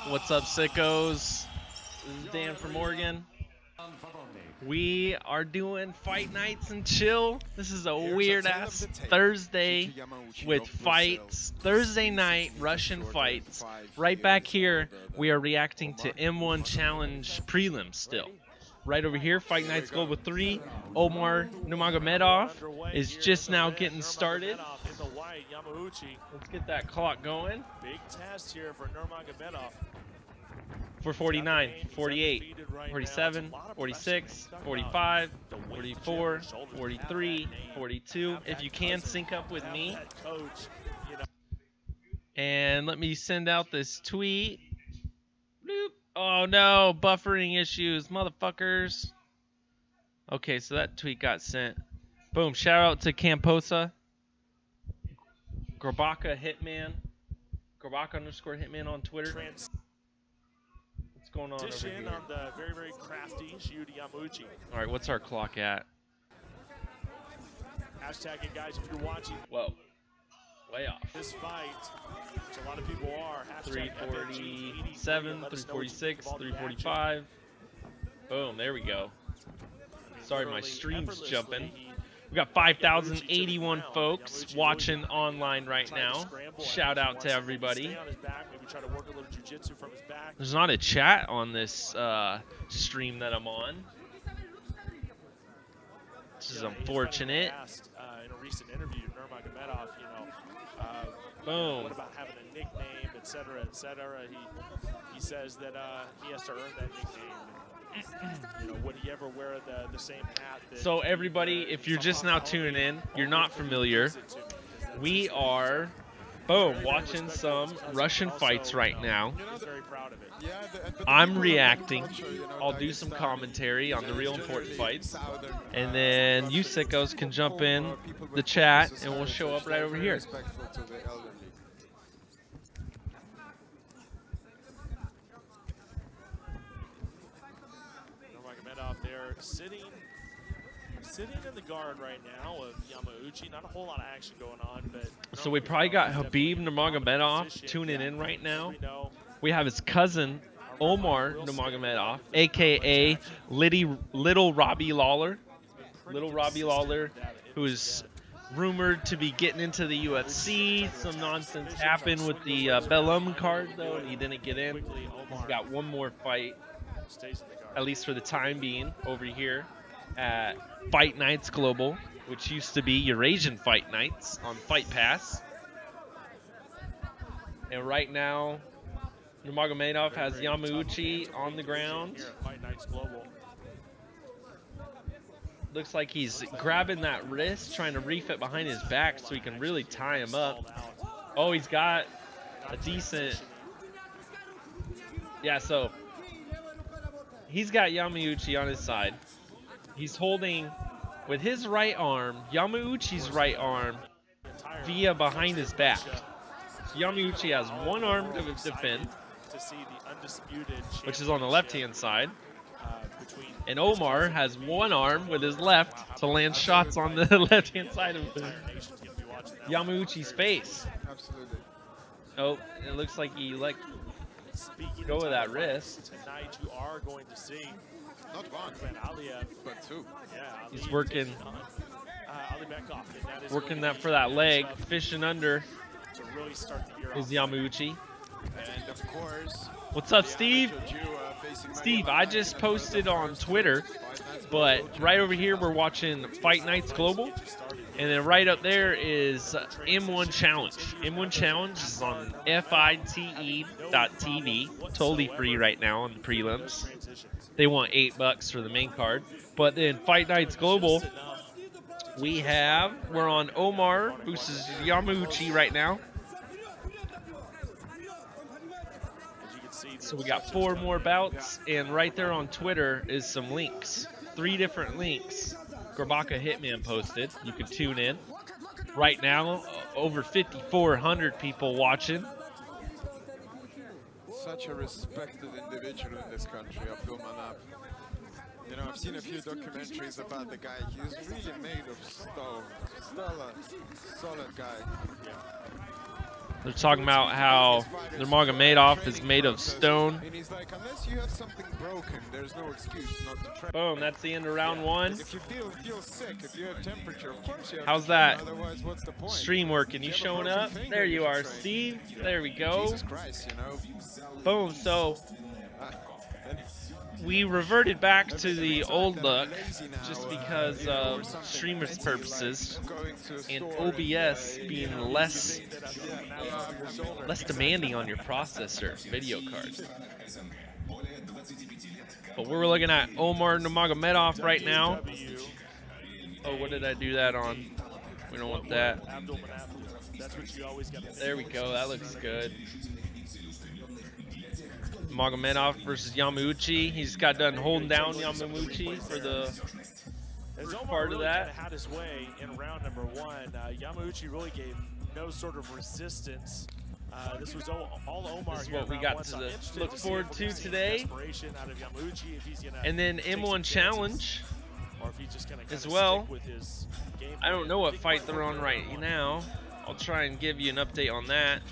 What's up, sickos? This is Dan from Oregon. We are doing fight nights and chill. This is a weird-ass Thursday with fights. Thursday night Russian fights. Right back here, we are reacting to M1 Challenge prelims still. Right over here, Fight Nights Global 3. Omar Nurmagomedov is just now getting started. Let's get that clock going. Big test here for Nurmagomedov. For 49, 48, 47, 46, 45, 44, 43, 42. If you can, sync up with me. And let me send out this tweet. Bloop. Oh no, buffering issues, motherfuckers. Okay, so that tweet got sent. Boom, shout out to Camposa. Grabaka Hitman. Grabaka_Hitman on Twitter. What's going on over here? On the very, very crafty Shiuda Yamauchi. All right, what's our clock at? Hashtag it, guys, if you're watching. Whoa, way off. This fight, which a lot of people are. 347, 346, 345. Boom, there we go. Sorry, my stream's jumping. We got 5,081 folks watching online right now. Shout out to everybody. There's not a chat on this stream that I'm on. This is unfortunate. In a recent interview, Nurmagomedov, boom. What about having a nickname, etc., etc. He says that he has to earn that nickname. Would he ever wear the same hat? So everybody, if you're just now tuning in, you're not familiar. We are, boom, watching some Russian fights right now. I'm reacting. I'll do some commentary on the real important fights. And then you sickos can jump in the chat and we'll show up right over here. There sitting in the guard right now of Yamauchi. Not a whole lot of action going on, but so we probably got Habib Nurmagomedov tuning in right now. We have his cousin Omar Nurmagomedov, aka Little Robbie Lawler. Little Robbie Lawler, who is rumored to be getting into the UFC. Some nonsense happened with the Bellum card though, and he didn't get in. He's got one more fight, at least for the time being, over here at Fight Nights Global, which used to be Eurasian Fight Nights on Fight Pass. And right now, Nurmagomedov has Yamauchi on the ground. Looks like he's grabbing that wrist, trying to reef it behind his back so he can really tie him up. Oh, he's got a decent... Yeah, so he's got Yamauchi on his side. He's holding with his right arm, Yamauchi's right arm, via behind his back. So Yamauchi has one arm to defend, which is on the left-hand side. And Omar has one arm with his left to land shots on the left-hand side of Yamauchi's face. Oh, it looks like he let go of that wrist. Tonight you are going to see not one, but two. Yeah, he's working that for that leg, fishing under is Yamauchi. And of course, what's up, Steve? Steve, I just posted on Twitter, but right over here we're watching Fight Nights Global, and then right up there is M1 Challenge. M1 Challenge is on FITE.tv, totally free right now on the prelims. They want $8 for the main card. But then Fight Nights Global, we're on Omar versus Yamauchi right now. So we got 4 more bouts, and right there on Twitter is some links. 3 different links Grabaka Hitman posted. You can tune in. Right now, over 5,400 people watching. Such a respected individual in this country, Abdulmanap. You know, I've seen a few documentaries about the guy. He's really made of stone. Still a solid guy. They're talking about how Nurmagomedov is made of stone. And he's like, unless you have something broken, there's no excuse not to train. Boom, that's the end of round one. If you feel sick, if you have temperature, of course you have How's to that train, otherwise what's the point? stream working? You showing up? There you are, Steve. There we go. Jesus Christ, you know. Boom, so we reverted back to the old look just because of streamers purposes and OBS being less demanding on your processor video card. But we're looking at Omar Nurmagomedov right now. Oh, what did I do that on? We don't want that. There we go, that looks good. Nurmagomedov versus Yamauchi. He just got done holding down Yamauchi for the first part of that. Had his way in round number one. Yamauchi really gave no sort of resistance. This was all Omar. This is what we got to look forward to today. And then M1 Challenge as well. I don't know what fight they're on right now. I'll try and give you an update on that.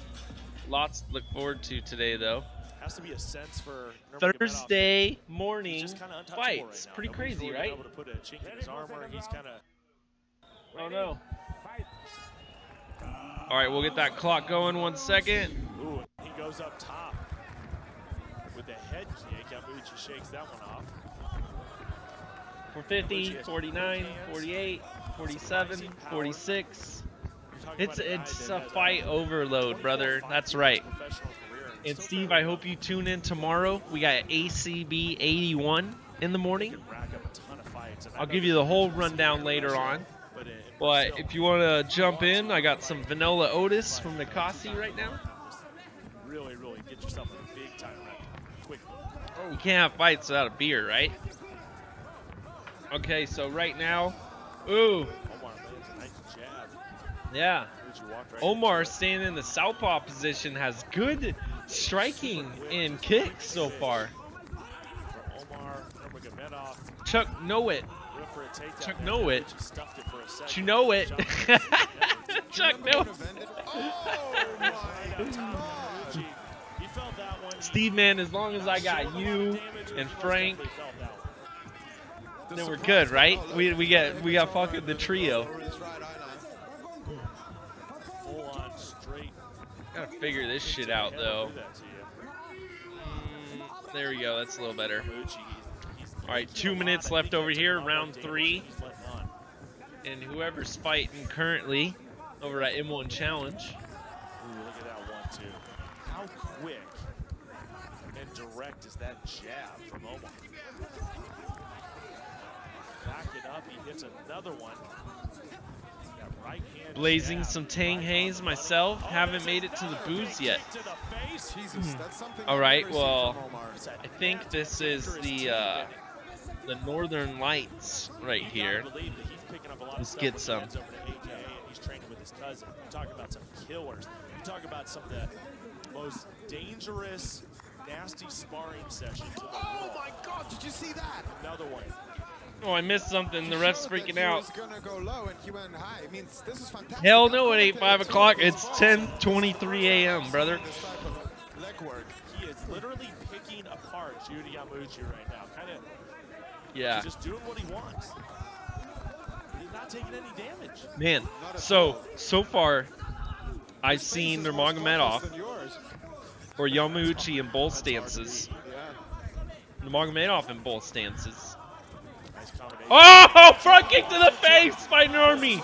Lots to look forward to today, though. Has to be a sense for Thursday morning fights. Right, pretty crazy, right? Able to put a chink in his armor. He's kind of. Oh no. All right, we'll get that clock going 1 second. Ooh, he goes up top with the head kick. Yamauchi shakes that one off. 450, 49, 48, 47, 46. It's a fight overload, brother. That's right. And Steve, I hope you tune in tomorrow. We got ACB 81 in the morning. I'll give you the whole rundown later on. But if you want to jump in, I got some Vanilla Otis from Nikasi right now. Really get yourself in a big time right quickly. You can't have fights without a beer, right? Okay, so right now, ooh. Yeah. Omar staying in the southpaw position has good striking and kicks so far. Chuck know it. Chuck know it. You know it. Chuck know it. Steve, man, as long as I got you and Frank, then we're good, right? We got fucking the trio. Gotta figure this shit out though. There we go, that's a little better. Alright, 2 minutes left over here, round 3. And whoever's fighting currently over at M1 Challenge. Ooh, look at that 1-2. How quick and direct is that jab from Omar? Back it up, he hits another one. Blazing some Tang Haze myself. Haven't made it to the booze yet. All right, well, I think this is the Northern Lights right here. Let's get some. He's training with his cousin. You talk about some killers. You talk about some of the most dangerous, nasty sparring sessions. Oh my God! Did you see that? Another one. Oh, I missed something. The ref's freaking out. Fantastic. Hell no, it ain't 5 o'clock. It's 10:23 a.m., brother. He is literally picking apart Judy Yamauchi right now. Kind of. Yeah. Just doing what he wants. He's not taking any damage. Man, so far, I've seen Nurmagomedov or Yamauchi in both stances. Nurmagomedov in both stances. Oh, front kick to the face by Nurmi.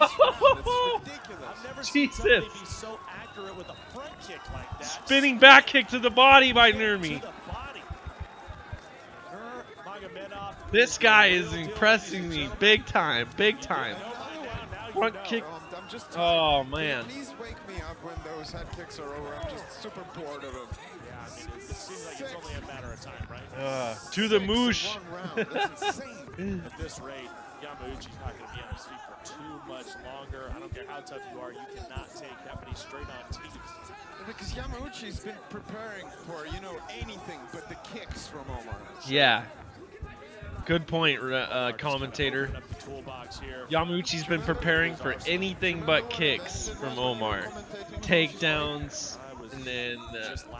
Oh, Jesus. Spinning back kick to the body by Nurmi. This guy is impressing me big time, big time. Front kick. Oh, man. Please wake me up when those head kicks are over. I'm just super bored of them. Yeah, I mean, it seems like it's only a matter of time, right? To the moosh. At this rate, Yamauchi's not going to be on his feet for too much longer. I don't care how tough you are, you cannot take that many straight-on tees. Because Yamauchi's been preparing for, anything but the kicks from Omar. Yeah. Good point, commentator. Yamauchi's been preparing for anything but kicks from Omar. Takedowns, and then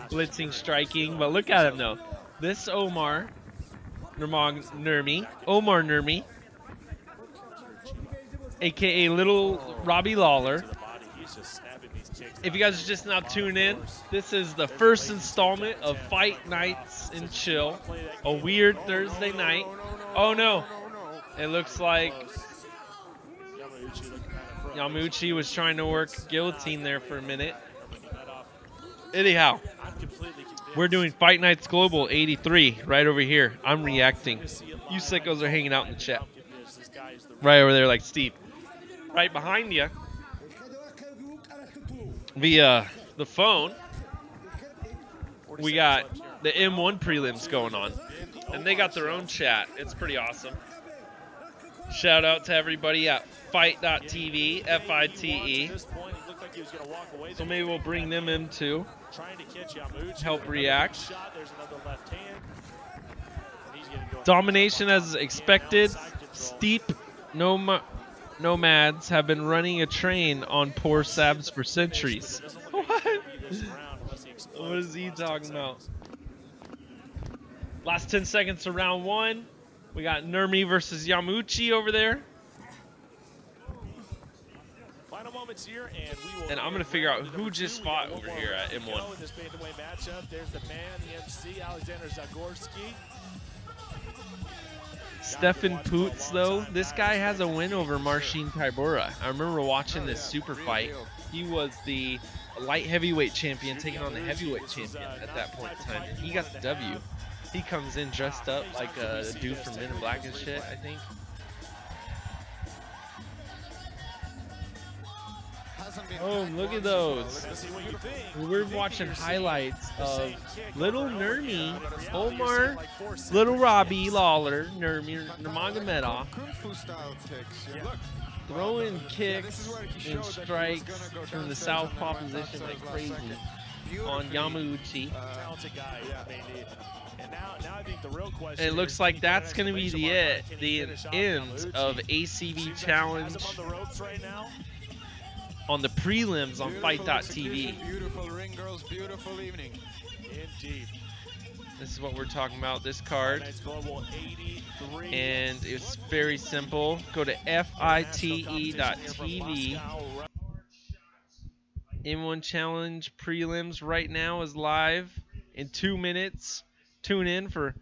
blitzing, striking. But look at him, though. This Omar Nurmi, a.k.a. Little Robbie Lawler. If you guys are just now tuning in, this is the first installment of Fight Nights and Chill, a weird Thursday night. Oh no, it looks like Yamauchi was trying to work guillotine there for a minute. Anyhow, we're doing Fight Nights Global 83 right over here. I'm reacting. You sickos are hanging out in the chat. Right over there like Steve. Right behind you, via the phone, we got the M1 prelims going on. And they got their own chat. It's pretty awesome. Shout out to everybody at fight.tv, F-I-T-E. So maybe we'll bring them in too. Help react. Domination as expected. Steep nomads have been running a train on poor Sabs for centuries. What? What is he talking about? Last 10 seconds of round one. We got Nurmi versus Yamauchi over there. Final moments here, and I'm going to figure out who just fought over here at M1. This bantamweight matchup. There's the man, the MC, Alexander Zagorski. Stefan Poots, though, this guy has a win over Marcin Tybura. I remember watching this super fight. He was the light heavyweight champion taking on the heavyweight champion at that point in time. He got the W. He comes in dressed up like a dude from Men in Black and shit, I think. Oh, look at those. We're watching highlights of Little Nurmi, Omar, Little Robbie Lawler, Nurmagomedov, throwing kicks and strikes from the southpaw position like crazy on Yamauchi. And it looks like that's going to be the end of ACV Challenge on the prelims on Fight.tv. Beautiful ring girls, beautiful evening. Indeed. This is what we're talking about, this card. And it's very simple. Go to FITE.tv. M1 Challenge prelims right now is live in 2 minutes. Tune in for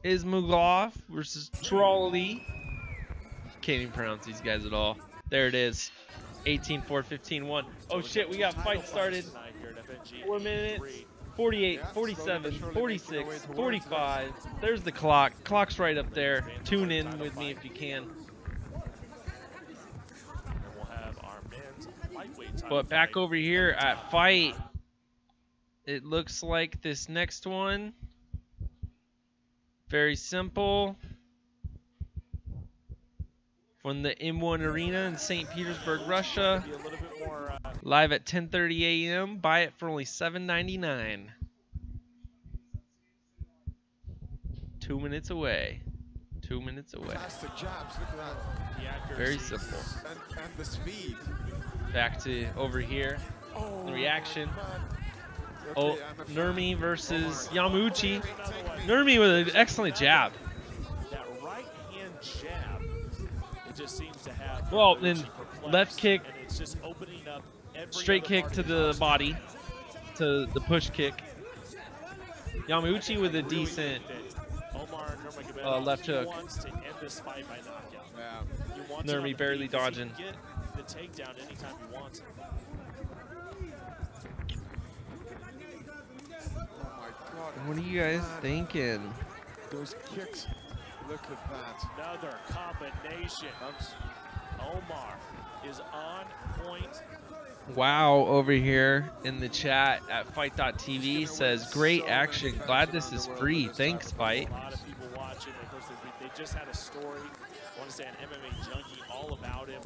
Ismagulov versus Trolley. Can't even pronounce these guys at all. There it is. 18-4, 15-1. Oh shit, we got fight started. 4 minutes, 48, 47, 46, 45. There's the clock. Clock's right up there. Tune in with me if you can. But back over here at Fight, it looks like this next one. Very simple. From the M1 Arena in St. Petersburg, Russia. Live at 10:30 a.m. Buy it for only $7.99. 2 minutes away. 2 minutes away. Fantastic jabs, look at that. Very simple. And the speed. Back to over here. The reaction. Okay, Nurmi versus Yamauchi. Nurmi with an excellent jab. That right hand jab, it just seems to have. Well, then left kick, and it's just opening up every straight kick to the body, to the push kick. Yamauchi with a decent left hook. Nurmi barely dodging. The takedown anytime he wants it. What are you guys thinking? Those kicks, look at that. Another combination. Omar is on point. Wow, over here in the chat at Fight.tv says, great action. Glad this is free. Thanks, Fight. A lot of people watching. Of course, they just had a story. I want to say an MMA junkie all about him.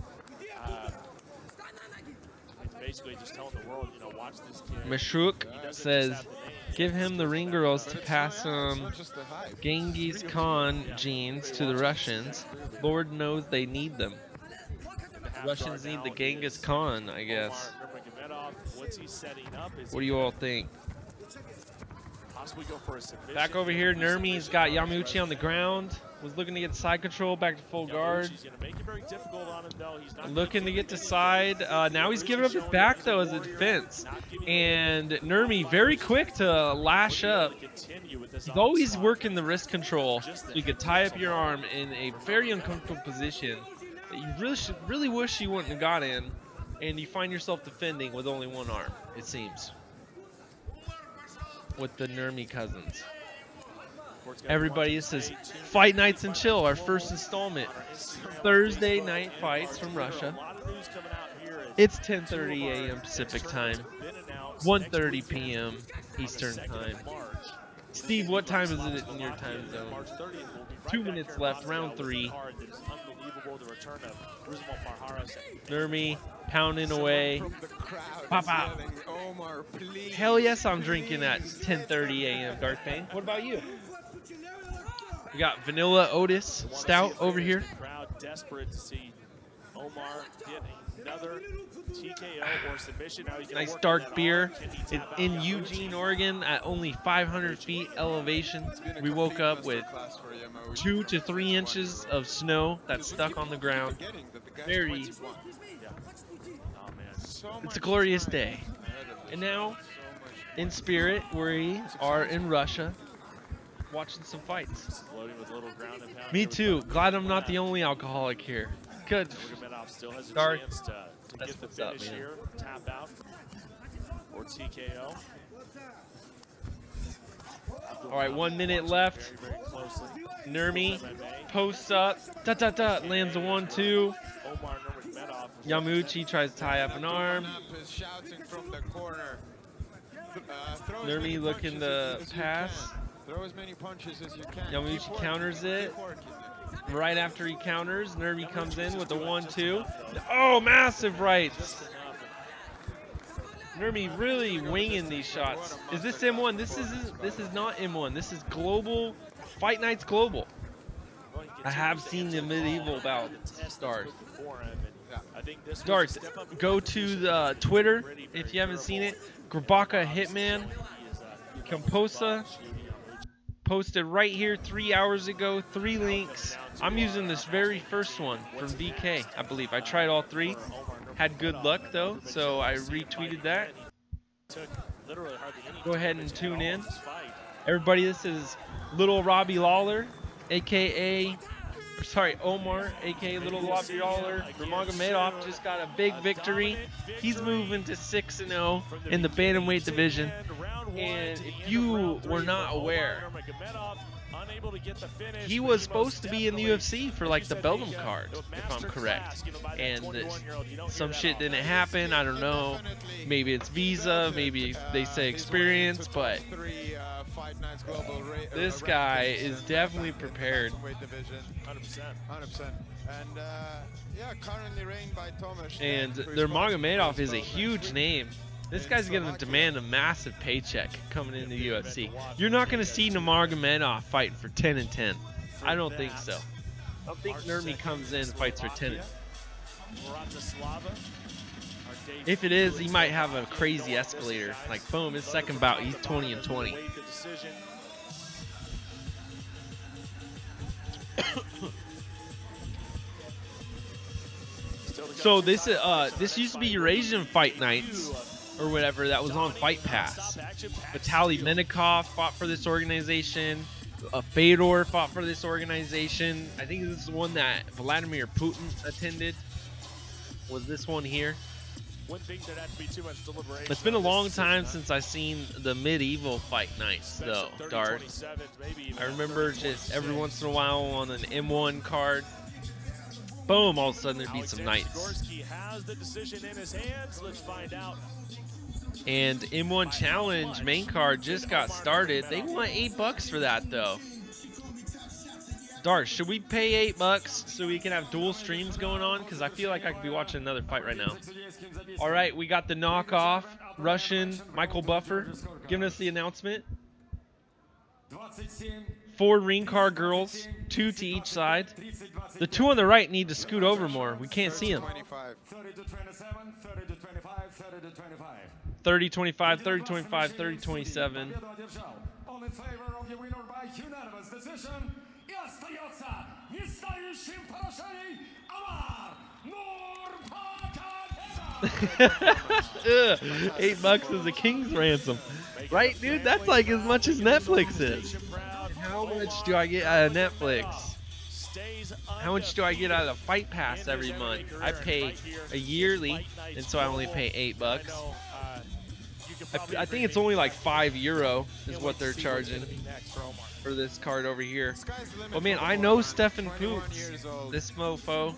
basically just telling the world, you know, watch this kid. Mashuk says, give him the ring girls to pass Genghis Khan genes to the Russians. Lord knows they need them. The Russians need the Genghis Khan, I guess. What's he setting up? What do you all think? Possibly go for a submission. Back over here, Nurmi's got Yamauchi on the ground. Was looking to get side control, back to full guard. Looking to get to side. Now he's giving up his back, though, as a defense. And Nurmi very quick to lash up. He's always working the wrist control so you could tie up your arm in a very uncomfortable position that you really wish you wouldn't have got in. And you find yourself defending with only one arm, it seems, with the Nurmi cousins. Everybody, this is Fight Nights and Chill, our first installment. Thursday night fights from Russia. It's 10:30 a.m. Pacific time, 1:30 p.m. Eastern time. Steve, what time is it in your time zone? 2 minutes left, round 3. Nurmi pounding away. Pop out. Hell yes, I'm drinking at 10:30 a.m. Darth Bane. What about you? We got Vanilla Otis Stout over here. Crowd desperate to see Omar get another TKO or submission. Nice dark beer. It's in Eugene, Oregon, at only 500 feet elevation. We woke up with 2 to 3 inches of snow that's stuck on the ground. Very. It's a glorious day. And now, in spirit, we are in Russia, watching some fights. Me too. Glad I'm not the only alcoholic here. Good. Dark. That's what's up, man. Tap out or TKO. All right, 1 minute left. Nurmi posts up. Lands a 1-2. Yamauchi tries to tie up an arm. Nurmi looking to pass. Throw as many punches as you can. Yamauchi counters it. Right after he counters, Nurmi comes in with a 1-2. Oh, massive rights. Nurmi really winging these shots. Is this M1? This is not M1. This is Gloabl. Fight Nights Gloabl. I have seen the medieval bout stars. Darts, go to the Twitter if you haven't seen it. Grabaka Hitman Composa posted right here 3 hours ago, 3 links. I'm using this very first one from DK, I believe. I tried all 3. Had good luck though, so I retweeted that. Go ahead and tune in. Everybody, this is Little Robbie Lawler, aka Omar, aka Little Robbie Lawler. Nurmagomedov just got a big victory. He's moving to 6-0 in the bantamweight division. And if you were not aware, he was supposed to be in the UFC for like the Belgium card, if I'm correct. And some shit didn't happen. I don't know. Maybe it's visa, maybe they say experience, but this guy is definitely prepared. 100%. And Nurmagomedov is a huge name. This guy's going to demand a massive paycheck coming into the UFC. You're not going to see Nurmagomedov fighting for 10-10. I don't think so. I don't think Nurmi comes in and fights for 10. If it is, he might have a crazy escalator. Like, boom, his second bout, he's 20-20. So this used to be Eurasian Fight Nights, or whatever, that was on Fight Pass. Vitaly Menikov fought for this organization. Fedor fought for this organization. I think this is the one that Vladimir Putin attended. Was this one here? It's been a long time since I've seen the medieval Fight Nights, though, Darth. I remember just every once in a while on an M1 card, boom, all of a sudden there'd be some nights. And M1 Challenge main card just got started. They want $8 for that though. Dart, should we pay $8 so we can have dual streams going on? Because I feel like I could be watching another fight right now. All right, we got the knockoff Russian Michael Buffer giving us the announcement. 4 ring car girls, 2 to each side. The 2 on the right need to scoot over more. We can't see them. 30-25, 30-25, 30-27. $8 is a king's ransom. Right, dude? That's like as much as Netflix is. How much do I get out of Netflix? How much do I get out of Fight Pass every month? I pay a yearly, and so I only pay $8. I think it's only like €5 is what they're charging for this card over here. Oh man, I know Stefan Poots, this mofo,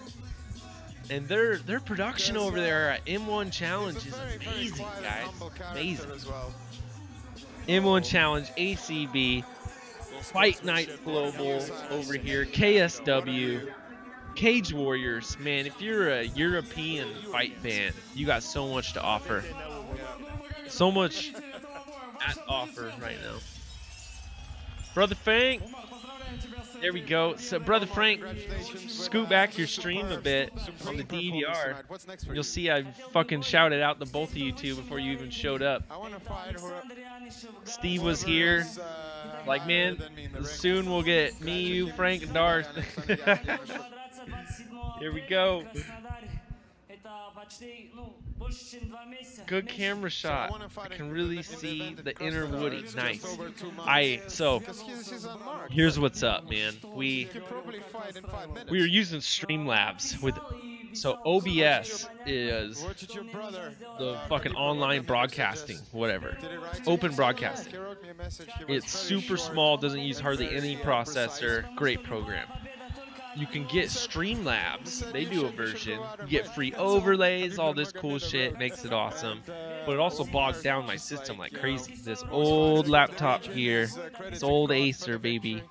and their production over there at M1 Challenge is amazing, guys. Amazing. M1 Challenge, ACB, Fight Night Gloabl over here, KSW, Cage Warriors. Man, if you're a European fight fan, you got so much to offer. So much at offer right now. Brother Frank, there we go. So Brother Frank, scoot back your stream a bit on the DVR. You'll see I fucking shouted out to both of you two before you even showed up. Steve was here. Like, man, soon we'll get me, you, Frank, and Darth. Here we go. Good camera shot. I can really see the inner Woody. Nice. So here's what's up, man. We were using Streamlabs with, so OBS is the fucking online broadcasting, whatever, open broadcasting. It's super small, doesn't use hardly any processor. Great program. You can get Streamlabs, they do a version. You get free overlays, all this cool shit, makes it awesome. But it also bogs down my system like crazy. This old laptop here, this old Acer, baby.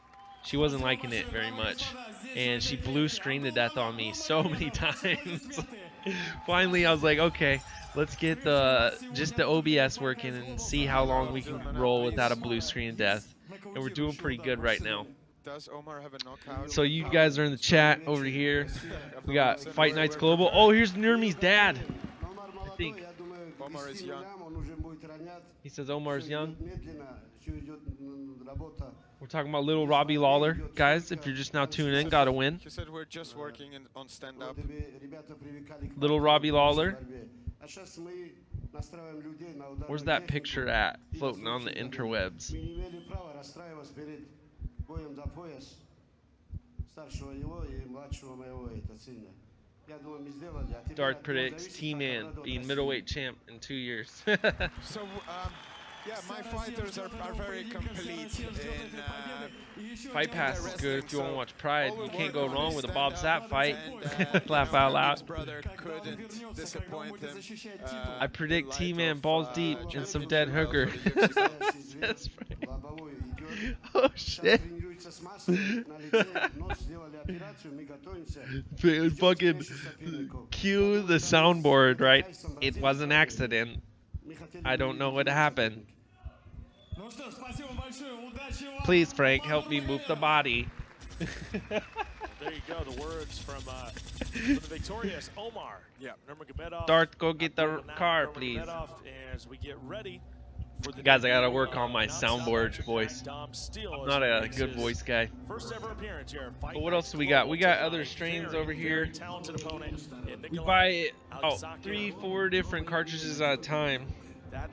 She wasn't liking it very much. And she blue screened to death on me so many times. Finally, I was like, okay, let's get just the OBS working and see how long we can roll without a blue screen to death. And we're doing pretty good right now. Does Omar have a knockout? So you guys are in the chat over here. We got Fight Nights Global. Oh, here's Nurmi's dad. I think. Omar is young. He says Omar's young. We're talking about little Robbie Lawler. Guys, if you're just now tuning in, gotta win. She said we're just working on stand-up. Little Robbie Lawler. Where's that picture at? Floating on the interwebs. Darth predicts T-Man being middleweight champ in 2 years. So, yeah, my fighters are very complete in... Fight Pass is good if you want to watch Pride. You can't go wrong with a Bob Sapp fight. Laugh out loud. His brother couldn't disappoint him. I predict T-Man balls deep and some dead hooker. That's right. Oh shit. Fucking cue the soundboard, right? It was an accident. I don't know what happened. Please, Frank, help me move the body. There you go, the words from the victorious Omar. Yeah, Nurmagomedov. Darth, go get the car, please. As we get ready for the guys, I gotta work on my soundboard voice. I'm not a good voice guy. First ever appearance here. But what else do we got? We got other strains over here. We buy 3-4 different cartridges at a time.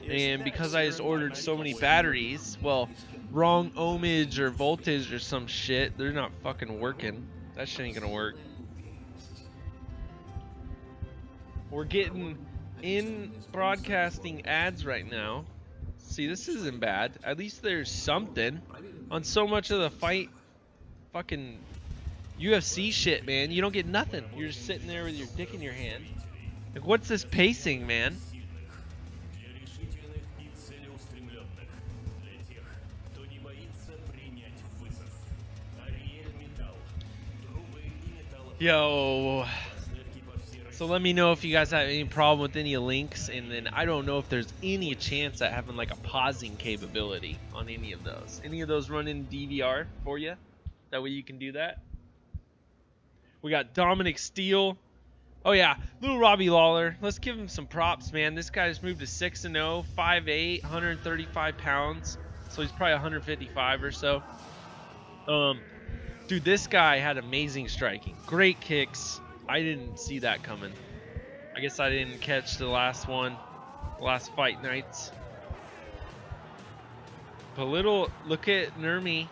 And because I just ordered so many batteries, well, wrong ohmage or voltage or some shit, they're not fucking working. That shit ain't gonna work. We're getting in broadcasting ads right now. See, this isn't bad. At least there's something. On so much of the fight fucking UFC shit, man, you don't get nothing. You're just sitting there with your dick in your hand. Like, what's this pacing, man? Yo. So let me know if you guys have any problem with any links, and then I don't know if there's any chance at having like a pausing capability on any of those. Any of those running DVR for you? That way you can do that. We got Dominic Steele. Oh yeah, little Robbie Lawler. Let's give him some props, man. This guy's moved to 6-0, 5'8", 135 pounds. So he's probably 155 or so. Dude, this guy had amazing striking. Great kicks. I didn't see that coming. I guess I didn't catch the last one, last fight nights. But look at Nurmi.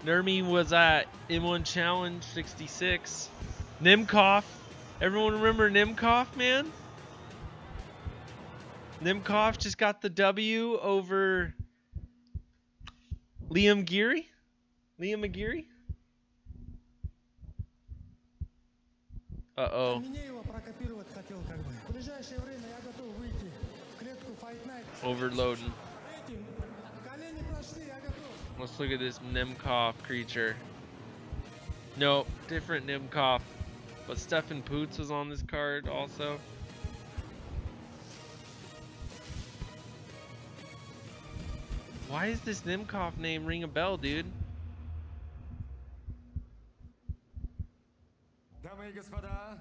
Nurmi was at M1 Challenge 66. Nemkov. Everyone remember Nemkov, man? Nemkov just got the W over Liam Geary. Liam Aguirre. Uh-oh. Overloading. Let's look at this Nemkov creature. Nope, different Nemkov. But Stefan Poots was on this card also. Why is this Nemkov name ring a bell, dude? Дамы и господа,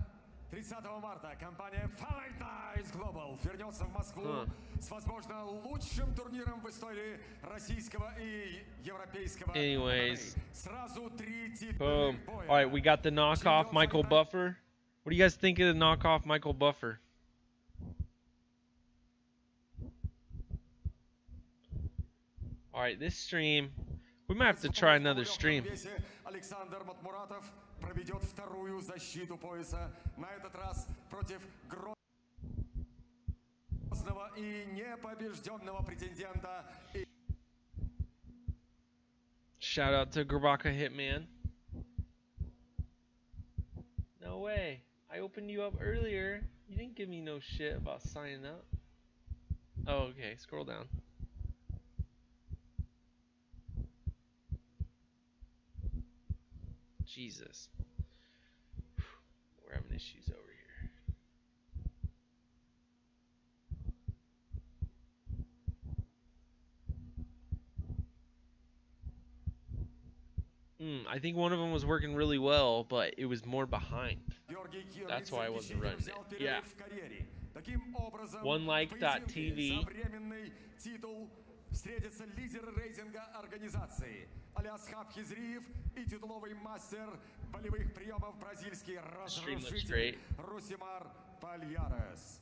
30 марта компания Fight Night Gloabl вернется в Москву с, возможно, лучшим турниром в истории российского и европейского. Anyways, сразу 3 boom. All right, we got the knockoff Michael Buffer. What do you guys think of the knockoff Michael Buffer? All right, this stream, we might have to try another stream. Александр Матмуратов проведет вторую защиту пояса, на этот раз против грозного и непобежденного претендента. Shout out to Grabaka Hitman. No way. I opened you up earlier. You didn't give me no shit about signing up. Oh, okay. Scroll down. Jesus. We're having issues over here. I think one of them was working really well, but it was more behind. That's why I wasn't running it. Yeah. OneLike.tv. Встретятся лидеры рейтинга организации. Алясхаб Хизриев и титуловый мастер болевых приемов бразильский разрушитель Русимар Пальярес.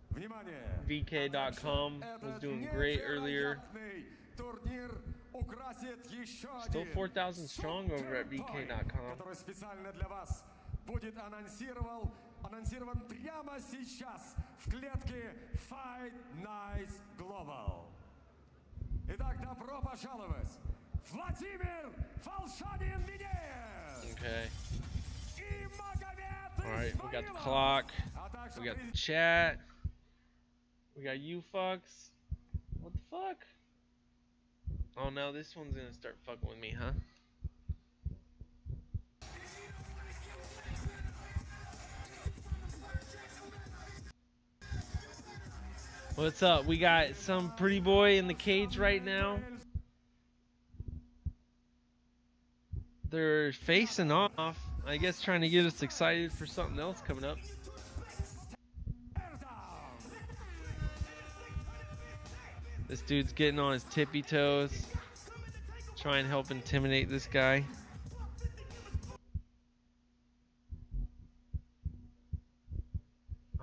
Внимание! VK.com was doing great earlier. Турнир украсит еще Still 4,000 strong over at VK.com. Который специально для вас будет анонсирован прямо сейчас в клетке Fight Night Gloabl. Итак, добро пожаловать, Владимир Волшанин Минеев! Okay. Alright, we got the clock, we got the chat, we got you fucks. What the fuck? Oh no, this one's gonna start fucking with me, huh? What's up? We got some pretty boy in the cage right now. They're facing off. I guess trying to get us excited for something else coming up. This dude's getting on his tippy toes. Try and help intimidate this guy.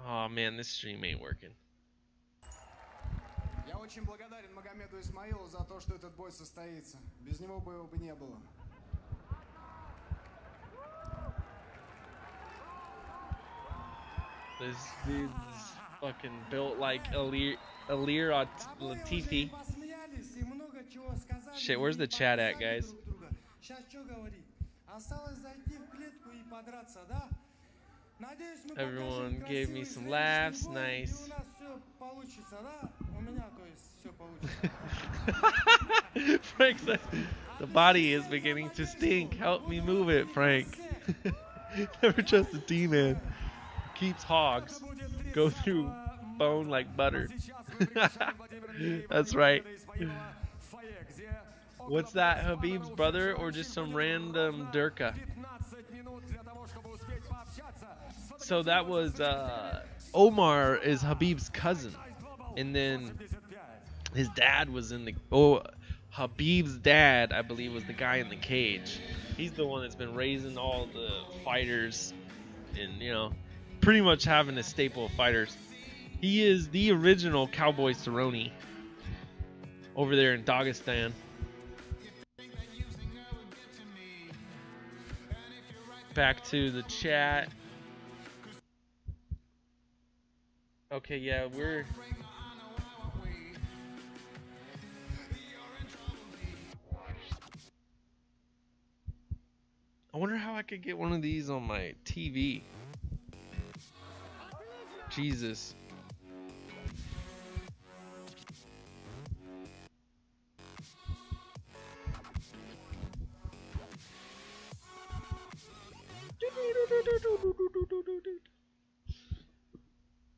Oh man, this stream ain't working. Я очень благодарен Магомеду Исмаилу за то, что этот бой состоится. Без него бы его бы не было. This dude's fucking built like Alir Latifi. Shit, where's the chat at, guys? Everyone gave me some laughs. Nice. Frank says, the body is beginning to stink. Help me move it, Frank. Never trust the T-Man. Keeps hogs. Go through bone like butter. That's right. What's that, Habib's brother or just some random Durka? So that was Omar is Habib's cousin, and then his dad was in the Habib's dad, I believe, was the guy in the cage. He's the one that's been raising all the fighters, and you know, pretty much having a staple of fighters. He is the original Cowboy Cerrone over there in Dagestan. Back to the chat. Okay, yeah, we're... I wonder how I could get one of these on my TV. Jesus.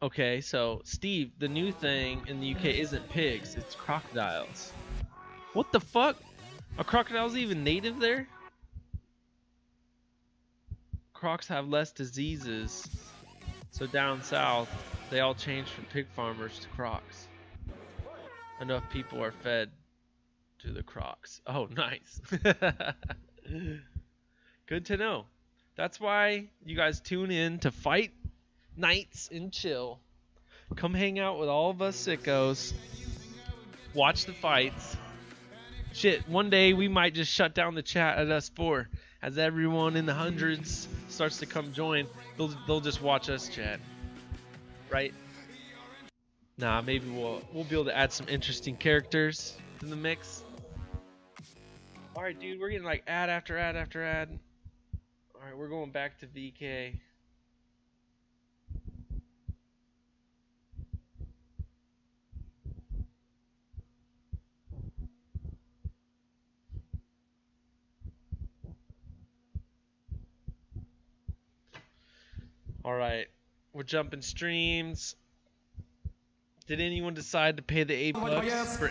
Okay, so Steve, the new thing in the UK isn't pigs, it's crocodiles. What the fuck? Are crocodiles even native there? Crocs have less diseases, so down south they all changed from pig farmers to crocs. Enough people are fed to the crocs. Oh, nice. Good to know. That's why you guys tune in to Fight Nights and chill. Come hang out with all of us sickos. Watch the fights. Shit, one day we might just shut down the chat at us four. As everyone in the hundreds starts to come join, they'll just watch us chat. Right? Nah, maybe we'll be able to add some interesting characters to the mix. Alright, dude, we're getting like ad after ad after ad. Alright, we're going back to VK. Alright, we're jumping streams. Did anyone decide to pay the $8 for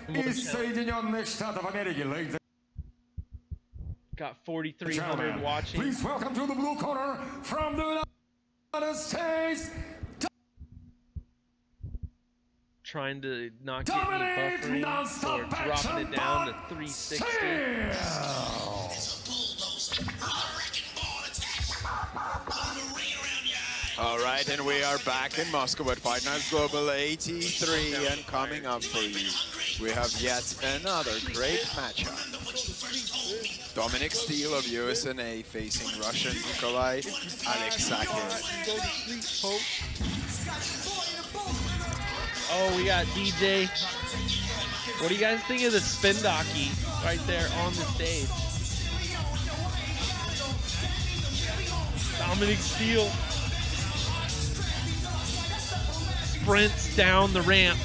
Got 4,300 watching. Please welcome to the blue corner from the United States. Trying to not get any buffering, so we're dropping it down to 360. All right, and we are back in Moscow at Fight Night Gloabl 83, and coming up for you, we have yet another great matchup. Dominic Steele of USNA facing Russian Nikolai Alexakhin. Oh, we got DJ. What do you guys think of the spin donkey right there on the stage? Dominic Steele sprints down the ramp,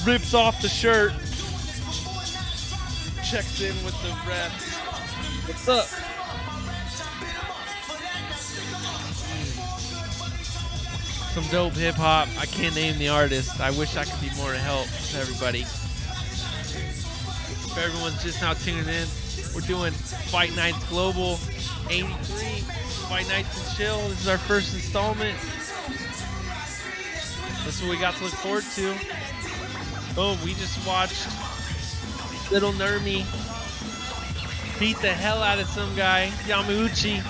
rips off the shirt, checks in with the ref. What's up? Some dope hip hop. I can't name the artist. I wish I could be more help to everybody. If everyone's just now tuning in, we're doing Fight Nights Gloabl 83. Fight Nights and Chill. This is our first installment. This is what we got to look forward to. Boom, we just watched Little Nermy beat the hell out of some guy, Yamauchi.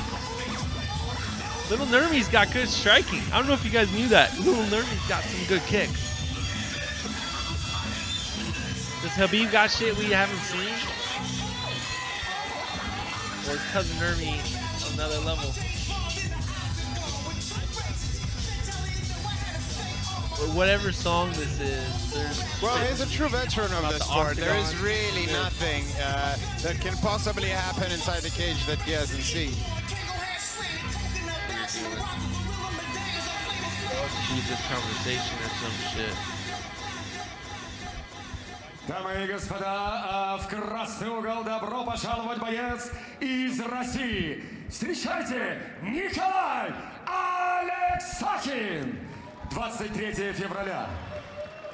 Little Nermy's got good striking. I don't know if you guys knew that. Little Nermy's got some good kicks. Does Habib got shit we haven't seen? Or is Cousin Nermy on another level? Or whatever song this is. Well, he's a true veteran of the sport. There is really nothing that can possibly happen inside the cage that he hasn't seen. Jesus conversation or some shit. Дамы и господа, в красный угол добро пожаловать боец из России. встречайте, Николай Алексахин! 23 февраля.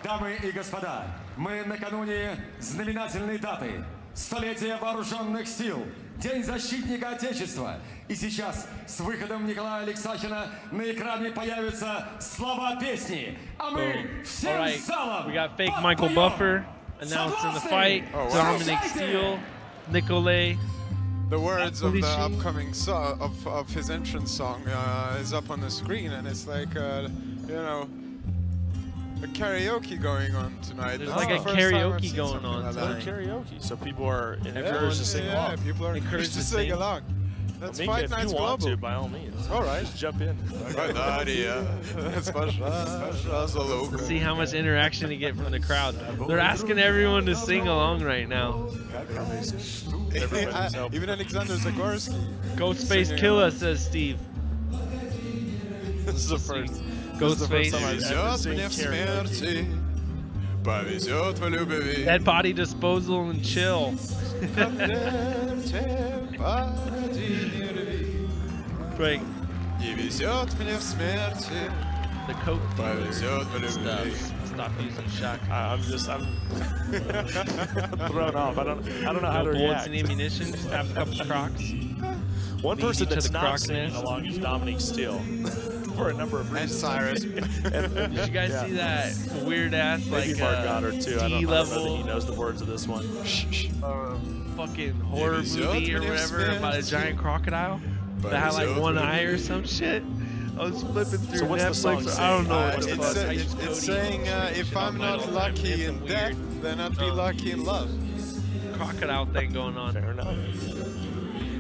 Дамы и господа, мы накануне знаменательной даты. Столетие вооруженных сил. День защитника Отечества. И сейчас с выходом Николая Алексахина на экране появятся слова песни. А мы всем залом We got fake Michael Buffer announcing the fight. Dominic Steele, Nicolay. The words of the upcoming song of his entrance song is up on the screen, and it's like you know, a karaoke going on tonight. There's like a karaoke going on Like karaoke, so people are encouraged to sing along. Yeah, people are encouraged to sing along. That's Fight Nights If you want Gloabl. to, by all means. All right, Just jump in. See how much interaction to get from the crowd. They're asking everyone to sing along right now. Even Alexander Zagorski. Ghostface Killa, says Steve. This is the first. Ghostface. Dead body disposal and chill. Frank. The coke dealer stuff. Stop using shotgun. I'm thrown off. I don't know how to bullets react. and ammunition. Just have a couple Crocs. One person each of that's the not Croc singing nest. along is Dominic Steele. For a number of reasons. Cyrus. Did you guys see that weird ass Maybe like Mark Goddard too. I don't know that he D-level knows the words of this one. fucking horror movie or whatever about a giant crocodile that had like one eye or some shit? I was flipping through So what's the song Netflix. I don't know what the fuck. I use It's Cody saying if shit on I'm mine all not the time. lucky It's in some death, weird, then I'd be lucky in love. crocodile thing going on. Fair enough.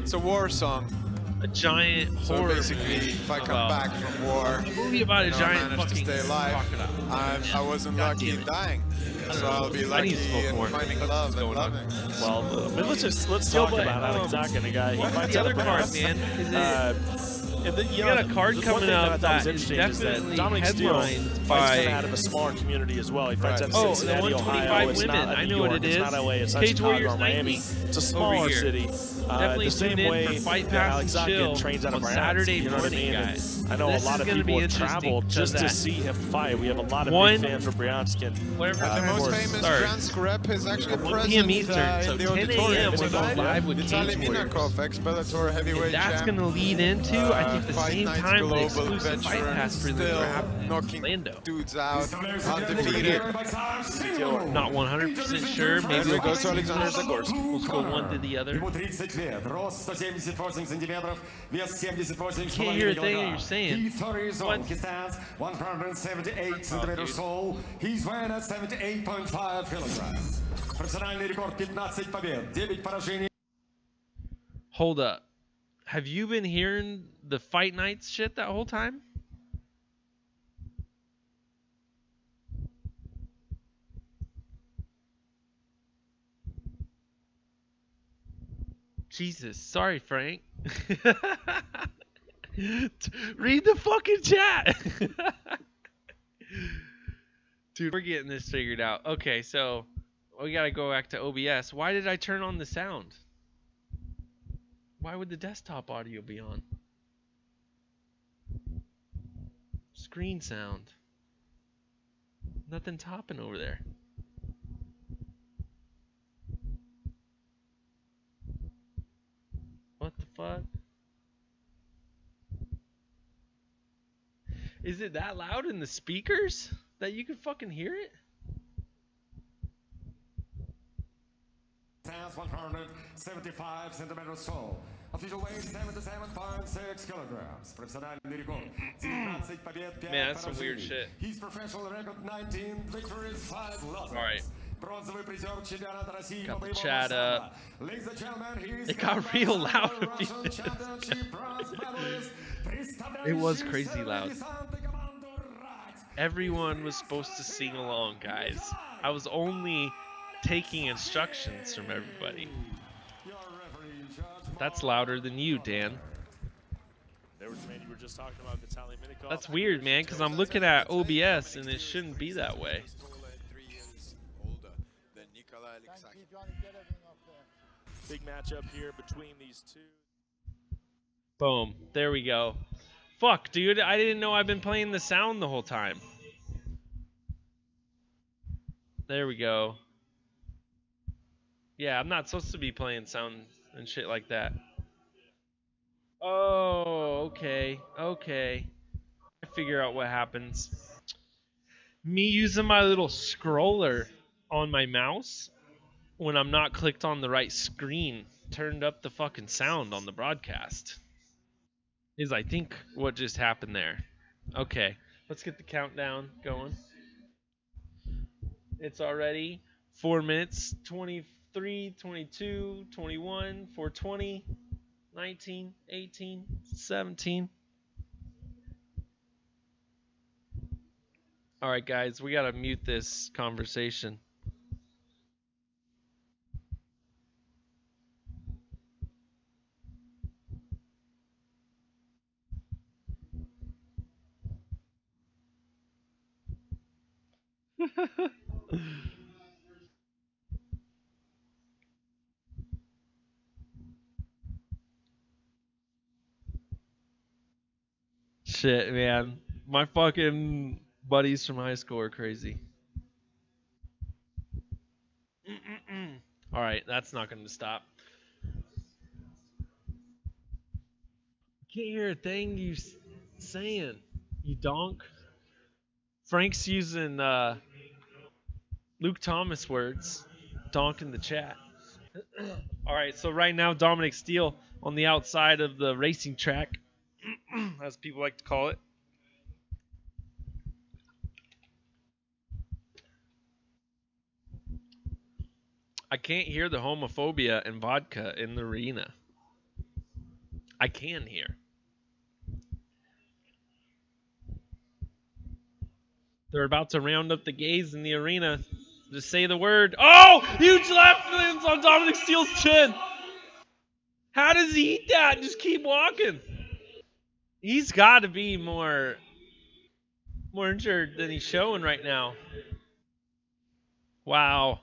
It's a war song. A giant So horror basically, movie if I come about- back from war, a movie about a you know, I giant managed to fucking stay alive, crocodile. I wasn't God lucky damn in it. dying. So I'll be I lucky need to smoke in more. finding That's love what's and going on. loving. Well, I mean, let's talk about Alex Zakin, a guy. He What's fights the out other of card, Browns. man? Is it? And the, You got a card the one coming thing up I thought that was is interesting is that definitely Dominic Steele headlined fights by- kind of out of a smaller community as well. He fights out of Oh, the Cincinnati, 125 Ohio. It's women. not I New know York. what it It's is. not LA. It's not Cage Chicago Warriors or Miami. Nightly It's a smaller here. city. Definitely The same tune in way for Fight that Pass Alex and Chill Zakin trains out of on Browns. Saturday You know what I morning, mean? And guys. I know This a lot is of gonna people be have traveled interesting just to because see him fight. We have a lot of One- big fans for Bryanskin. Whatever The time most it famous starts. Bryansk rep is actually 1 present p.m. Eastern, so in the 10 auditorium a.m. we're tonight. going live with Vitaly Cage Warriors. Minakov, ex-Bellator heavyweight And that's champ. going to lead into, I think, the Fight same Nights time the Global exclusive Fight veteran, Pass prelims still are happening in knocking Orlando. dudes out, undefeated. Not 100% sure. Maybe we'll go to Alexander Zagorski. We'll go one to the other. Ему 30 лет, рост 178 сантиметров, вес 78,5 Can't hear a thing that you're saying. He 30 years What? old. He stands 178 centimeters tall. He's weighing at 78.5 kilograms. Профессиональный рекорд 15 побед, 9 поражений. Hold up. Have you been hearing the Fight Nights shit that whole time? Jesus, sorry, Frank. Read the fucking chat. Dude, we're getting this figured out. Okay, so we gotta go back to OBS. Why did I turn on the sound? Why would the desktop audio be on? Screen sound. Nothing topping over there. What the fuck? Is it that loud in the speakers that you can fucking hear it? Stands 175 centimeters tall. Official weight 77.6 kilograms. Профессиональный рекорд 19 побед, 5 Man, that's some weird поражений. shit. His professional record 19 victories, 5 losses. All right. Бронзовый призер чемпионата России Got по the боевому chat самбо. Ladies and gentlemen, here is It got real loud a few Russian Championship bronze medalist. It was представляющий crazy loud. десант и команду «Рать». Everyone was supposed to sing along, guys. I was only taking instructions from everybody. Your referee, Judge That's louder than you, Dan. There was the man you were just talking about, Vitaly Minakov. That's weird, man, because I'm looking at OBS and it shouldn't be that way. 3 years older than Nikolai Alexakhin. Big matchup here between these two. Boom. There we go. Fuck, dude. I didn't know I've been playing the sound the whole time. There we go. Yeah, I'm not supposed to be playing sound and shit like that. Oh, okay. Okay. I figure out what happens. Me using my little scroller on my mouse when I'm not clicked on the right screen turned up the fucking sound on the broadcast. Is I think what just happened there. Okay, let's get the countdown going. It's already 4 minutes, 23, 22, 21, 420, 19, 18, 17. All right, guys, we got to mute this conversation. Shit, man. My fucking buddies from high school are crazy. All right, that's not going to stop. Can't hear a thing you saying, you donk. Frank's using Luke Thomas words, donk in the chat. All right, so right now Dominic Steele on the outside of the racing track, as people like to call it. I can't hear the homophobia and vodka in the arena. I can hear. They're about to round up the gays in the arena. Just say the word. Oh! Huge left lands on Dominic Steele's chin. How does he eat that and just keep walking? He's got to be more injured than he's showing right now. Wow.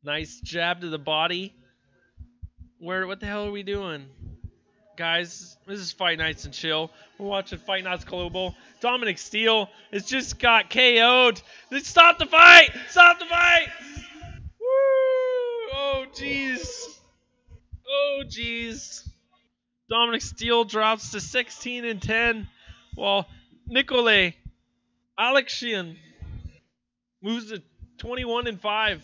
Nice jab to the body. What the hell are we doing? Guys, this is Fight Nights and Chill. We're watching Fight Nights Global. Dominic Steele has just got KO'd. Stop the fight! Stop the fight! Woo! Oh, jeez. Oh, jeez. Dominic Steele drops to 16-10, while Nikolay Alexian moves to 21-5.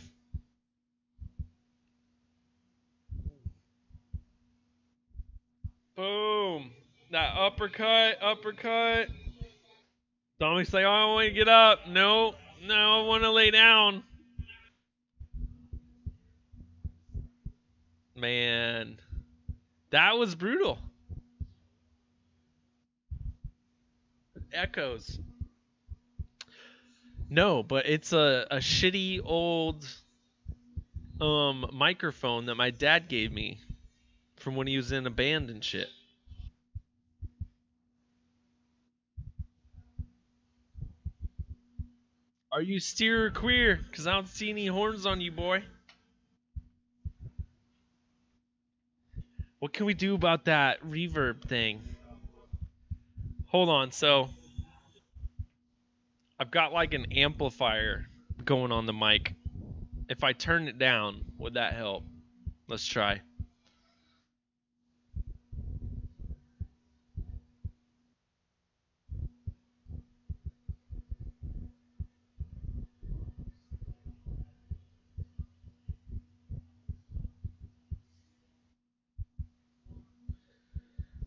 Boom. That uppercut. Dominic's like, oh, I want to get up. No, I want to lay down. Man, that was brutal. Echoes. No, but it's a shitty old microphone that my dad gave me from when he was in a band and shit. Are you steer or queer? Because I don't see any horns on you, boy. What can we do about that reverb thing? Hold on, so I've got like an amplifier going on the mic. If I turn it down, would that help? Let's try.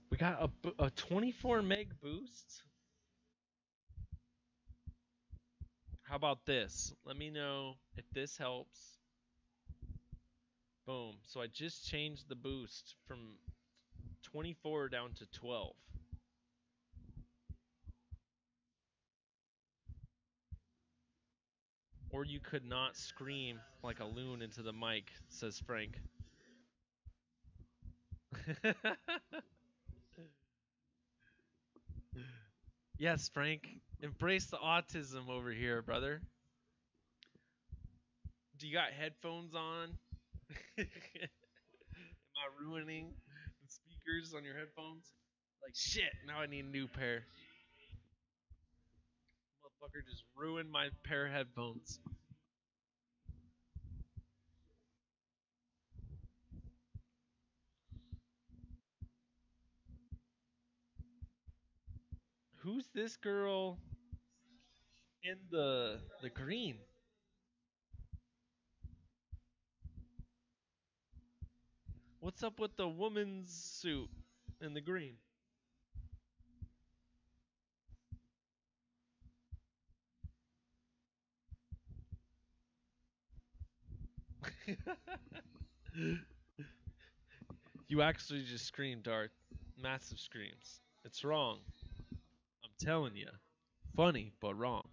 We got a 24 meg boost. How about this? Let me know if this helps. Boom. So I just changed the boost from 24 down to 12. Or you could not scream like a loon into the mic, says Frank. Yes, Frank. Embrace the autism over here, brother. Do you got headphones on? Am not ruining the speakers on your headphones. Like shit, now I need a new pair. Motherfucker just ruined my pair of headphones. Who's this girl in the green? What's up with the woman's suit in the green? You actually just screamed, Darth. Massive screams. It's wrong. I'm telling you. Funny, but wrong.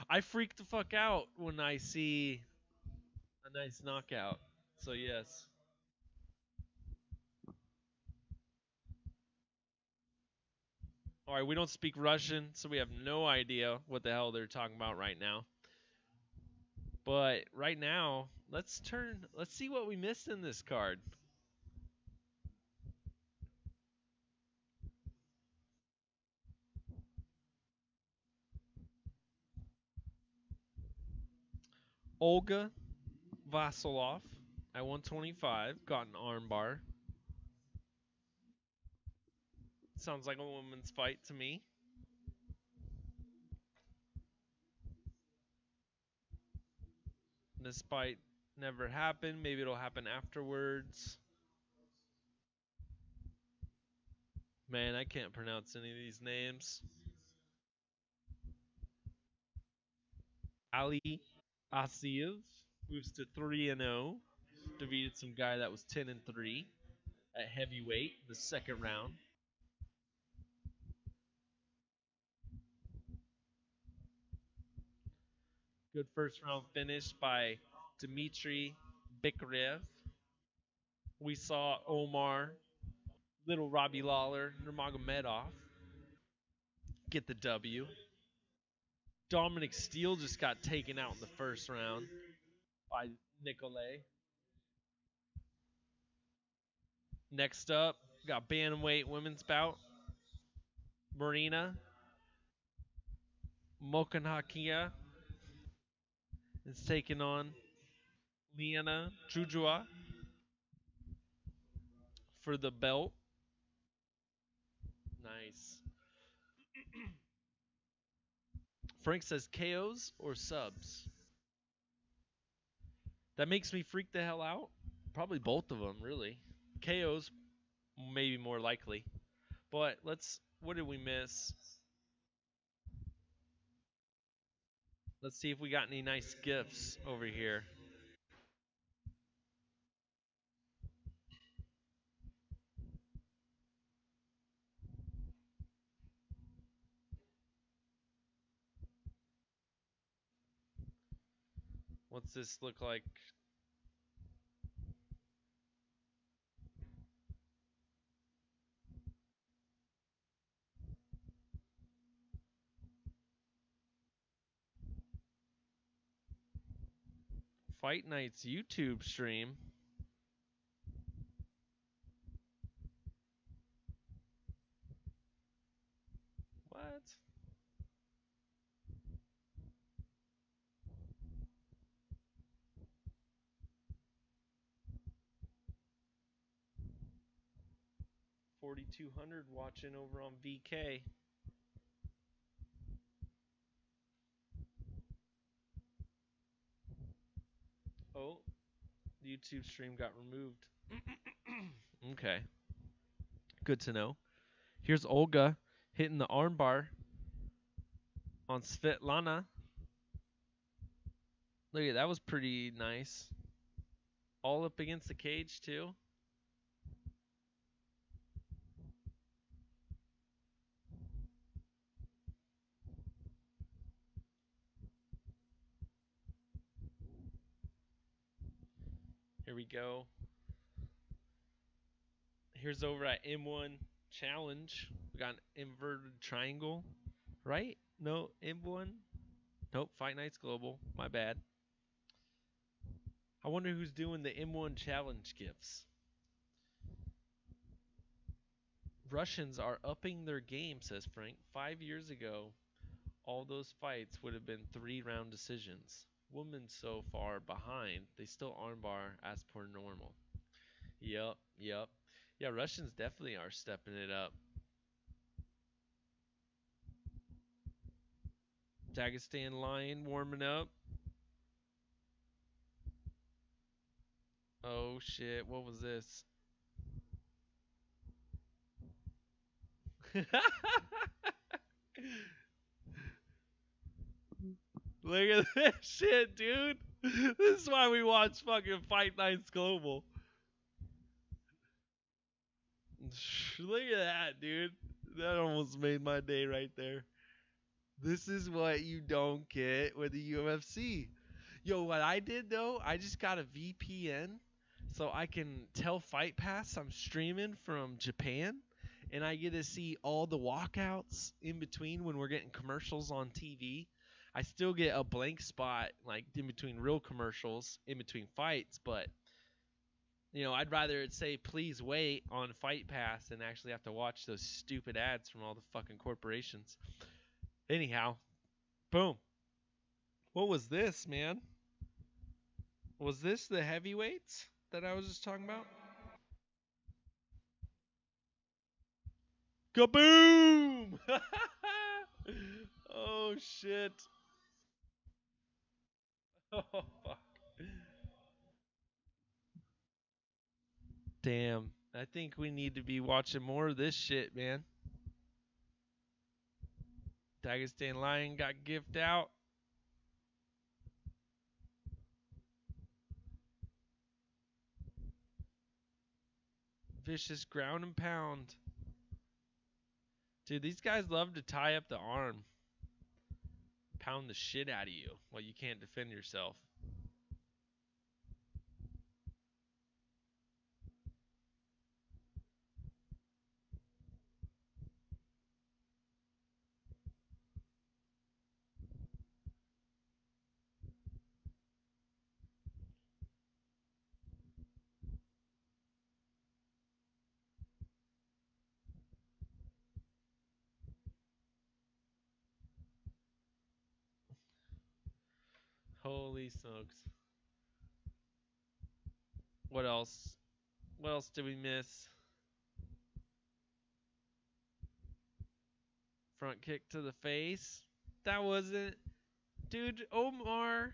I freak the fuck out when I see a nice knockout. So, yes. Alright, we don't speak Russian, so we have no idea what the hell they're talking about right now. But right now, let's see what we missed in this card. Olga Vasilov at 125 got an armbar. Sounds like a woman's fight to me. This fight never happened. Maybe it'll happen afterwards. Man, I can't pronounce any of these names. Ali Asiev moves to 3-0. Defeated some guy that was 10-3 at heavyweight the second round. Good first round finish by Dmitry Bikrev. We saw Omar, little Robbie Lawler, Nurmagomedov get the W. Dominic Steele just got taken out in the first round by Nicolay. Next up, got bantamweight women's bout. Marina Mokanhakia is taking on Liana Jujua for the belt. Nice. Frank says KOs or subs. That makes me freak the hell out. Probably both of them, really. KOs maybe more likely. But what did we miss? Let's see if we got any nice gifts over here. What's this look like? Fight Night's YouTube stream. What? $4,200 watching over on VK. Oh, the YouTube stream got removed. Okay. Good to know. Here's Olga hitting the armbar on Svetlana. Look at that, was pretty nice. All up against the cage too. Here we go. Here's over at M1 Challenge. We got an inverted triangle, right? No, M1. Nope, Fight Nights Global. My bad. I wonder who's doing the M1 challenge gifts. Russians are upping their game, says Frank. 5 years ago, all those fights would have been 3-round decisions. Women so far behind, they still armbar as per normal. Yep. Yeah, Russians definitely are stepping it up. Dagestan Lion warming up. Oh shit, what was this? Look at this shit, dude. This is why we watch fucking Fight Nights Global. Look at that, dude. That almost made my day right there. This is what you don't get with the UFC. Yo, what I did though, I just got a VPN so I can tell Fight Pass I'm streaming from Japan, and I get to see all the walkouts in between when we're getting commercials on TV. I still get a blank spot like in between real commercials, in between fights, but you know, I'd rather it say please wait on Fight Pass than actually have to watch those stupid ads from all the fucking corporations. Anyhow, boom. What was this, man? Was this the heavyweights that I was just talking about? Kaboom! Oh shit. Oh fuck. Damn. I think we need to be watching more of this shit, man. Dagestan Lion got gift out. Vicious ground and pound. Dude, these guys love to tie up the arm. Pound the shit out of you while you can't defend yourself. Holy smokes. What else? What else did we miss? Front kick to the face. That wasn't... Dude, Omar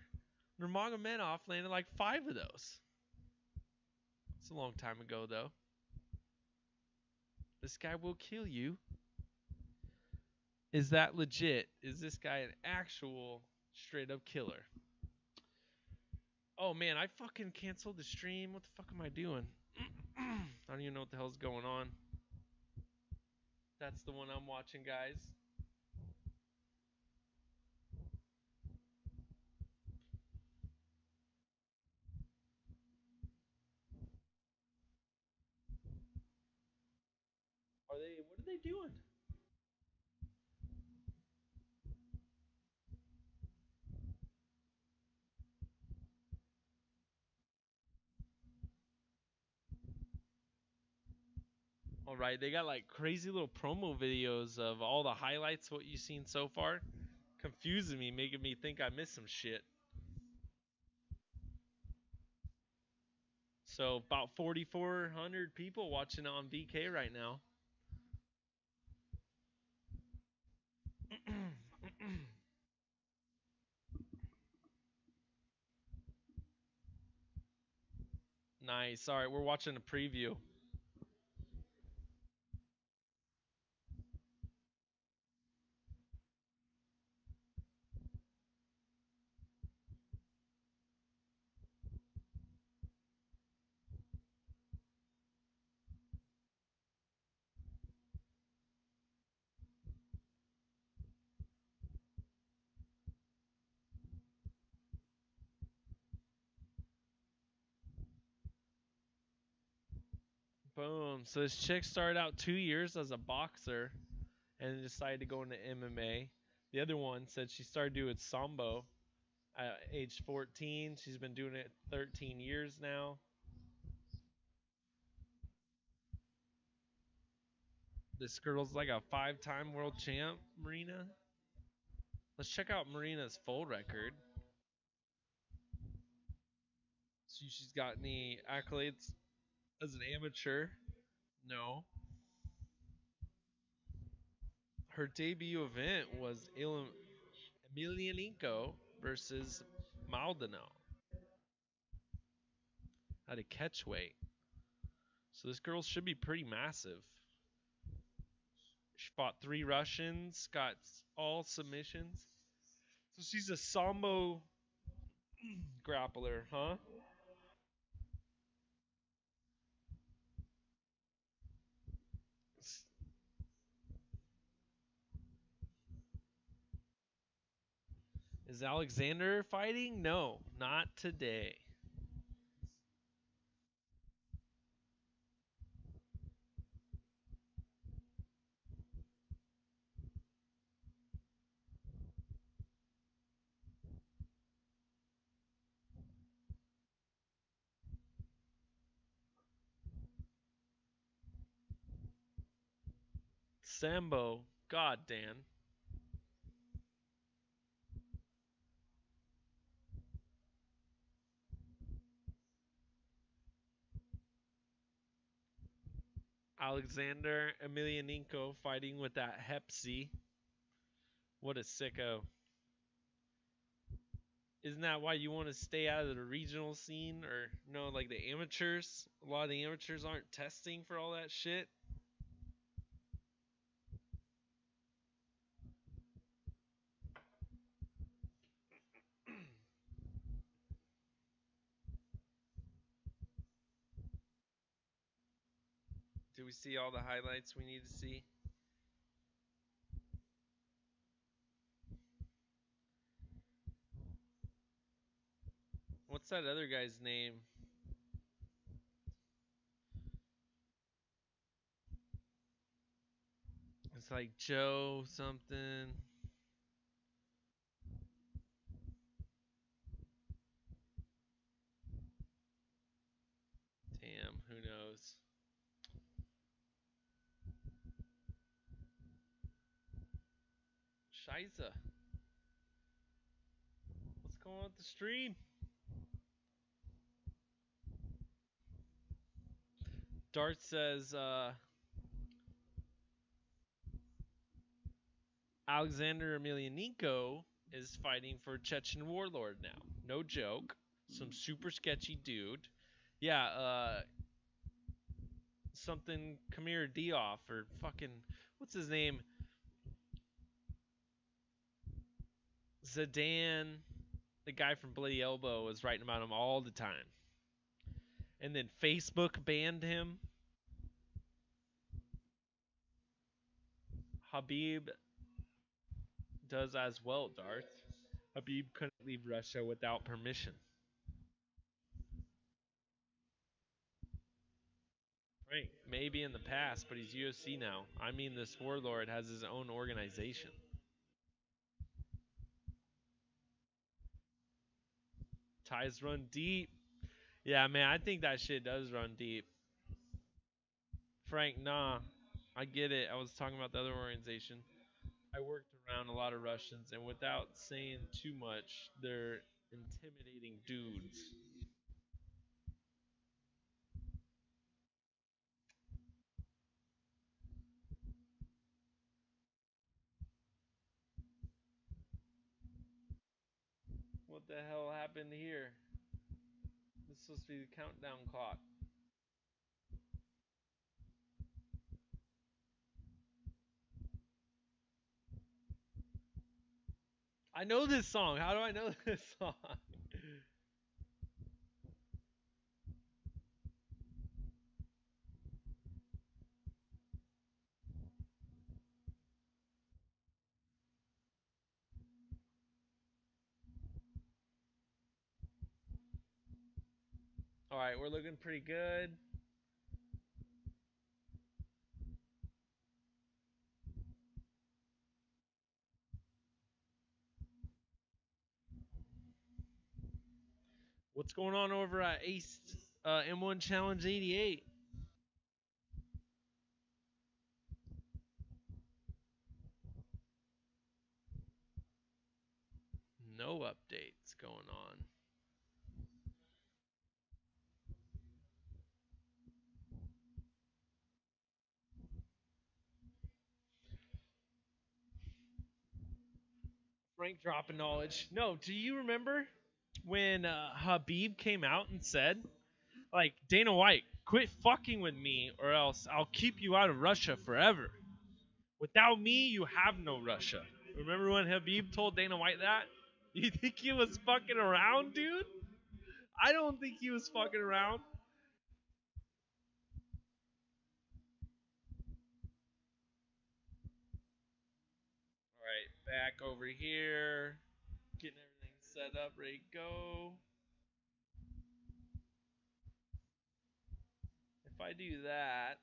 Nurmagomedov landed like 5 of those. It's a long time ago, though. This guy will kill you. Is that legit? Is this guy an actual straight-up killer? Oh, man, I fucking canceled the stream. What the fuck am I doing? I don't even know what the hell's going on. That's the one I'm watching, guys. What are they doing? All right, they got like crazy little promo videos of all the highlights, what you've seen so far. Confusing me, making me think I missed some shit. So about 4,400 people watching on VK right now. Nice. All right, we're watching a preview. Boom. So this chick started out 2 years as a boxer and decided to go into MMA. The other one said she started doing sambo At age 14, she's been doing it 13 years now. This girl's like a 5-time world champ, Marina. Let's check out Marina's full record. See if she's got any accolades as an amateur. No. Her debut event was Emelianenko versus Maldonado at a catch weight. So this girl should be pretty massive. She fought 3 Russians, got all submissions. So she's a sambo grappler, huh? Is Alexander fighting? No, not today. Sambo, God, Dan. Alexander Emelianenko fighting with that Hep C. What a sicko. Isn't that why you want to stay out of the regional scene? Or, no, like the amateurs? A lot of the amateurs aren't testing for all that shit. Do we see all the highlights we need to see? What's that other guy's name? It's like Joe something. Damn, who knows? Scheisse. What's going on with the stream? Dart says Alexander Emelianenko is fighting for Chechen Warlord now. No joke. Some super sketchy dude. Yeah, something Kamir Dioff or fucking, what's his name? Zidane, the guy from Bloody Elbow, was writing about him all the time. And then Facebook banned him. Habib does as well, Darth. Habib couldn't leave Russia without permission. Right, maybe in the past, but he's UFC now. I mean, this warlord has his own organization. Ties run deep. Yeah, man, I think that shit does run deep. Frank, nah. I get it. I was talking about the other organization. I worked around a lot of Russians, and without saying too much, they're intimidating dudes. What the hell happened here? This is supposed to be the countdown clock. I know this song. How do I know this song? All right, we're looking pretty good. What's going on over at Ace M1 Challenge 88? No updates going on. Frank dropping knowledge. No, do you remember when Habib came out and said, like, Dana White, quit fucking with me or else I'll keep you out of Russia forever. Without me, you have no Russia. Remember when Habib told Dana White that? You think he was fucking around, dude? I don't think he was fucking around. Alright, back over here. Getting everything set up, ready to go. If I do that,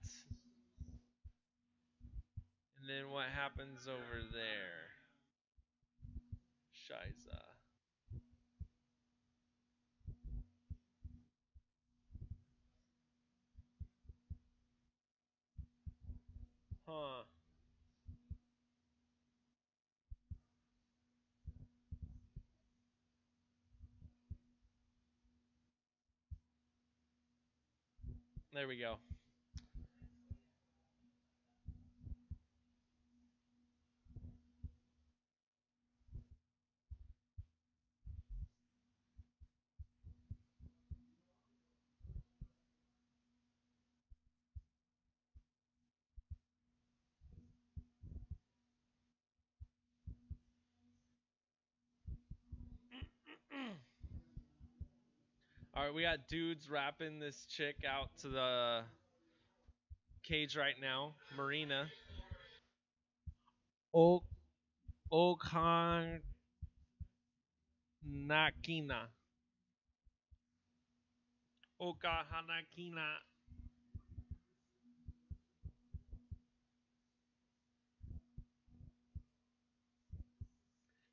and then what happens over there? Shiza. Huh. There we go. Alright, we got dudes wrapping this chick out to the cage right now. Marina. Okan Nakina. Oka Hanakina.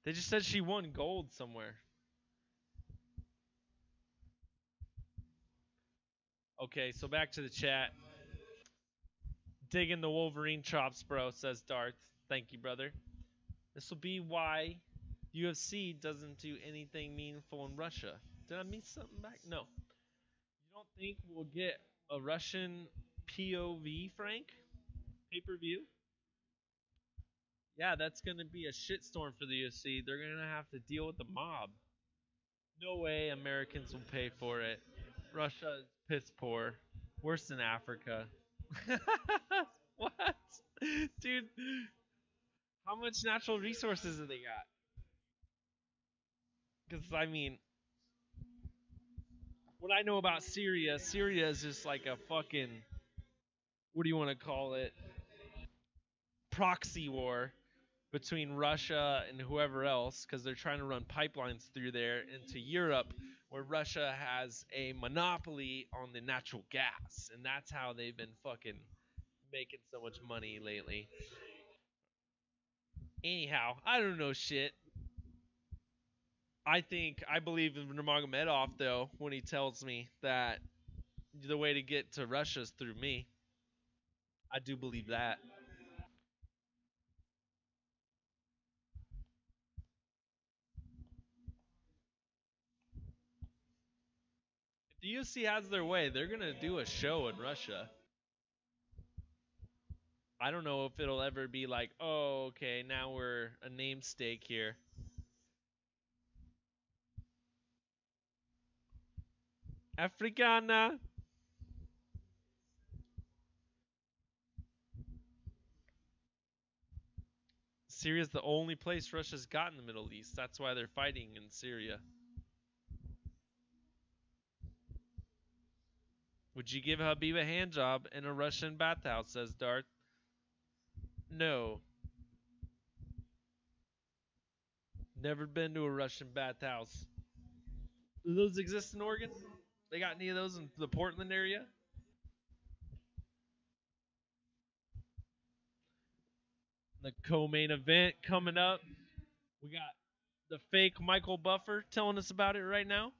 They just said she won gold somewhere. Okay, so back to the chat. Digging the Wolverine chops, bro, says Darth. Thank you, brother. This will be why UFC doesn't do anything meaningful in Russia. Did I miss something back? No. You don't think we'll get a Russian POV, Frank? Pay-per-view? Yeah, that's going to be a shitstorm for the UFC. They're going to have to deal with the mob. No way Americans will pay for it. Russia is piss poor. Worse than Africa. What? Dude, how much natural resources do they got? Because, I mean, what I know about Syria is just like a fucking, what do you want to call it? Proxy war between Russia and whoever else because they're trying to run pipelines through there into Europe where Russia has a monopoly on the natural gas. And that's how they've been fucking making so much money lately. Anyhow, I don't know shit. I believe in Nurmagomedov though when he tells me that the way to get to Russia is through me. I do believe that. If the UFC has their way, they're gonna do a show in Russia. I don't know if it'll ever be like, oh, okay, now we're a namesake here. Africana. Syria's the only place Russia's got in the Middle East. That's why they're fighting in Syria. Would you give Habib a hand job in a Russian bathhouse, says Darth. No. Never been to a Russian bathhouse. Do those exist in Oregon? They got any of those in the Portland area? The co-main event coming up. We got the fake Michael Buffer telling us about it right now.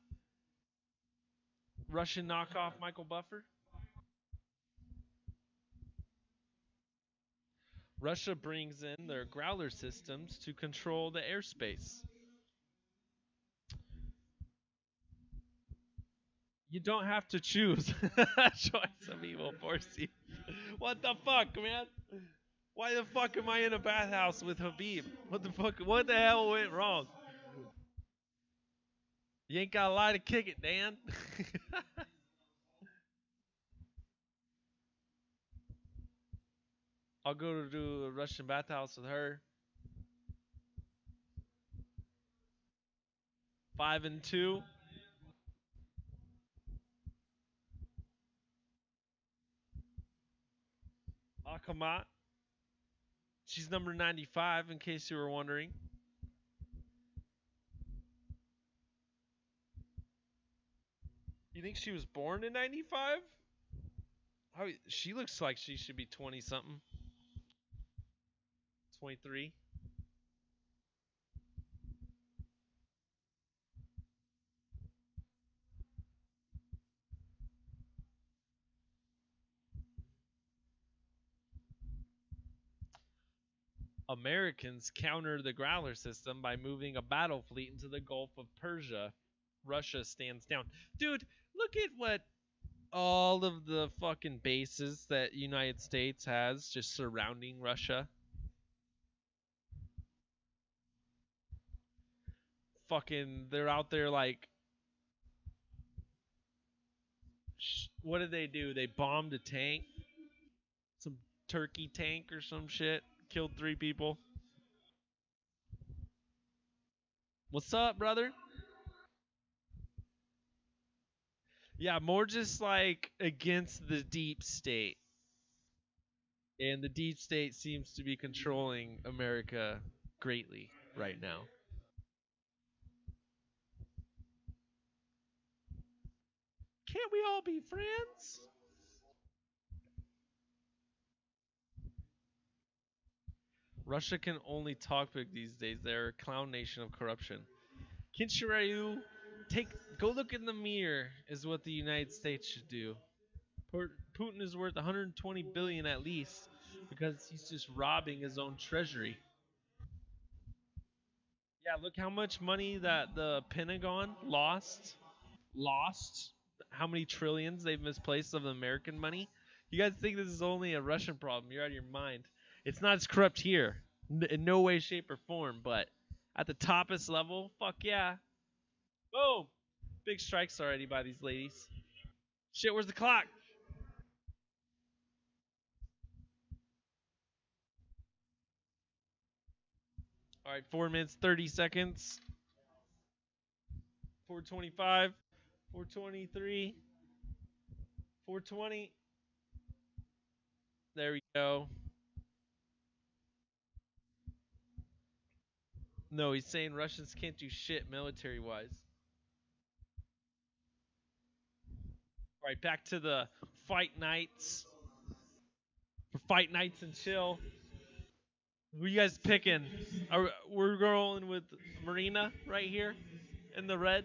Russian knockoff Michael Buffer. Russia brings in their growler systems to control the airspace. You don't have to choose. Choice of evil force you. What the fuck, man? Why the fuck am I in a bathhouse with Habib? What the fuck? What the hell went wrong? You ain't got a lie to kick it, Dan. I'll go to a Russian bathhouse with her. 5-2. Akamat. She's number 95, in case you were wondering. You think she was born in 95? She looks like she should be 20-something. 23. Americans counter the Growler system by moving a battle fleet into the Gulf of Persia. Russia stands down. Dude, look at what all of the fucking bases that United States has just surrounding Russia. Fucking, they're out there like, what did they do? They bombed a tank, some Turkey tank or some shit, killed 3 people. What's up, brother? Yeah, more just like against the deep state. And the deep state seems to be controlling America greatly right now. Can't we all be friends? Russia can only talk big these days. They're a clown nation of corruption. Kinshiryu, go look in the mirror is what the United States should do. Putin is worth 120 billion at least because he's just robbing his own treasury. Yeah, look how much money that the Pentagon lost. How many trillions they've misplaced of American money. You guys think this is only a Russian problem? You're out of your mind. It's not as corrupt here, in no way, shape, or form, but at the toppest level, fuck yeah. Boom! Big strikes already by these ladies. Shit, where's the clock? All right, 4 minutes, 30 seconds. 425, 423, 420. There we go. No, he's saying Russians can't do shit military-wise. All right, back to the fight nights. For fight nights and chill. Who you guys picking? We're rolling with Marina right here in the red.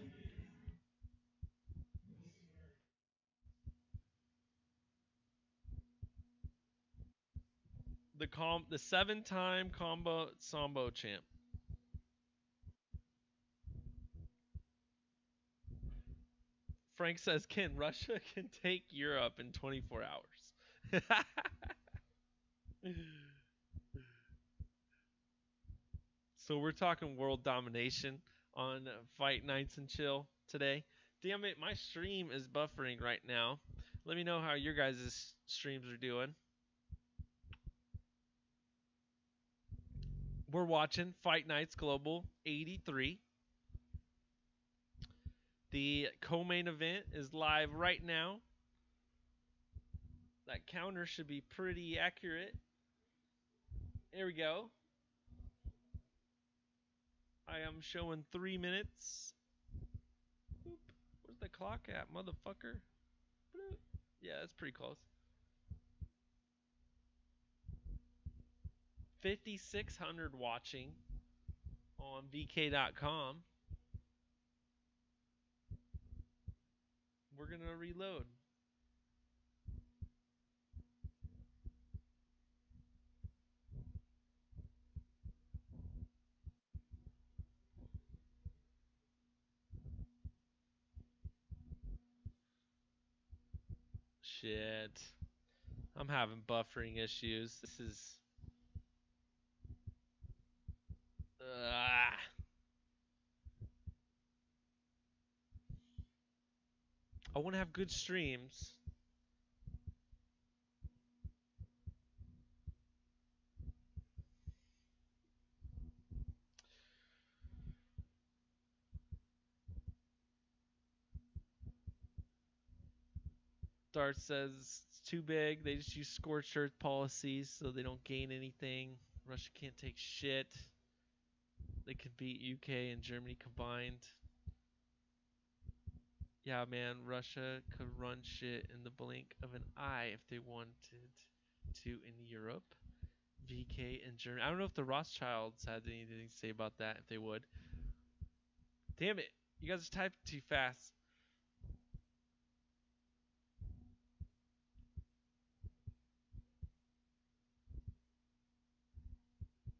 The 7-time combo sambo champ. Frank says, "Can Russia can take Europe in 24 hours?" So we're talking world domination on Fight Nights and Chill today. Damn it, my stream is buffering right now. Let me know how your guys' streams are doing. We're watching Fight Nights Global 83. The co-main event is live right now. That counter should be pretty accurate. There we go. I am showing 3 minutes. Boop. Where's the clock at, motherfucker? Boop. Yeah, that's pretty close. 5,600 watching on VK.com. we're gonna reload. Shit. I'm having buffering issues. This is... I want to have good streams. Dart says it's too big. They just use scorched earth policies so they don't gain anything. Russia can't take shit. They could beat UK and Germany combined. Yeah, man, Russia could run shit in the blink of an eye if they wanted to in Europe. VK and Germany. I don't know if the Rothschilds had anything to say about that, if they would. Damn it. You guys are typing too fast.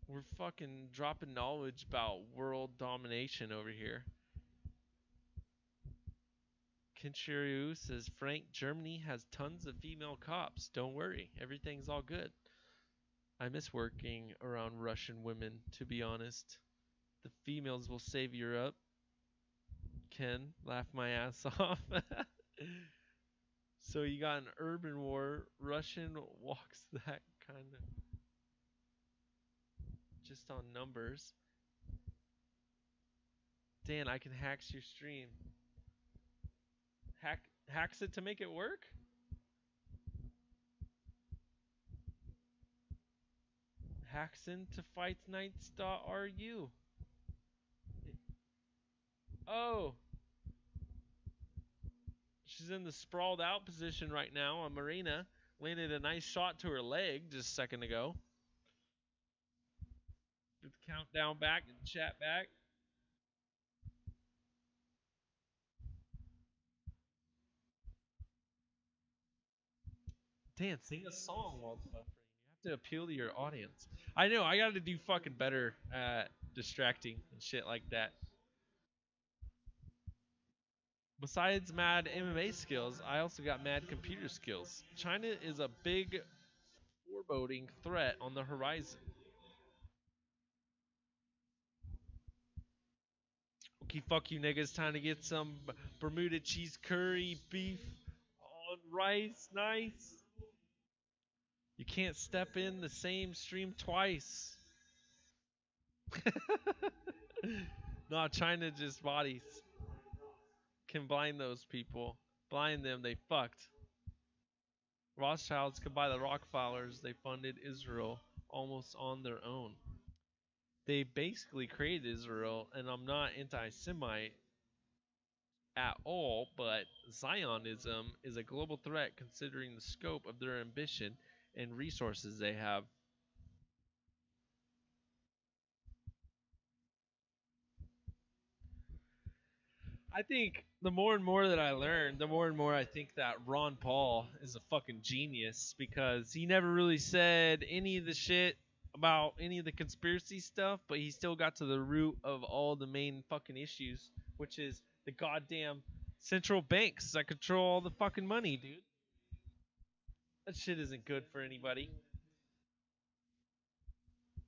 We're fucking dropping knowledge about world domination over here. Kinshiryu says, Frank, Germany has tons of female cops. Don't worry. Everything's all good. I miss working around Russian women, to be honest. The females will save Europe. Ken, laugh my ass off. So you got an urban war. Russian walks that kind of just on numbers. Dan, I can hack your stream. Hacks it to make it work? Hacks into fightnights.ru. Oh. She's in the sprawled out position right now on Marina. Landed a nice shot to her leg just a second ago. Get the countdown back and chat back. Dan, sing a song while it's buffering. You have to appeal to your audience. I know, I gotta do fucking better at distracting and shit like that. Besides mad MMA skills, I also got mad computer skills. China is a big foreboding threat on the horizon. Okay, fuck you niggas. Time to get some Bermuda cheese curry beef on rice. Nice. You can't step in the same stream twice. No, China just bodies. Can blind those people. Blind them, they fucked. Rothschilds could buy the Rockefellers. They funded Israel almost on their own. They basically created Israel, and I'm not anti-Semite at all, but Zionism is a global threat considering the scope of their ambition and resources they have. I think the more and more that I learn, the more and more I think that Ron Paul is a fucking genius because he never really said any of the shit about any of the conspiracy stuff, but he still got to the root of all the main fucking issues, which is the goddamn central banks that control all the fucking money, dude. That shit isn't good for anybody.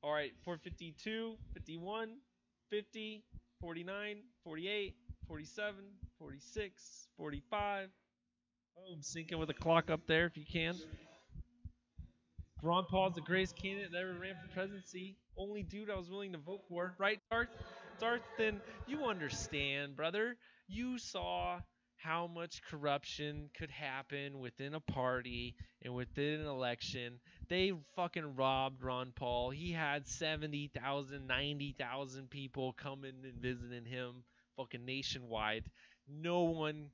All right, 452, 51, 50, 49, 48, 47, 46, 45. Boom, syncing with the clock up there if you can. Ron Paul's the greatest candidate that ever ran for presidency. Only dude I was willing to vote for. Right, Darth? Darth, then you understand, brother. You saw how much corruption could happen within a party and within an election. They fucking robbed Ron Paul. He had 70,000, 90,000 people coming and visiting him fucking nationwide. No one,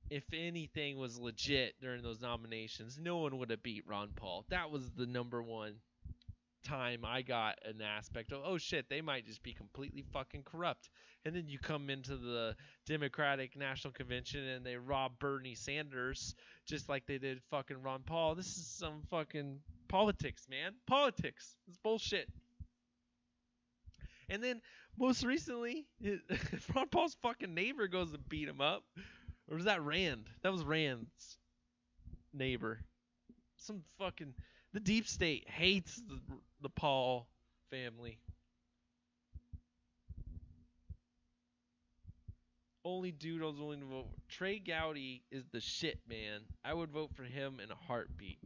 if anything, was legit during those nominations. No one would have beat Ron Paul. That was the number one time I got an aspect of, oh shit, they might just be completely fucking corrupt. And then you come into the Democratic National Convention and they rob Bernie Sanders just like they did fucking Ron Paul. This is some fucking politics, man. Politics. It's bullshit. And then most recently, Ron Paul's fucking neighbor goes to beat him up. Or was that Rand? That was Rand's neighbor. Some fucking, the deep state hates the Paul family. Only dude I was willing to vote for. Trey Gowdy is the shit, man. I would vote for him in a heartbeat.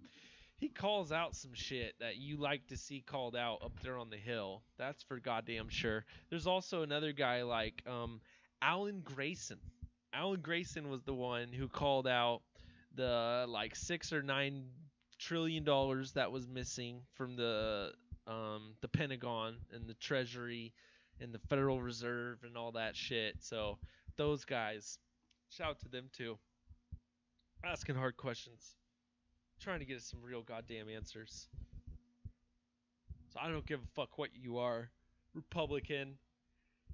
He calls out some shit that you like to see called out up there on the Hill. That's for goddamn sure. There's also another guy like Alan Grayson. Alan Grayson was the one who called out the like $6 or $9 trillion that was missing from the Pentagon and the Treasury and the Federal Reserve and all that shit. So those guys, shout out to them too. Asking hard questions, trying to get us some real goddamn answers. So I don't give a fuck what you are, Republican,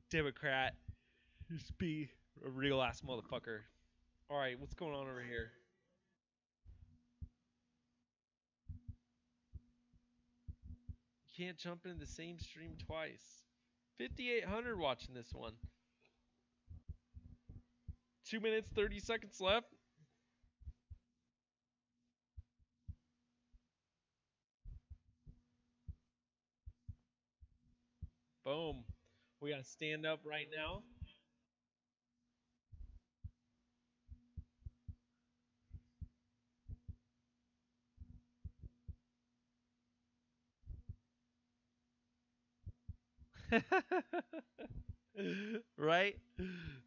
Democrat, just be a real ass motherfucker. All right, what's going on over here? You can't jump into the same stream twice. 5,800 watching this one. 2 minutes 30 seconds left. Boom. We gotta stand up right now. Right?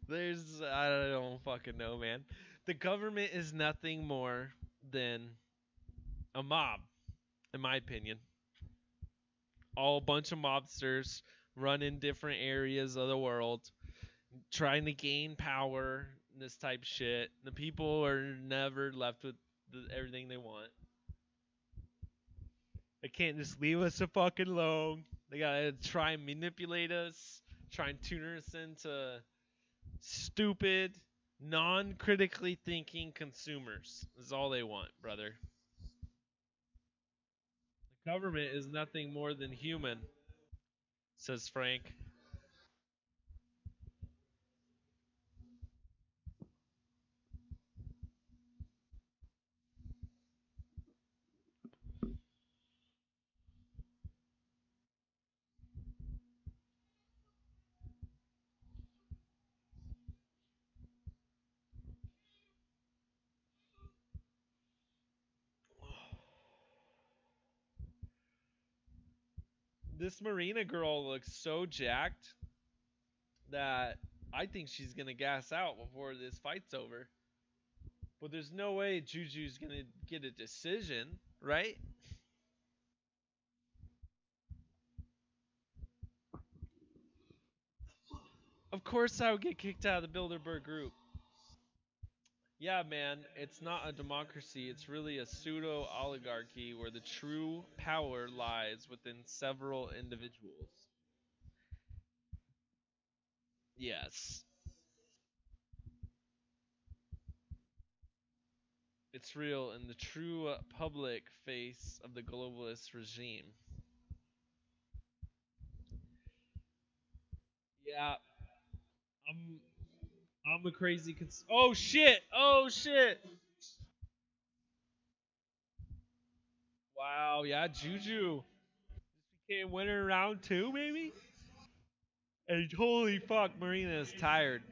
I don't fucking know, man. The government is nothing more than a mob, in my opinion. All a bunch of mobsters running different areas of the world, trying to gain power, this type shit. The people are never left with everything they want. They can't just leave us a fucking alone. They gotta try and manipulate us, try and tune us into stupid, non-critically thinking consumers. Is all they want, brother. The government is nothing more than human, says Frank. This Marina girl looks so jacked that I think she's gonna gas out before this fight's over. But there's no way Juju's gonna get a decision, right? Of course I would get kicked out of the Bilderberg group. Yeah, man, it's not a democracy. It's really a pseudo oligarchy where the true power lies within several individuals. Yes. It's real in the true public face of the globalist regime. Yeah, I'm I'm a crazy oh shit! Oh shit! Wow, yeah, Juju. This became winner round 2 maybe? And holy fuck, Marina is tired.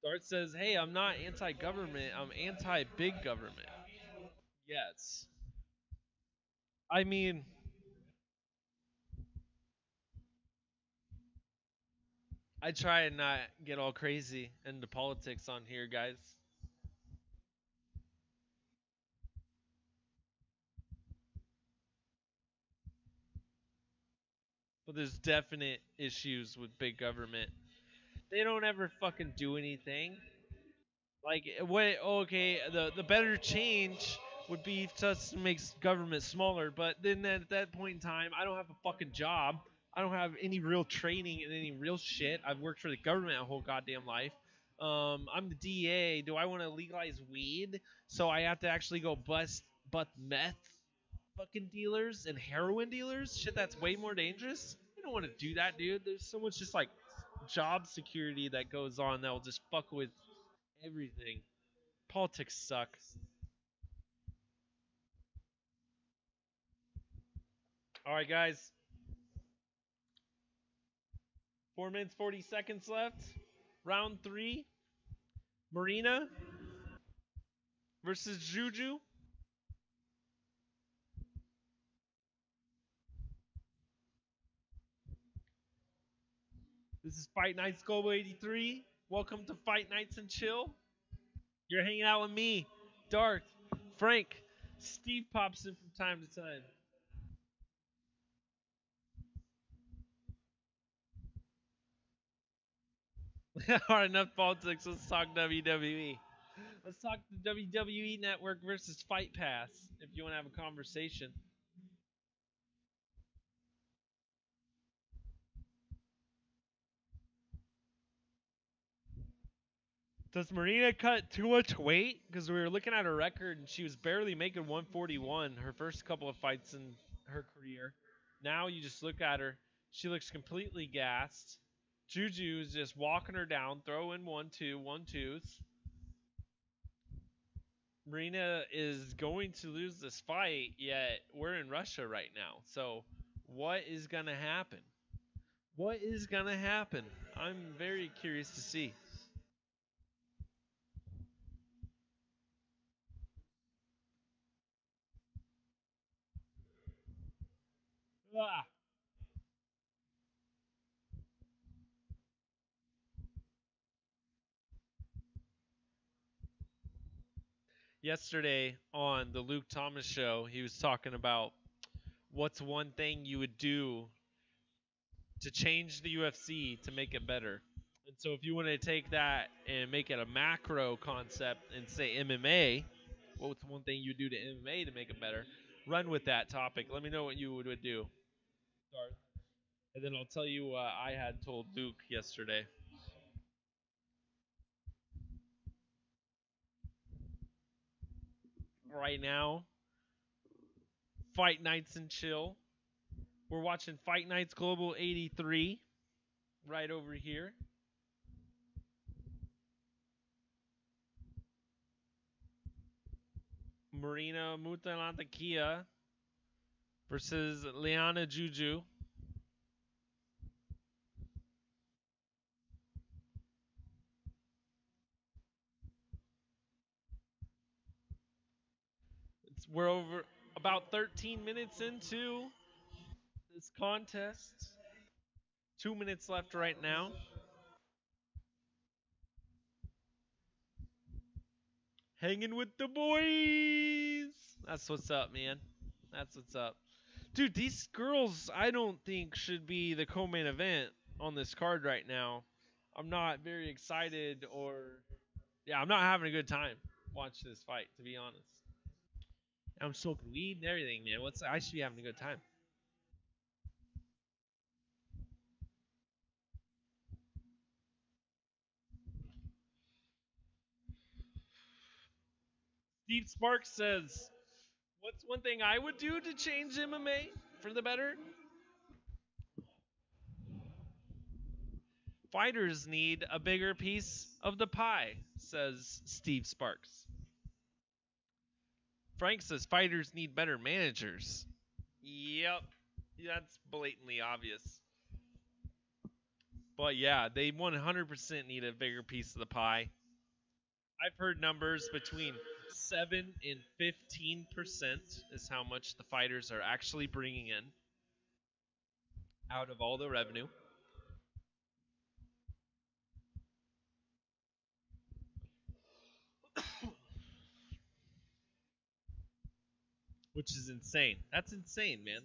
Dart says, hey, I'm not anti-government, I'm anti-big government. Yes. I mean, I try and not get all crazy into politics on here, guys. But there's definite issues with big government. They don't ever fucking do anything. Like what? Okay, the better change would be just to make government smaller. But then at that point in time, I don't have a fucking job. I don't have any real training in any real shit. I've worked for the government a whole goddamn life. I'm the DA. Do I want to legalize weed? So I have to actually go bust meth fucking dealers and heroin dealers? Shit, that's way more dangerous. You don't want to do that, dude. There's so much just like job security that goes on that will just fuck with everything. Politics suck. All right, guys. 4 minutes 40 seconds left. Round 3. Marina versus Juju. This is Fight Nights Global 83. Welcome to Fight Nights and Chill. You're hanging out with me, Darth, Frank. Steve pops in from time to time. All right, enough politics. Let's talk WWE. Let's talk the WWE Network versus Fight Pass. If you want to have a conversation. Does Marina cut too much weight? Because we were looking at her record and she was barely making 141 her first couple of fights in her career. Now you just look at her, she looks completely gassed. Juju is just walking her down, throwing 1-2, 1-2s. Marina is going to lose this fight, yet we're in Russia right now. So what is going to happen? What is going to happen? I'm very curious to see. Ah. Yesterday on the Luke Thomas show, he was talking about what's one thing you would do to change the UFC to make it better. And so if you want to take that and make it a macro concept and say MMA, what's one thing you do to MMA to make it better? Run with that topic. Let me know what you would do. And then I'll tell you what I had told Luke yesterday. Right now, Fight Nights and Chill. We're watching Fight Nights Global 83 right over here. Marina Mutalakia versus Liana Juju. We're over about 13 minutes into this contest. 2 minutes left right now. Hanging with the boys. That's what's up, man. That's what's up. Dude, these girls, I don't think should be the co-main event on this card right now. I'm not very excited I'm not having a good time watching this fight, to be honest. I'm smoking weed and everything, man. I should be having a good time. Steve Sparks says, what's one thing I would do to change MMA for the better? Fighters need a bigger piece of the pie, says Steve Sparks. Frank says fighters need better managers. Yep, that's blatantly obvious. But yeah, they 100% need a bigger piece of the pie. I've heard numbers between 7 and 15% is how much the fighters are actually bringing in out of all the revenue. Which is insane. That's insane, man.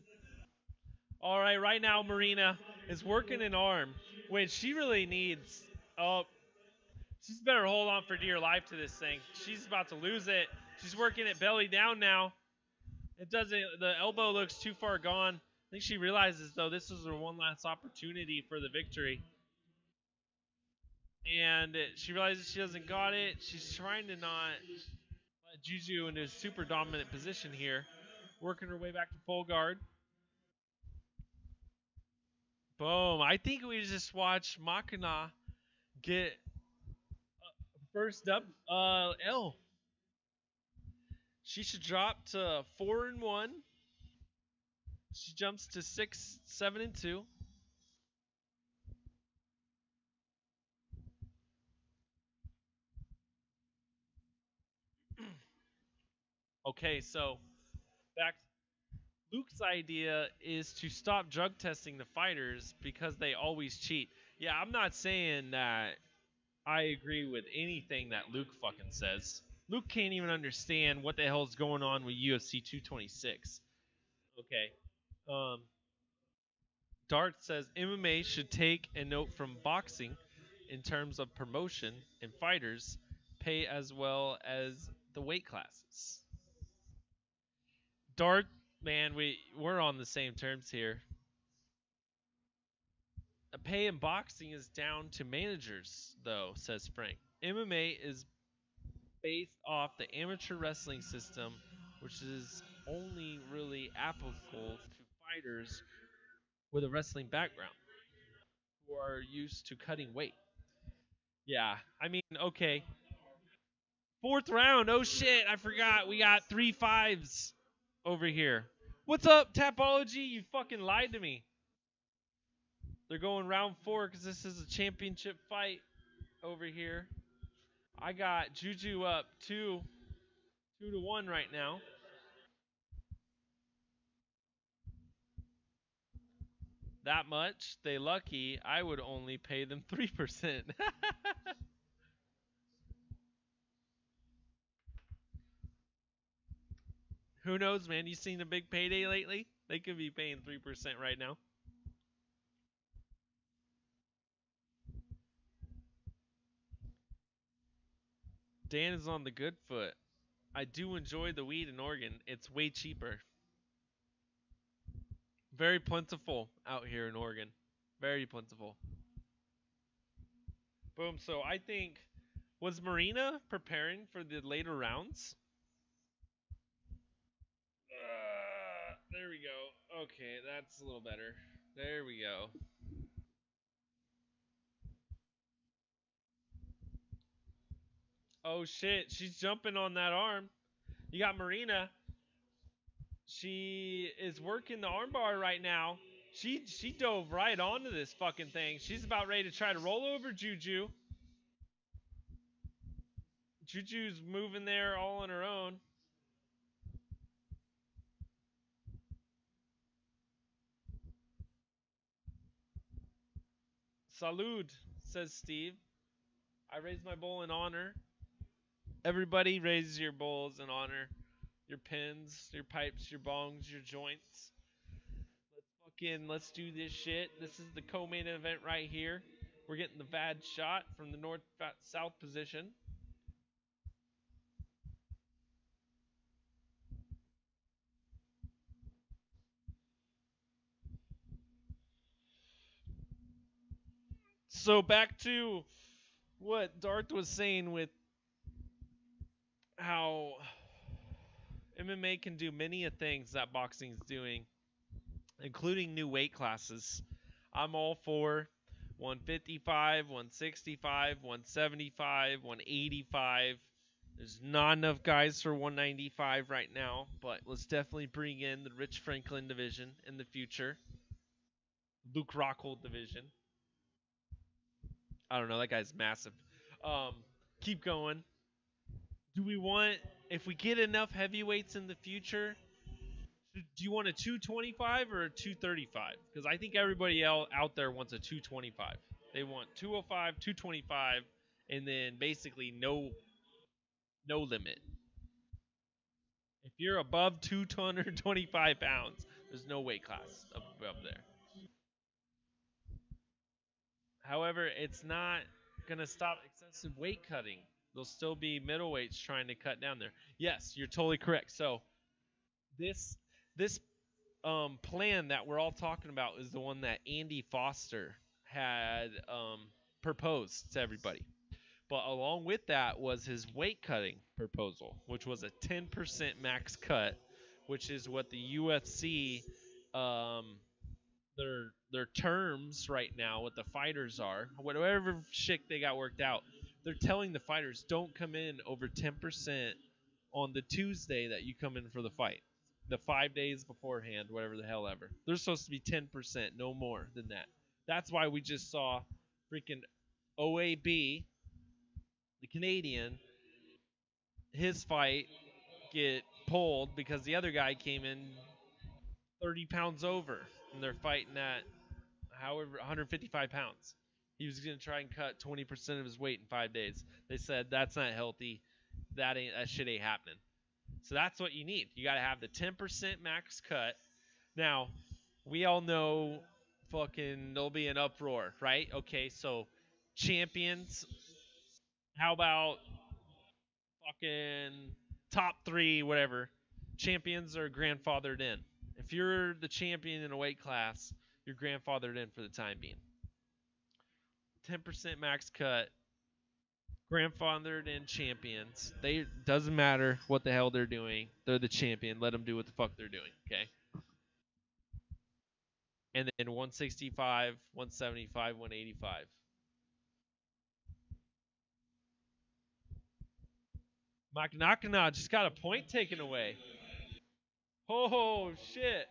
All right, right now Marina is working an arm, which she really needs. Oh, she's better hold on for dear life to this thing. She's about to lose it. She's working it belly down now. It doesn't. The elbow looks too far gone. I think she realizes though this is her one last opportunity for the victory, and she realizes she doesn't got it. She's trying to not let Juju into a super dominant position here, working her way back to full guard. Boom! I think we just watched Makina get first up. L. She should drop to 4-1. She jumps to 6, 7-2. Okay, so back. Luke's idea is to stop drug testing the fighters because they always cheat. Yeah, I'm not saying that I agree with anything that Luke fucking says. Luke can't even understand what the hell's going on with UFC 226. Okay. Um, Dart says MMA should take a note from boxing in terms of promotion and fighters pay as well as the weight classes. Dart, man, we're on the same terms here. Pay in boxing is down to managers, though, says Frank. MMA is based off the amateur wrestling system, which is only really applicable to fighters with a wrestling background who are used to cutting weight. Yeah, I mean, okay. Fourth round. Oh shit, I forgot. We got 3 5s over here. What's up, Tapology? You fucking lied to me. They're going round 4 because this is a championship fight over here. I got Juju up 2-1 right now. That much? They lucky. I would only pay them 3%. Who knows, man? You seen a big payday lately? They could be paying 3% right now. Dan is on the good foot. I do enjoy the weed in Oregon. It's way cheaper. Very plentiful out here in Oregon. Very plentiful. Boom. So I think, was Marina preparing for the later rounds? There we go. Okay, that's a little better. There we go. Oh shit, she's jumping on that arm. You got Marina. She is working the armbar right now. She dove right onto this fucking thing. She's about ready to try to roll over Juju. Juju's moving there all on her own. Salud, says Steve. I raise my bowl in honor. Everybody raises your bowls in honor. Your pins, your pipes, your bongs, your joints. Let's do this shit. This is the co-main event right here. We're getting the bad shot from the north-south position. So back to what Darth was saying with how MMA can do many things that boxing's doing, including new weight classes. I'm all for 155, 165, 175, 185. There's not enough guys for 195 right now, but let's definitely bring in the Rich Franklin division in the future. Luke Rockhold division. I don't know, that guy's massive. Keep going. Do we want, if we get enough heavyweights in the future, do you want a 225 or a 235? Because I think everybody out there wants a 225. They want 205, 225, and then basically no limit. If you're above 225 pounds, There's no weight class up there. However, it's not going to stop excessive weight cutting. There'll still be middleweights trying to cut down there. Yes, you're totally correct. So this plan that we're all talking about is the one that Andy Foster had proposed to everybody. But along with that was his weight cutting proposal, which was a 10% max cut, which is what the UFC their terms right now, what the fighters are, whatever shit they got worked out. They're telling the fighters don't come in over 10% on the Tuesday that you come in for the fight. The 5 days beforehand, whatever the hell ever. They're supposed to be 10%, no more than that. That's why we just saw freaking OAB, the Canadian, his fight get pulled because the other guy came in 30 pounds over, and they're fighting at however 155 pounds. He was going to try and cut 20% of his weight in 5 days. They said that's not healthy. That shit ain't happening. So that's what you need. You got to have the 10% max cut. Now, we all know fucking there'll be an uproar, right? Okay, so champions, how about fucking top 3, whatever. Champions are grandfathered in. If you're the champion in a weight class, you're grandfathered in for the time being. 10% max cut, grandfathered in champions. They doesn't matter what the hell they're doing. They're the champion. Let them do what the fuck they're doing. Okay. And then 165, 175, 185. Maknakana just got a point taken away. Oh shit.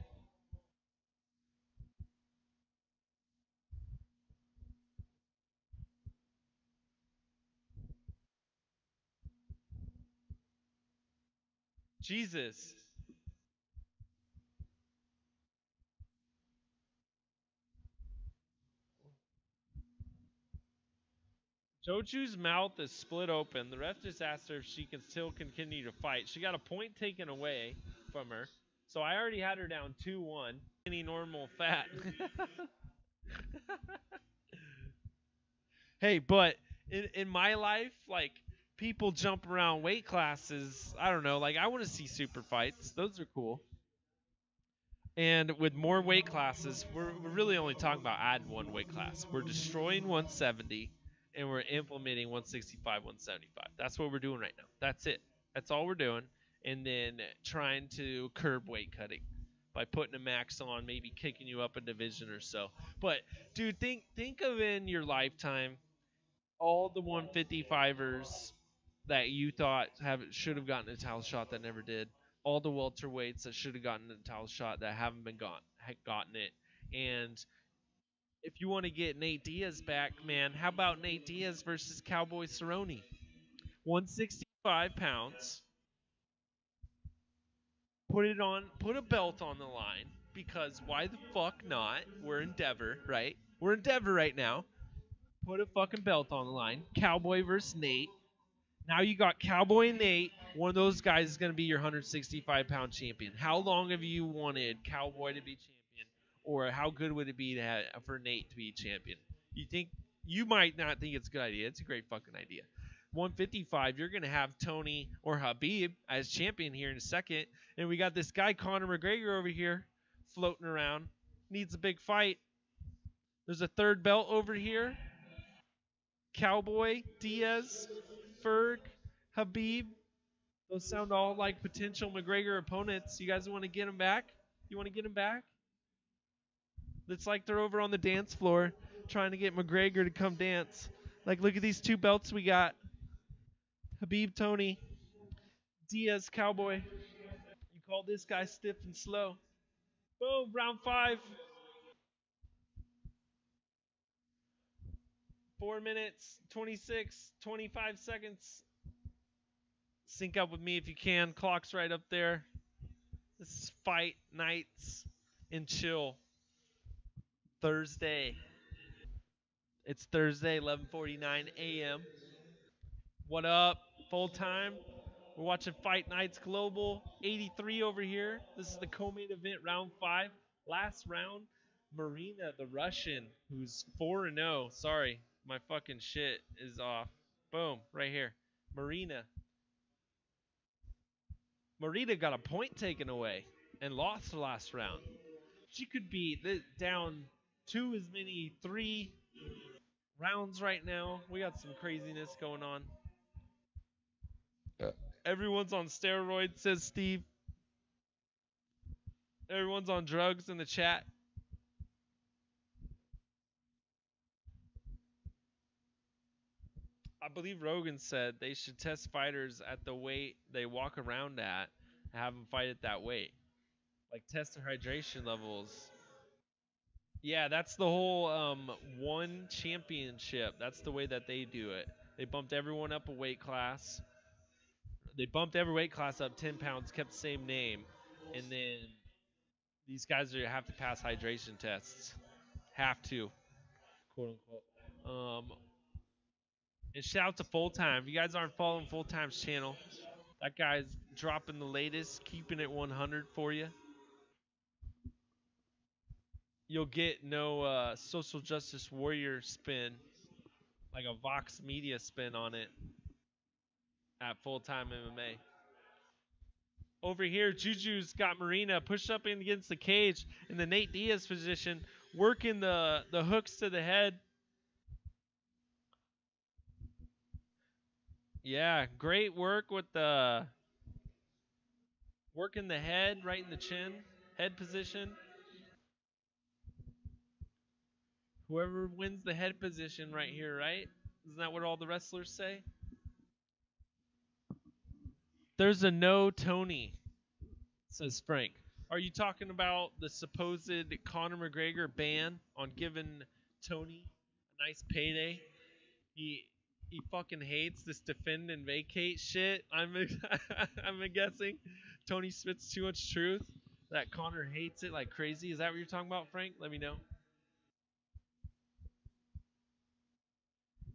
Jesus. Joju's mouth is split open. The ref just asked her if she can still continue to fight. She got a point taken away from her. So I already had her down 2-1. Any normal fat. Hey, but in my life, like, people jump around weight classes. I don't know. Like, I want to see super fights. Those are cool. And with more weight classes, we're really only talking about adding one weight class. We're destroying 170, and we're implementing 165, 175. That's what we're doing right now. That's it. That's all we're doing. And then trying to curb weight cutting by putting a max on, maybe kicking you up a division or so. But, dude, think of in your lifetime all the 155ers that you thought should have gotten a title shot that never did. All the welterweights that should have gotten a title shot that haven't gotten it. And if you want to get Nate Diaz back, man, how about Nate Diaz versus Cowboy Cerrone? 165 pounds. Put a belt on the line, because why the fuck not? We're in Denver, right? We're in Denver right now. Put a fucking belt on the line. Cowboy versus Nate. Now you got Cowboy and Nate. One of those guys is going to be your 165-pound champion. How long have you wanted Cowboy to be champion? Or how good would it be for Nate to be champion? You might not think it's a good idea. It's a great fucking idea. 155, you're going to have Tony or Habib as champion here in a second. And we got this guy, Conor McGregor, over here floating around. Needs a big fight. There's a third belt over here. Cowboy, Diaz, Ferg, Habib. Those sound all like potential McGregor opponents. You guys want to get them back? You want to get them back? It's like they're over on the dance floor trying to get McGregor to come dance. Like, look at these 2 belts we got. Habib, Tony. Diaz, Cowboy. You call this guy stiff and slow. Boom, round 5. 4 minutes, 25 seconds. Sync up with me if you can. Clock's right up there. This is Fight Nights and Chill. Thursday. It's Thursday, 11:49 a.m. What up? Full time? We're watching Fight Nights Global 83 over here. This is the co-main event, round 5. Last round, Marina, the Russian, who's 4-0. Sorry, my fucking shit is off. Boom, right here. Marina. Marina got a point taken away and lost the last round. She could be down 2 as many 3 rounds right now. We got some craziness going on. Everyone's on steroids, says Steve. Everyone's on drugs in the chat. I believe Rogan said they should test fighters at the weight they walk around at and have them fight at that weight. Like, test their hydration levels. Yeah, that's the whole one championship. That's the way that they do it. They bumped everyone up a weight class. They bumped every weight class up 10 pounds, kept the same name. And then these guys have to pass hydration tests. Have to, quote unquote. And shout out to Full Time. If you guys aren't following Full Time's channel, that guy's dropping the latest, keeping it 100 for you. You'll get no social justice warrior spin, like a Vox Media spin on it at Full Time MMA. Over here, Juju's got Marina pushed up in against the cage in the Nate Diaz position, working the hooks to the head. Yeah, great work with the working the head right in the chin, head position. Whoever wins the head position right here, right? Isn't that what all the wrestlers say? There's a no Tony, says Frank. Are you talking about the supposed Conor McGregor ban on giving Tony a nice payday? He fucking hates this defend and vacate shit. I'm guessing Tony spits too much truth that Conor hates it like crazy. Is that what you're talking about, Frank? Let me know.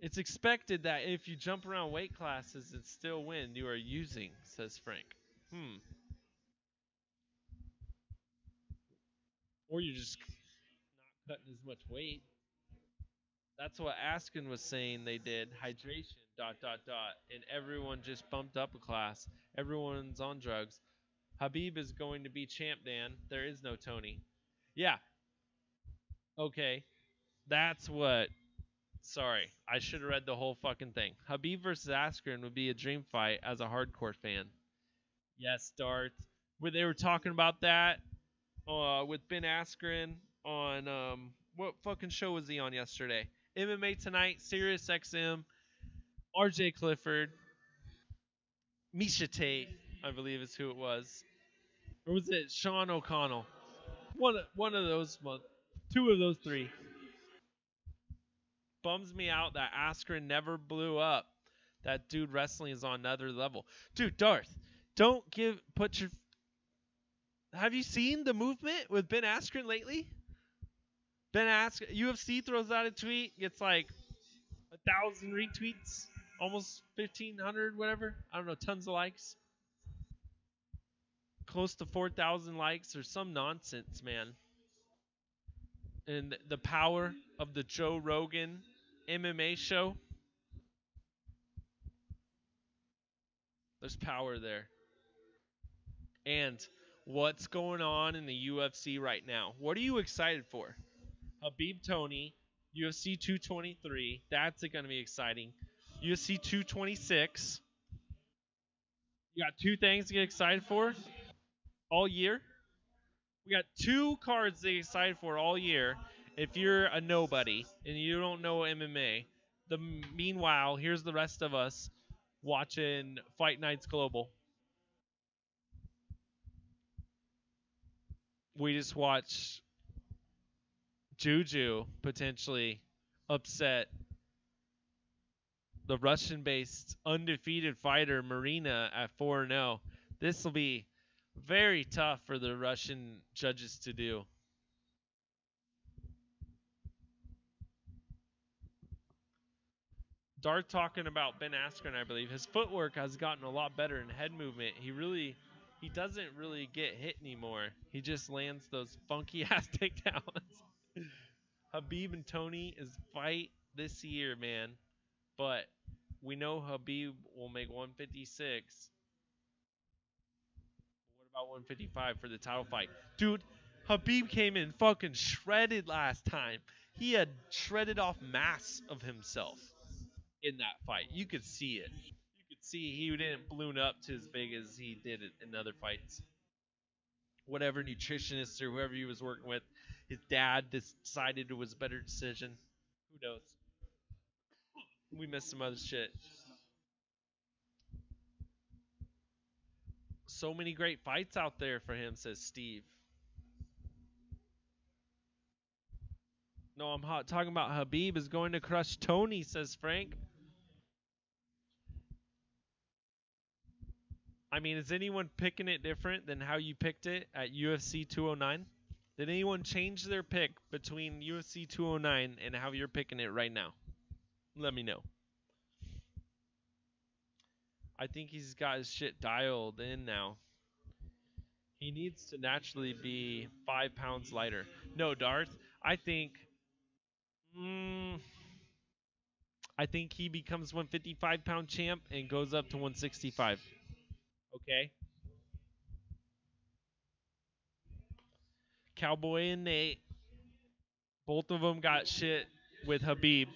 It's expected that if you jump around weight classes and still win, you are using, says Frank. Or you're just not cutting as much weight. That's what Askin was saying they did. Hydration, ... And everyone just bumped up a class. Everyone's on drugs. Habib is going to be champ, Dan. There is no Tony. Yeah. Okay. That's what... Sorry. I should have read the whole fucking thing. Habib versus Askren would be a dream fight as a hardcore fan. Yes, Darth. Where they were talking about that with Ben Askren on... what fucking show was he on yesterday? MMA Tonight, Sirius XM, RJ Clifford, Misha Tate, I believe is who it was. Or was it Sean O'Connell? One of those, 2 of those 3. Bums me out that Askren never blew up. That dude wrestling is on another level. Dude, Darth, have you seen the movement with Ben Askren lately? Ben Askren, UFC throws out a tweet, gets like 1,000 retweets, almost 1,500, whatever. I don't know, tons of likes. Close to 4,000 likes or some nonsense, man. And the power of the Joe Rogan MMA show. There's power there. And what's going on in the UFC right now? What are you excited for? Habib Tony, UFC 223. That's going to be exciting. UFC 226. You got 2 things to get excited for all year. We got 2 cards to get excited for all year. If you're a nobody and you don't know MMA, meanwhile, here's the rest of us watching Fight Nights Global. We just watched Juju potentially upset the Russian-based undefeated fighter Marina at 4-0. This will be very tough for the Russian judges to do. Darth talking about Ben Askren, I believe. His footwork has gotten a lot better in head movement. He doesn't really get hit anymore. He just lands those funky ass takedowns. Habib and Tony is fight this year, man. But we know Habib will make 156. What about 155 for the title fight? Dude, Habib came in fucking shredded last time. He had shredded off mass of himself in that fight. You could see it. You could see he didn't balloon up to as big as he did it in other fights. Whatever nutritionist or whoever he was working with, his dad decided it was a better decision. Who knows? We missed some other shit. So many great fights out there for him, says Steve. No, I'm talking about Habib is going to crush Tony, says Frank. I mean, is anyone picking it different than how you picked it at UFC 209? Did anyone change their pick between UFC 209 and how you're picking it right now? Let me know. I think he's got his shit dialed in now. He needs to naturally be 5 pounds lighter. No, Darth, I think he becomes 155-pound champ and goes up to 165. Okay? Cowboy and Nate, both of them got shit with Habib.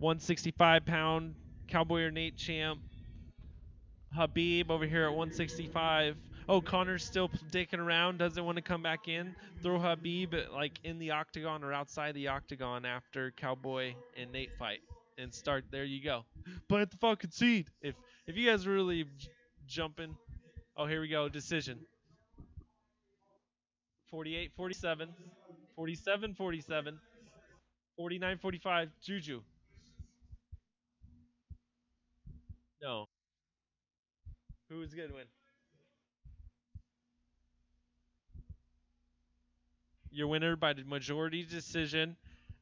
165-pound Cowboy or Nate champ. Habib over here at 165. Oh, Connor's still dicking around, doesn't want to come back in. Throw Habib like in the octagon or outside the octagon after Cowboy and Nate fight and start. There you go. Plant the fucking seed. If you guys are really jumping. Oh, here we go. Decision. 48-47. 47-47. 49-45. Juju. No. Who is going to win? Your winner by the majority decision.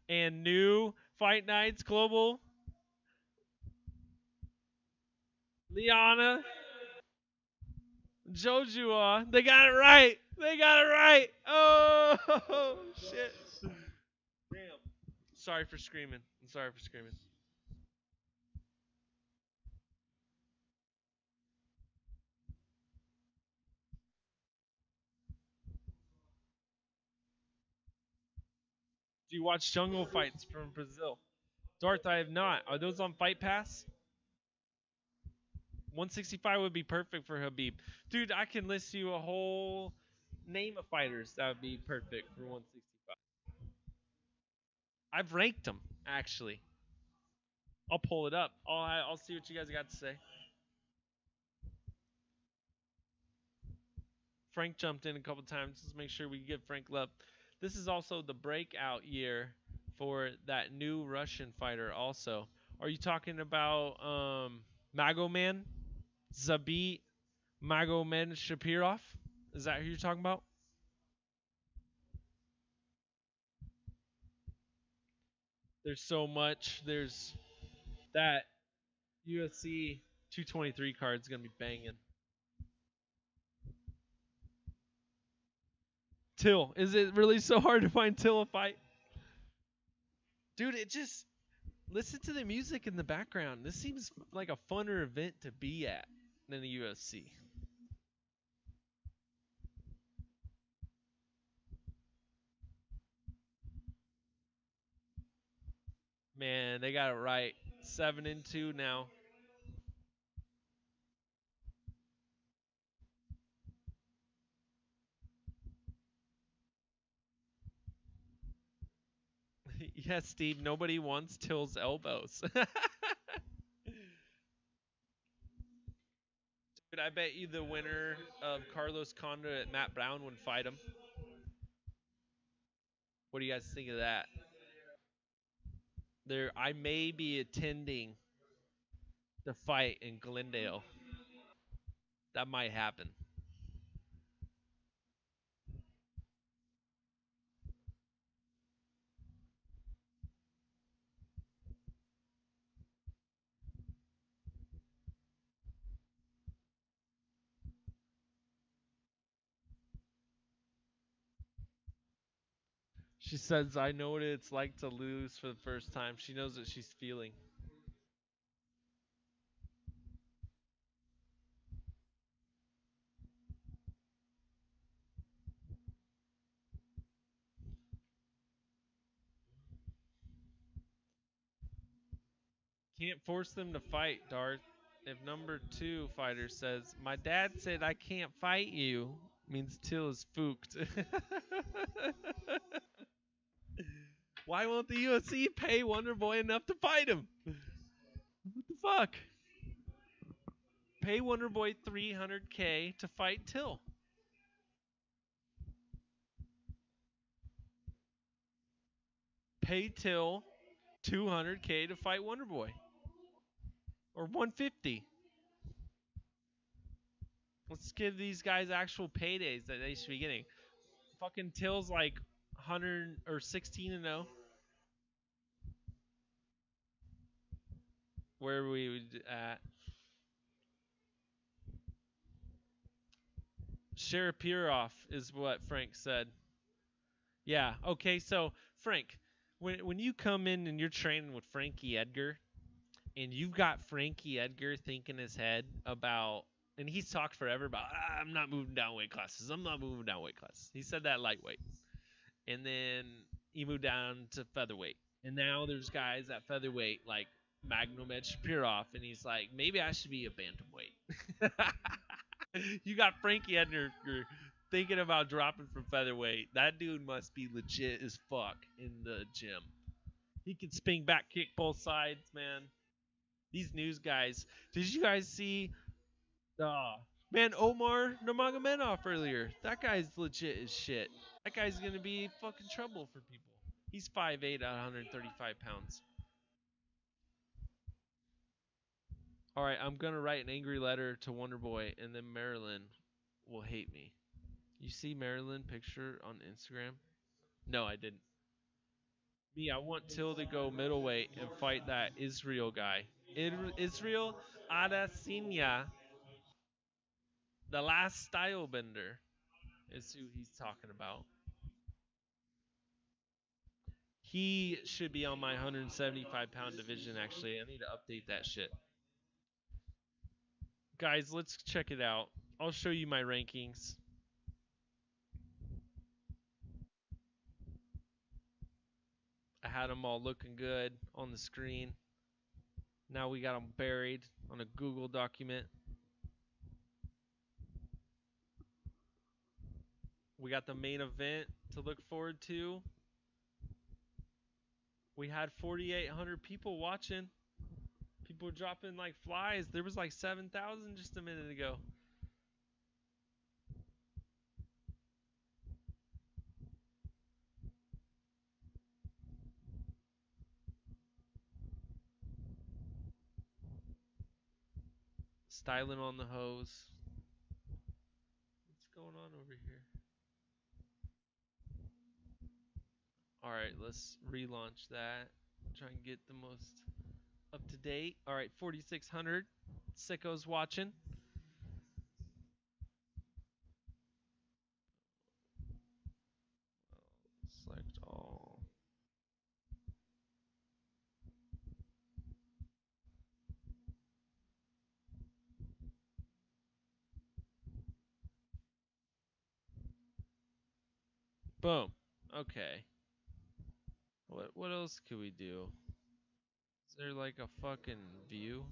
And new Fight Nights Global. Liana. Jojua. They got it right. They got it right. Oh, shit. Damn. Sorry for screaming. I'm sorry for screaming. Do you watch jungle fights from Brazil? Darth, I have not. Are those on Fight Pass? 165 would be perfect for Habib. Dude, I can list you a whole name of fighters that would be perfect for 165. I've ranked them, actually. I'll pull it up. I'll see what you guys got to say. Frank jumped in a couple times. Let's make sure we give Frank love. This is also the breakout year for that new Russian fighter also. Are you talking about Magomed? Zabit Magomed Shapirov? Is that who you're talking about? There's so much. There's that UFC 223 card is going to be banging. Till. Is it really so hard to find Till a fight? Dude, it just... Listen to the music in the background. This seems like a funner event to be at than the UFC. Man, they got it right. 7-2 now. Yes, Steve, nobody wants Till's elbows. Dude, I bet you the winner of Carlos Condit at Matt Brown would fight him. What do you guys think of that? I may be attending the fight in Glendale. That might happen. She says, I know what it's like to lose for the first time. She knows what she's feeling. Can't force them to fight, Darth. If number 2 fighter says, my dad said I can't fight you, means Till is fooked. Why won't the UFC pay Wonderboy enough to fight him? What the fuck? Pay Wonderboy $300K to fight Till. Pay Till $200K to fight Wonderboy. Or $150. Let's give these guys actual paydays that they should be getting. Fucking Till's like 100 or 16-0. Where are we at? Sharapirov is what Frank said. Yeah. Okay. So Frank, when you come in and you're training with Frankie Edgar, and you've got Frankie Edgar thinking his head about, and he's talked forever about, I'm not moving down weight classes. I'm not moving down weight classes. He said that lightweight, and then he moved down to featherweight, and now there's guys at featherweight like Magomed Shapirov, and he's like, maybe I should be a bantamweight. You got Frankie Edgar thinking about dropping from featherweight. That dude must be legit as fuck in the gym. He can spin back kick both sides, man. These news guys. Did you guys see? Man, Omar Nurmagomedov earlier. That guy's legit as shit. That guy's gonna be fucking trouble for people. He's 5'8" at 135 pounds. All right, I'm gonna write an angry letter to Wonderboy, and then Marilyn will hate me. You see Marilyn picture on Instagram? No, I didn't. Me, I want Till to go middleweight and fight that Israel guy. Israel Adesanya, the last style bender, is who he's talking about. He should be on my 175-pound division, actually. I need to update that shit. Guys, let's check it out. I'll show you my rankings. I had them all looking good on the screen. Now we got them buried on a Google document. We got the main event to look forward to. We had 4,800 people watching. People were dropping like flies. There was like 7,000 just a minute ago. Styling on the hose. What's going on over here? Alright, let's relaunch that. Try and get the most up to date. Alright, 4,600 sickos watching. Select all. Boom. Okay. What else could we do? Is there like a fucking view?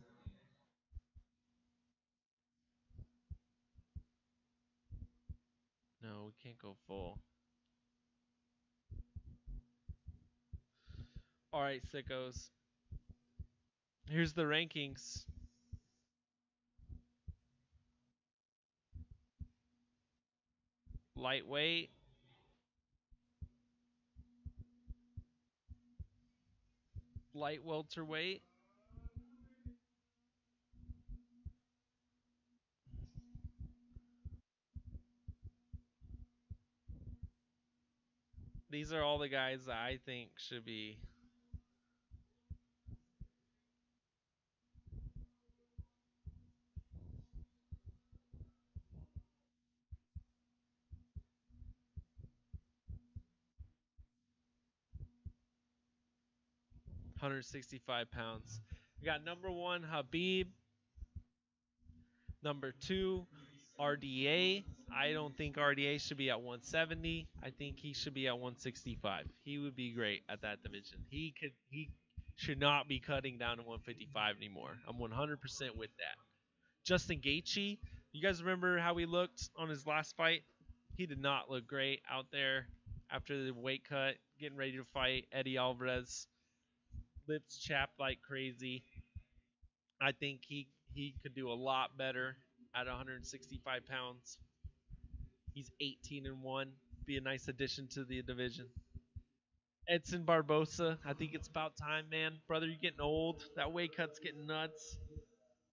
No, we can't go full. Alright, sickos. Here's the rankings. Lightweight. Light welterweight. These are all the guys that I think should be. 165 pounds. We got number 1, Habib. Number 2, RDA. I don't think RDA should be at 170. I think he should be at 165. He would be great at that division. He should not be cutting down to 155 anymore. I'm 100% with that. Justin Gaethje, you guys remember how he looked on his last fight? He did not look great out there after the weight cut, getting ready to fight Eddie Alvarez. Lips chapped like crazy. I think he could do a lot better at 165 pounds. He's 18-1. Be a nice addition to the division. Edson Barbosa, I think it's about time, man. Brother, you're getting old. That weight cut's getting nuts.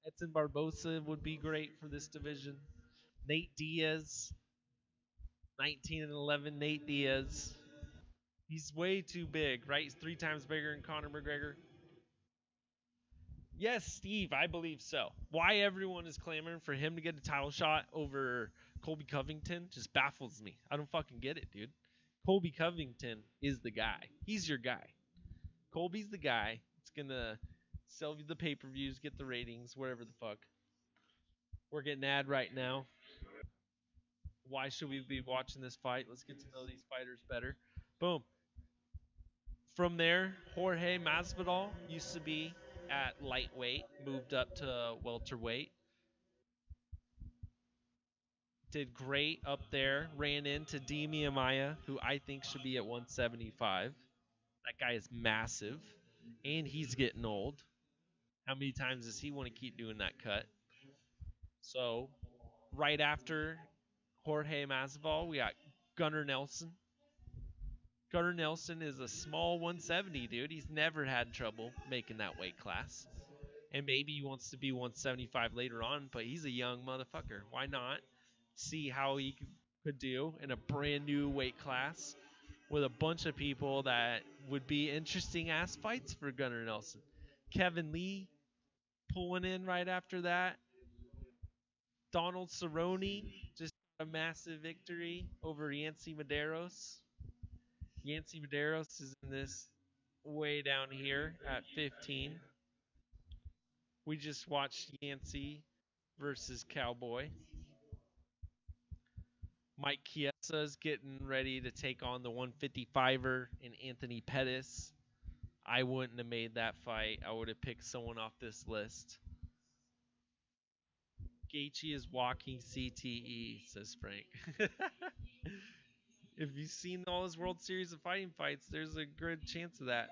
Edson Barbosa would be great for this division. Nate Diaz, 19-11. Nate Diaz. He's way too big, right? He's 3 times bigger than Conor McGregor. Yes, Steve, I believe so. Why everyone is clamoring for him to get a title shot over Colby Covington just baffles me. I don't fucking get it, dude. Colby Covington is the guy. He's your guy. Colby's the guy. It's going to sell you the pay-per-views, get the ratings, whatever the fuck. We're getting an ad right now. Why should we be watching this fight? Let's get to know these fighters better. Boom. From there, Jorge Masvidal used to be at lightweight, moved up to welterweight. Did great up there. Ran into TruthInMMA, who I think should be at 175. That guy is massive, and he's getting old. How many times does he want to keep doing that cut? So, right after Jorge Masvidal, we got Gunnar Nelson. Gunnar Nelson is a small 170, dude. He's never had trouble making that weight class. And maybe he wants to be 175 later on, but he's a young motherfucker. Why not see how he could do in a brand new weight class with a bunch of people that would be interesting ass fights for Gunnar Nelson? Kevin Lee pulling in right after that. Donald Cerrone just got a massive victory over Yancy Medeiros. Yancy Medeiros is in this way down here at 15. We just watched Yancy versus Cowboy. Mike Chiesa is getting ready to take on the 155er and Anthony Pettis. I wouldn't have made that fight. I would have picked someone off this list. Gaethje is walking CTE, says Frank. If you've seen all his World Series of Fighting fights, there's a good chance of that.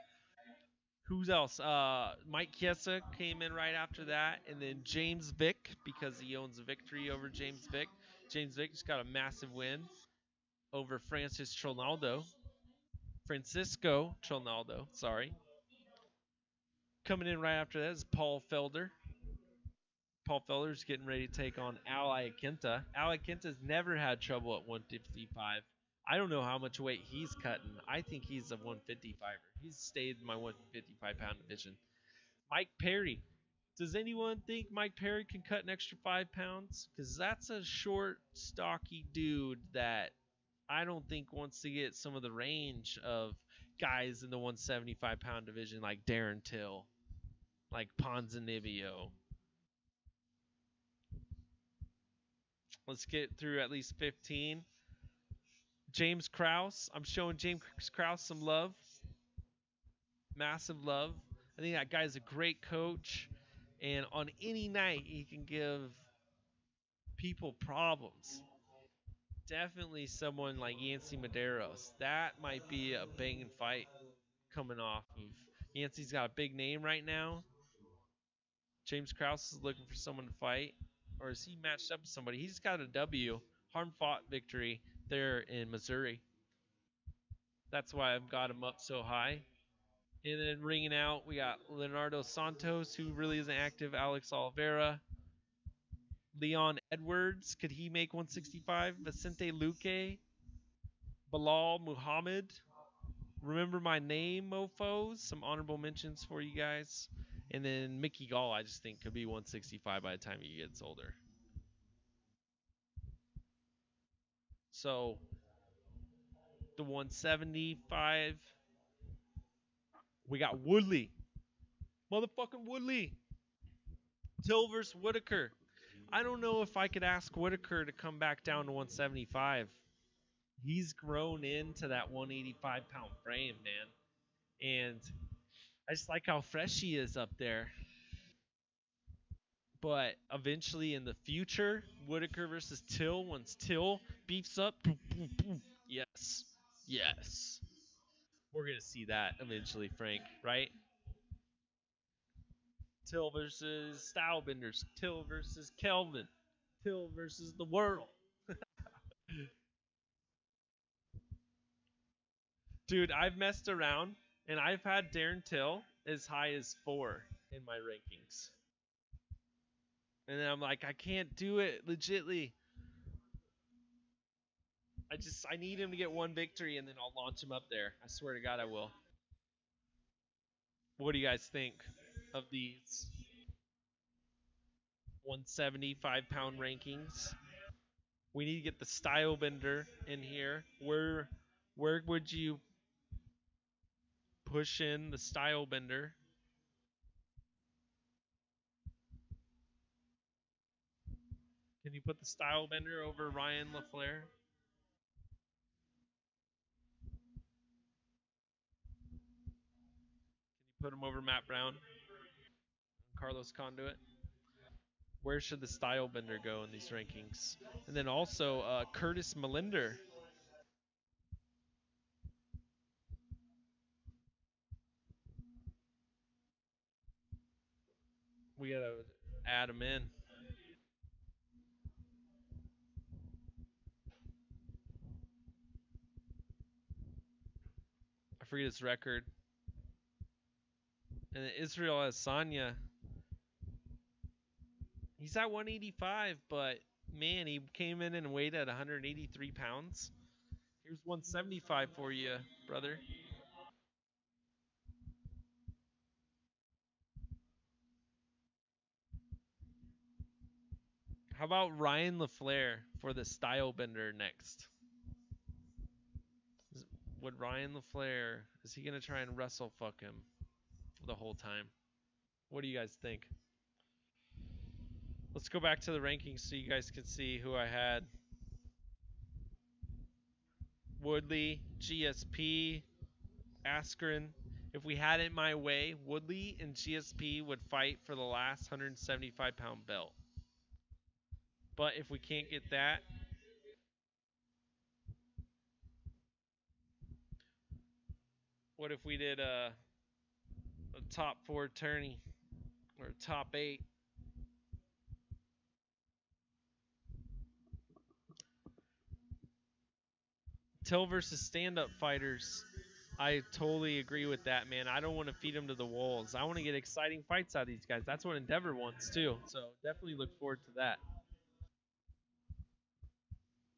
Who's else? Mike Chiesa came in right after that, and then James Vick, because he owns a victory over James Vick. James Vick just got a massive win over Francisco Trinaldo, sorry. Coming in right after that is Paul Felder. Paul Felder's getting ready to take on Al Iaquinta. Al Iaquinta's never had trouble at 155. I don't know how much weight he's cutting. I think he's a 155er. He's stayed in my 155-pound division. Mike Perry. Does anyone think Mike Perry can cut an extra 5 pounds? Because that's a short, stocky dude that I don't think wants to get some of the range of guys in the 175-pound division like Darren Till, like Ponzinibbio. Let's get through at least 15. James Krause. I'm showing James Krause some love. Massive love. I think that guy's a great coach. And on any night, he can give people problems. Definitely someone like Yancy Medeiros. That might be a banging fight coming off of. Yancy's got a big name right now. James Krause is looking for someone to fight. Or is he matched up with somebody? He's got a W. Hard-fought victory there in Missouri. That's why I've got him up so high. And then ringing out, we got Leonardo Santos, who really isn't active. Alex Oliveira. Leon Edwards. Could he make 165? Vicente Luque. Bilal Muhammad. Remember my name, mofos. Some honorable mentions for you guys. And then Mickey Gall, I just think, could be 165 by the time he gets older. So, the 175, we got Woodley. Motherfucking Woodley. Till versus Whitaker. I don't know if I could ask Whitaker to come back down to 175. He's grown into that 185-pound frame, man. And I just like how fresh he is up there. But eventually in the future, Whitaker versus Till, once Till beefs up, boom, boom, boom. Yes. Yes. We're going to see that eventually, Frank, right? Till versus Stylebenders. Till versus Kelvin. Till versus the world. Dude, I've messed around and I've had Darren Till as high as 4 in my rankings. And then I'm like, I can't do it legitly. I need him to get one victory and then I'll launch him up there. I swear to God I will. What do you guys think of these 175-pound rankings? We need to get the Stylebender in here. Where would you push in the Stylebender? Can you put the Stylebender over Ryan LaFleur? Can you put him over Matt Brown? Carlos Conduit? Where should the Stylebender go in these rankings? And then also Curtis Melinder. We gotta add him in. I forget his record. And then Israel Adesanya. He's at 185, but man, he came in and weighed at 183 pounds. Here's 175 for you, brother. How about Ryan LaFleur for the Stylebender next? Would Ryan LaFleur, is he going to try and wrestle fuck him the whole time? What do you guys think? Let's go back to the rankings so you guys can see who I had. Woodley, GSP, Askren. If we had it my way, Woodley and GSP would fight for the last 175-pound belt. But if we can't get that, what if we did a top 4 tourney or top 8? Till versus stand-up fighters. I totally agree with that, man. I don't want to feed them to the wolves. I want to get exciting fights out of these guys. That's what Endeavor wants too. So definitely look forward to that.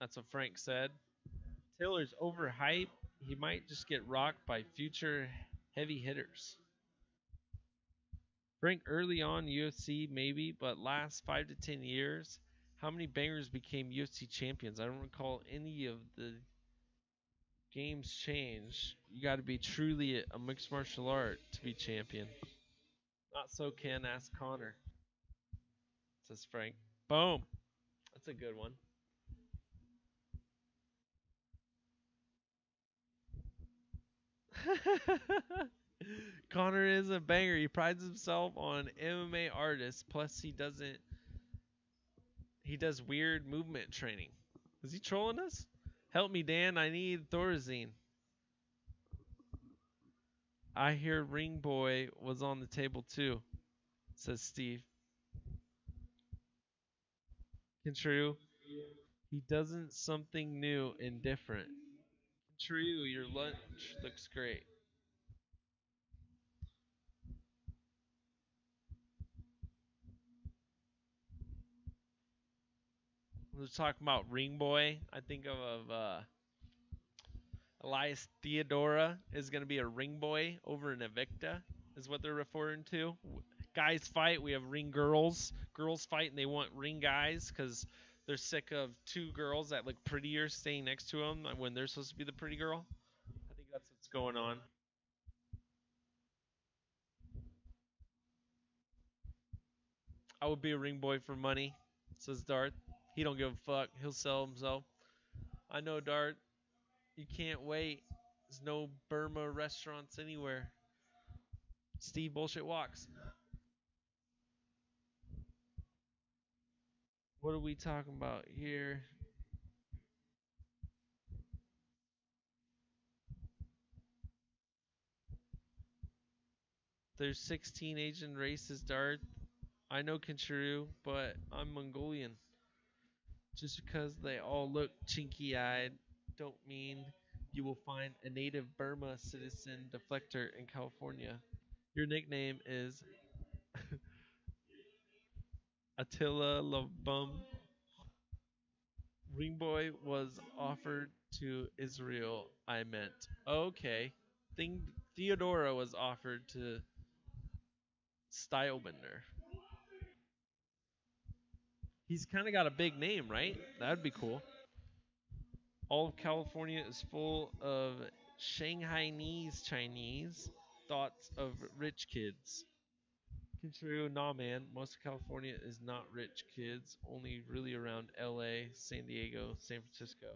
That's what Frank said. Taylor's overhyped. He might just get rocked by future heavy hitters. Frank, early on UFC maybe, but last 5 to 10 years, how many bangers became UFC champions? I don't recall any of the games change. You got to be truly a mixed martial art to be champion. Not so Ken, ask Connor, says Frank. Boom. That's a good one. Connor is a banger. He prides himself on MMA artists. Plus, he does weird movement training. Is he trolling us? Help me, Dan. I need Thorazine. I hear Ring Boy was on the table too, says Steve. True. He doesn't something new and different. True, your lunch looks great. We're talking about Ring Boy. I think of Elias Theodora is going to be a ring boy over in Invicta, is what they're referring to. Guys fight, we have ring girls. Girls fight, and they want ring guys because they're sick of 2 girls that look prettier staying next to them when they're supposed to be the pretty girl. I think that's what's going on. I would be a ring boy for money, says Darth. He don't give a fuck. He'll sell himself. I know, Darth. You can't wait. There's no Burma restaurants anywhere. Steve bullshit walks. What are we talking about here? There's 16 Asian races, Darth. I know Kinshuru, but I'm Mongolian. Just because they all look chinky-eyed don't mean you will find a native Burma citizen deflector in California. Your nickname is Attila Labum. Ringboy was offered to Israel, I meant. Okay. Theodora was offered to Stylebender. He's kind of got a big name, right? That'd be cool. All of California is full of Shanghainese Chinese thoughts of rich kids. True, nah, man. Most of California is not rich kids. Only really around LA, San Diego, San Francisco.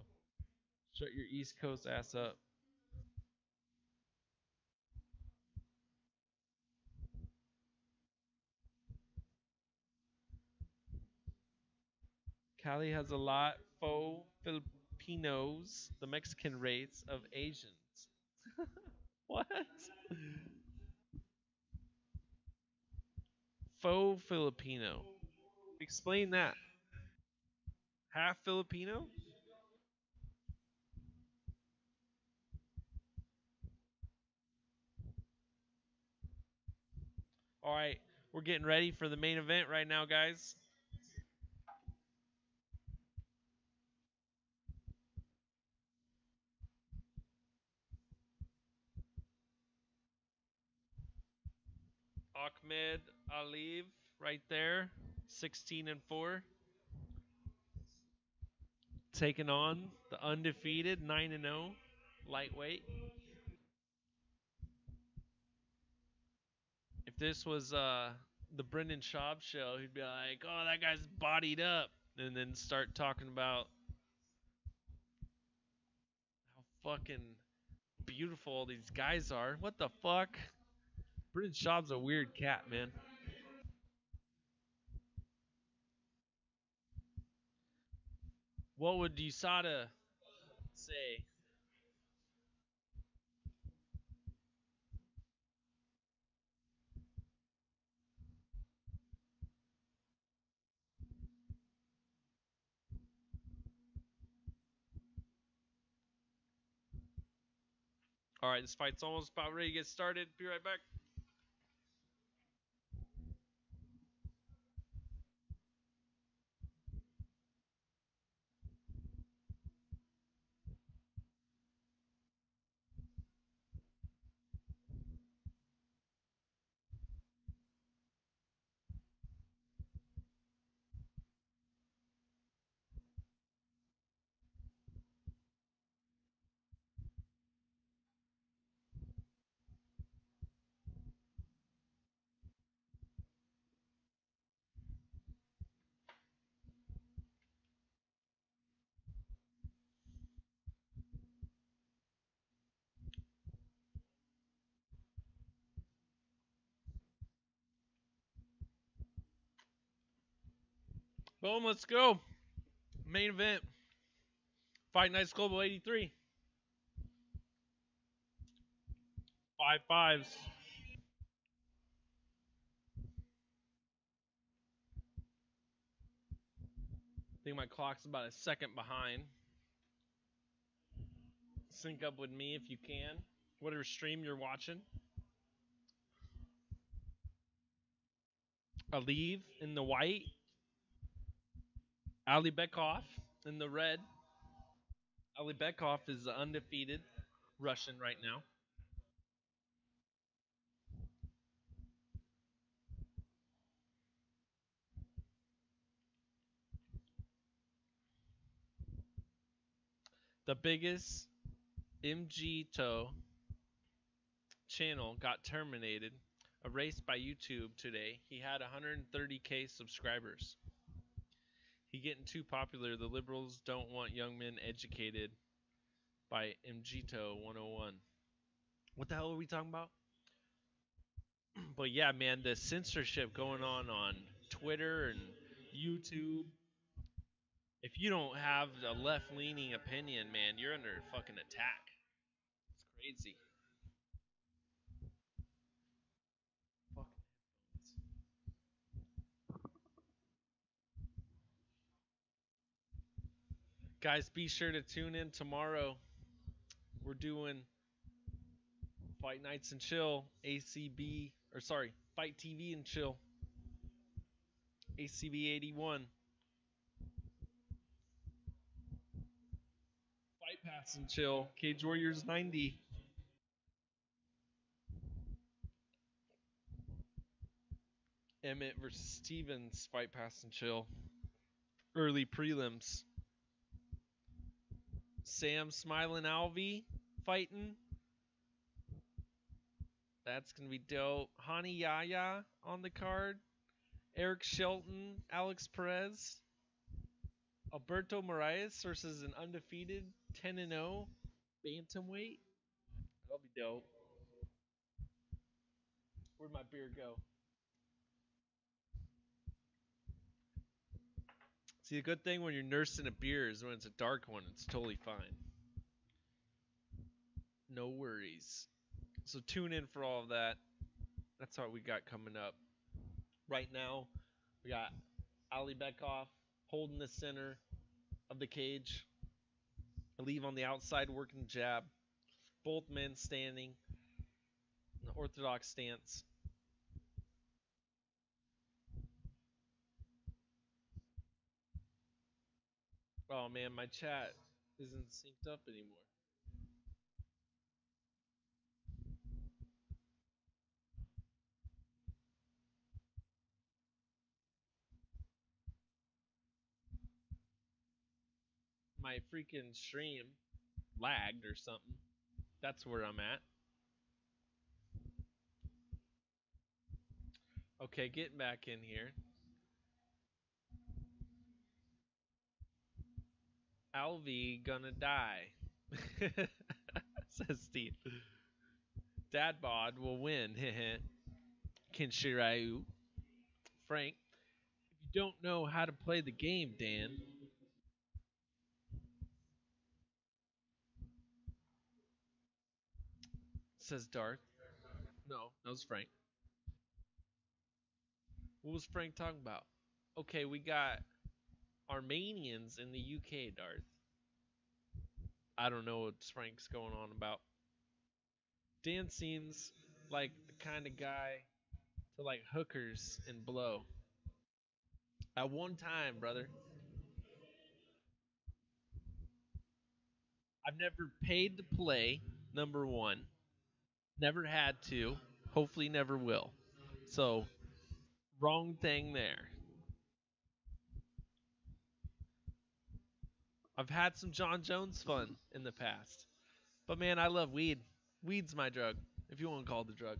Shut your East Coast ass up. Cali has a lot faux Filipinos, the Mexican race of Asians. What? Faux Filipino. Explain that. Half Filipino? All right, we're getting ready for the main event right now, guys. Ahmed Aliv right there, 16-4. Taking on the undefeated 9-0 lightweight. If this was the Brendan Schaub show, he'd be like, "Oh, that guy's bodied up," and then start talking about how fucking beautiful all these guys are. What the fuck? Brendan Schaub's a weird cat, man. What would USADA say? All right, this fight's almost about ready to get started. Be right back. Boom, let's go. Main event. Fight Nights Global 83. 5-5s. I think my clock's about a second behind. Sync up with me if you can. Whatever stream you're watching. Aliv in the white. Ali Bekov in the red. Ali Bekov is the undefeated Russian right now. The biggest MG channel got terminated a race by YouTube today. He had 130K subscribers. He getting too popular. The liberals don't want young men educated by Mjito 101. What the hell are we talking about? But yeah, man, the censorship going on Twitter and YouTube. If you don't have a left-leaning opinion, man, you're under fucking attack. It's crazy. Guys, be sure to tune in tomorrow. We're doing Fight Nights and Chill, ACB, or sorry, Fight TV and Chill, ACB 81. Fight Pass and Chill, Cage Warriors 90. Emmett versus Stevens, Fight Pass and Chill. Early prelims. Sam Smiling Alvey fighting. That's going to be dope. Hani Yaya on the card. Eric Shelton, Alex Perez. Alberto Moraes versus an undefeated 10-0 bantamweight. That'll be dope. Where'd my beer go? See, the good thing when you're nursing a beer is when it's a dark one, it's totally fine. No worries. So tune in for all of that. That's what we got coming up. Right now, we got Ali Bekoff holding the center of the cage. Leave on the outside working jab. Both men standing in the orthodox stance. Oh man, my chat isn't synced up anymore. My freaking stream lagged or something. That's where I'm at. Okay, getting back in here. Alvy gonna die. Says Steve. Dad bod will win. Kinshiryu. Frank, if you don't know how to play the game, Dan. Says Darth. No, that was Frank. What was Frank talking about? Okay, we got Armenians in the UK, Darth. I don't know what Frank's going on about. Dan seems like the kind of guy to like hookers and blow. At one time, brother. I've never paid to play, number one. Never had to. Hopefully never will. So, wrong thing there. I've had some John Jones fun in the past. But man, I love weed. Weed's my drug, if you want to call it the drug.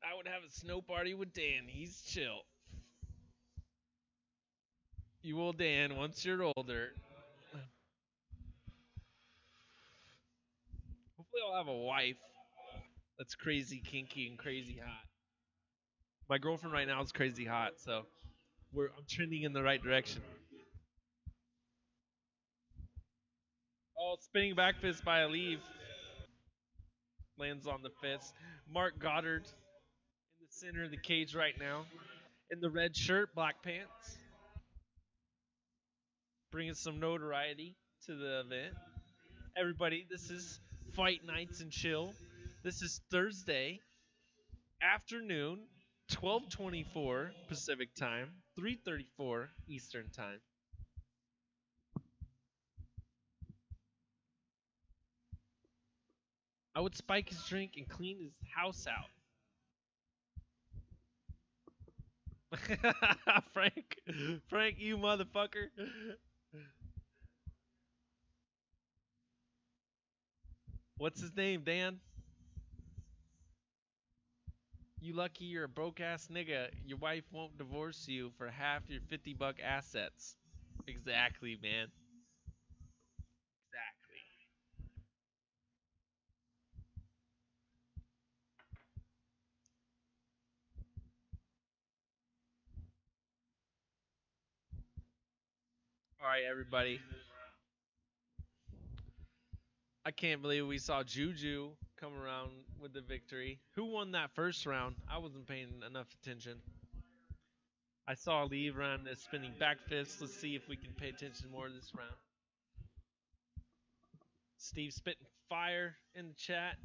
I would have a snow party with Dan. He's chill. You will, Dan, once you're older. Hopefully I'll have a wife that's crazy kinky and crazy hot. My girlfriend right now is crazy hot, so I'm trending in the right direction. Oh, spinning back fist by Alieve. Lands on the fist. Mark Goddard in the center of the cage right now. In the red shirt, black pants. Bringing some notoriety to the event. Everybody, this is Fight Nights and Chill. This is Thursday afternoon, 12:24 Pacific time, 3:34 Eastern time. I would spike his drink and clean his house out. Frank, you motherfucker. What's his name, Dan? You lucky you're a broke ass nigga. Your wife won't divorce you for half your $50 assets. Exactly, man. Exactly. All right, everybody. I can't believe we saw Juju come around with the victory. Who won that first round? I wasn't paying enough attention. I saw Lee run the spinning back fist. Let's see if we can pay attention more this round. Steve spitting fire in the chat.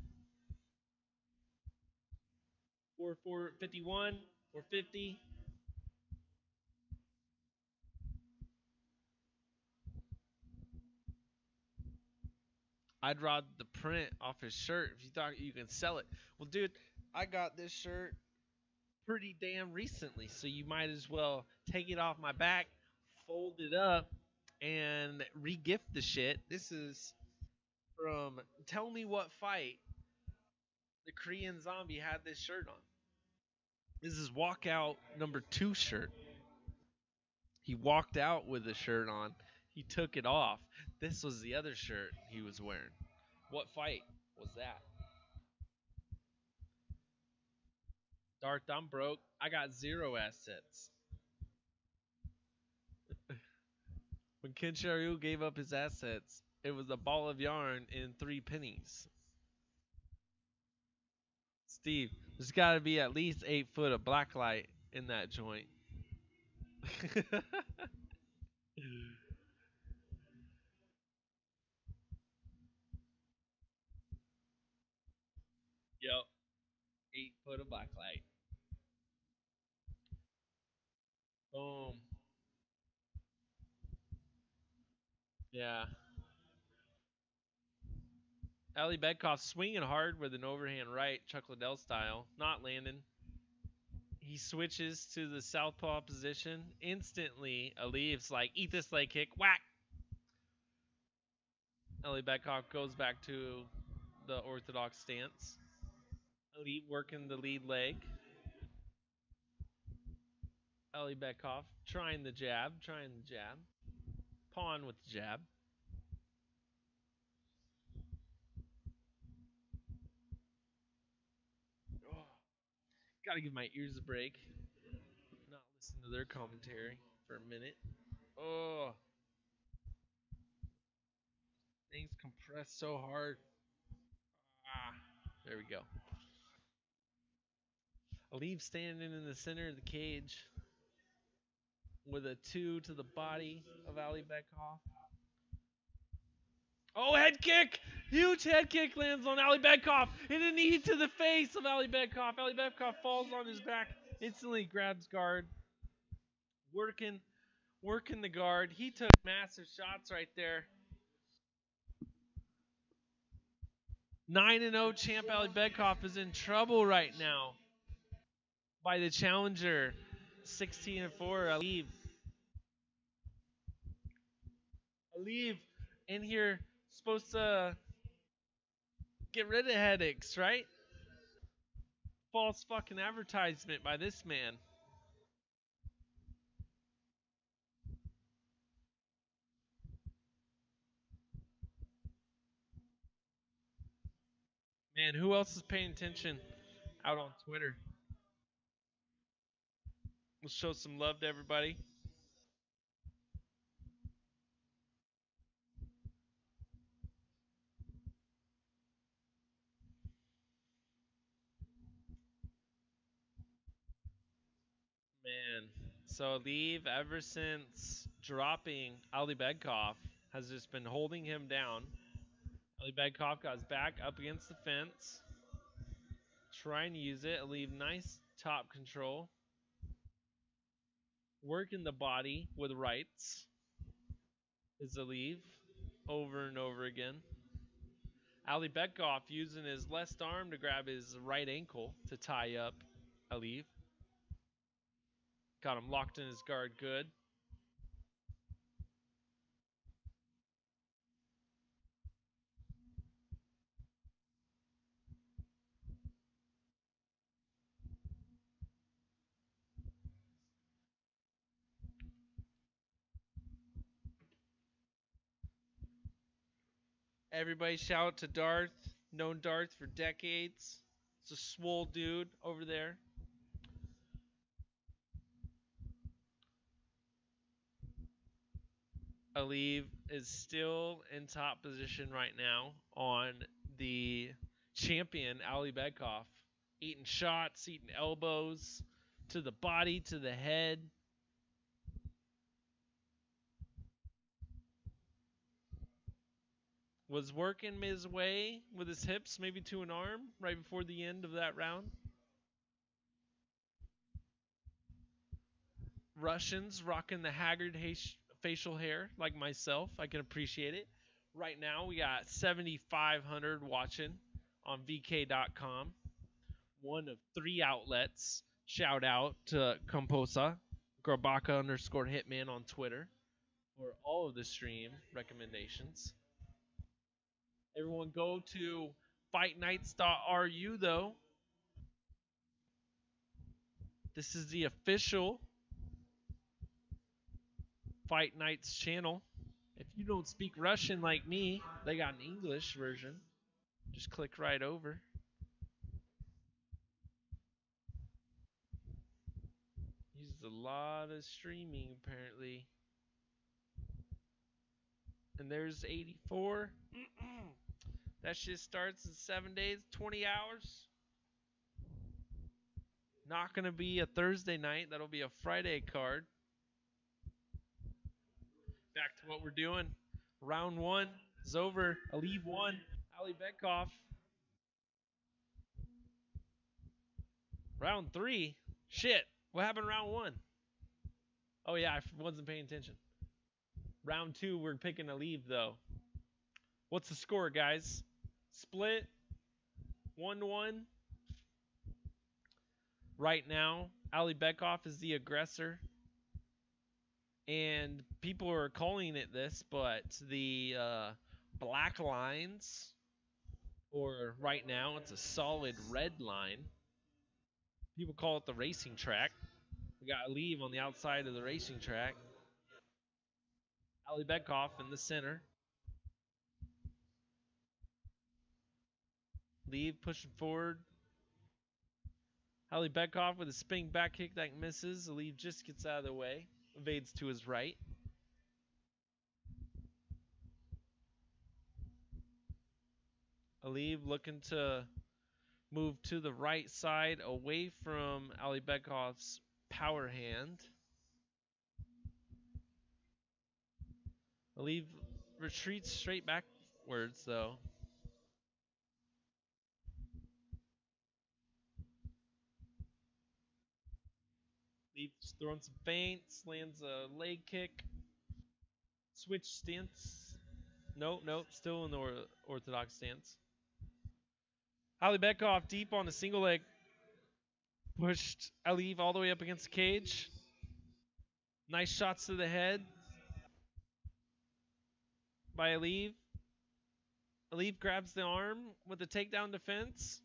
451, 450. I'd rod the print off his shirt if you thought you can sell it. Well, dude, I got this shirt pretty damn recently, so you might as well take it off my back, fold it up, and regift the shit. This is from Tell Me What Fight. The Korean Zombie had this shirt on. This is walkout number 2 shirt. He walked out with the shirt on. He took it off. This was the other shirt he was wearing. What fight was that? Darth, I'm broke. I got 0 assets. When Ken Sharyu gave up his assets, it was a ball of yarn and 3 pennies. Steve, there's got to be at least 8 foot of blacklight in that joint. Yep, 8 foot of blacklight. Boom. Yeah. Ali Bedkoff swinging hard with an overhand right, Chuck Liddell style, not landing. He switches to the southpaw position. Instantly, Aliyev's like, eat this leg kick, whack. Ali Bedkoff goes back to the orthodox stance. Aliyev working the lead leg. Ali Bedkoff trying the jab. Pawn with the jab. Oh, gotta give my ears a break. Not listen to their commentary for a minute. Oh, things compress so hard. Ah, there we go. Aliyev standing in the center of the cage with a 2 to the body of Ali Bedkoff. Oh, head kick! Huge head kick lands on Ali Bedkoff, and a knee to the face of Ali Bedkoff. Ali Bedkoff falls on his back, instantly grabs guard, working the guard. He took massive shots right there. 9-0 champ Ali Bedkoff is in trouble right now by the challenger. 16-4 Aliyev. Aliyev in here supposed to get rid of headaches, right? False fucking advertisement by this man. Man, who else is paying attention out on Twitter? Let's show some love to everybody. Man, so Aliyev, ever since dropping Ali Bedkoff, has just been holding him down. Ali Bedkoff got his back up against the fence, trying to use it. Aliyev, nice top control, working the body with rights. Is Aliyev over and over again. Ali Bedkoff using his left arm to grab his right ankle to tie up Aliyev. Got him locked in his guard good. Everybody shout out to Darth. Known Darth for decades. It's a swole dude over there. Aliv is still in top position right now on the champion, Ali Bekov. Eating shots, eating elbows to the body, to the head. Was working his way with his hips, maybe to an arm, right before the end of that round. Russians rocking the haggard facial hair like myself. I can appreciate it. Right now, we got 7,500 watching on VK.com. One of 3 outlets. Shout out to Composa, Grabaka_Hitman on Twitter for all of the stream recommendations. Everyone go to fightnights.ru though. This is the official Fight Nights channel. If you don't speak Russian like me, they got an English version. Just click right over. Uses a lot of streaming apparently. And there's 84. That shit starts in 7 days, 20 hours. Not going to be a Thursday night. That'll be a Friday card. Back to what we're doing. Round 1 is over. Aliv won. Ali Bekov. Round 3? Shit. What happened in round 1? Oh, yeah, I wasn't paying attention. Round 2, we're picking Aliv, though. What's the score, guys? Split. 1-1. Right now, Ali Bekov is the aggressor. And people are calling it this, but the black lines, or right now it's a solid red line. People call it the racing track. We got Aliv on the outside of the racing track. Ali Bekov in the center. Aliv pushing forward. Ali Bekov with a spinning back kick that misses. Aliv just gets out of the way. Evades to his right. Aliv looking to move to the right side away from Ali Bekov's power hand. Aliv retreats straight backwards though. Aliv's throwing some feints, lands a leg kick. Switch stance. Nope, still in the orthodox stance. Ali Bekov deep on the single leg. Pushed Aliv all the way up against the cage. Nice shots to the head by Aliv. Aliv grabs the arm with the takedown defense.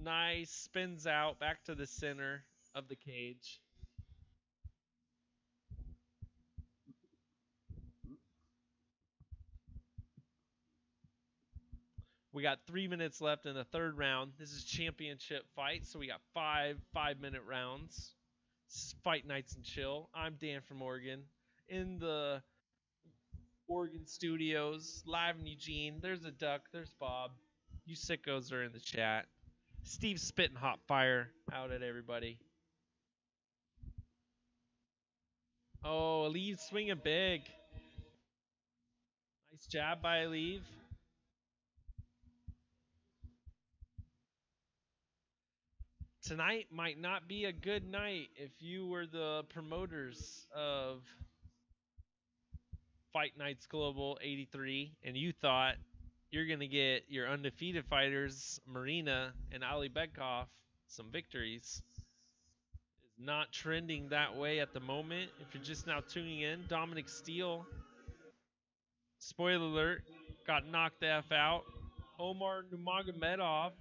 Nice, spins out back to the center of the cage. We got 3 minutes left in the third round. This is championship fight, so we got 5-minute rounds. This is Fight Nights and Chill. I'm Dan from Oregon. In the Oregon studios, live in Eugene. There's a duck. There's Bob. You sickos are in the chat. Steve's spitting hot fire out at everybody. Oh, Aliv swinging big. Nice jab by Aliv. Tonight might not be a good night if you were the promoters of Fight Nights Global 83 and you thought you're going to get your undefeated fighters, Marina and Ali Bekov, some victories. It is Not trending that way at the moment. If you're just now tuning in, Dominic Steele, spoiler alert, got knocked the F out. Omar Nurmagomedov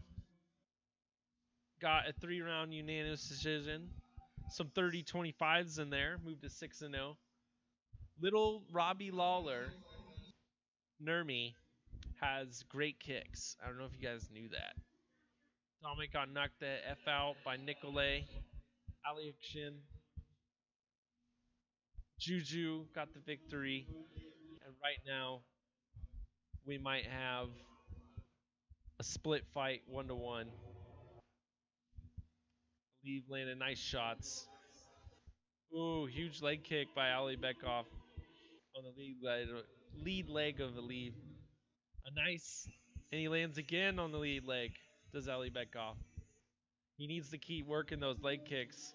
got a 3-round unanimous decision. Some 30-25s in there, moved to 6-0. Little Robbie Lawler, Nurmi, has great kicks. I don't know if you guys knew that. Dominic got knocked the F out by Nikolay. Aliakshin. Juju got the victory. And right now, we might have a split fight 1-1. Lee landed nice shots. Ooh, huge leg kick by Ali Bekov on the lead leg of Aliv. A nice, and he lands again on the lead leg, does Ali Bekov. He needs to keep working those leg kicks.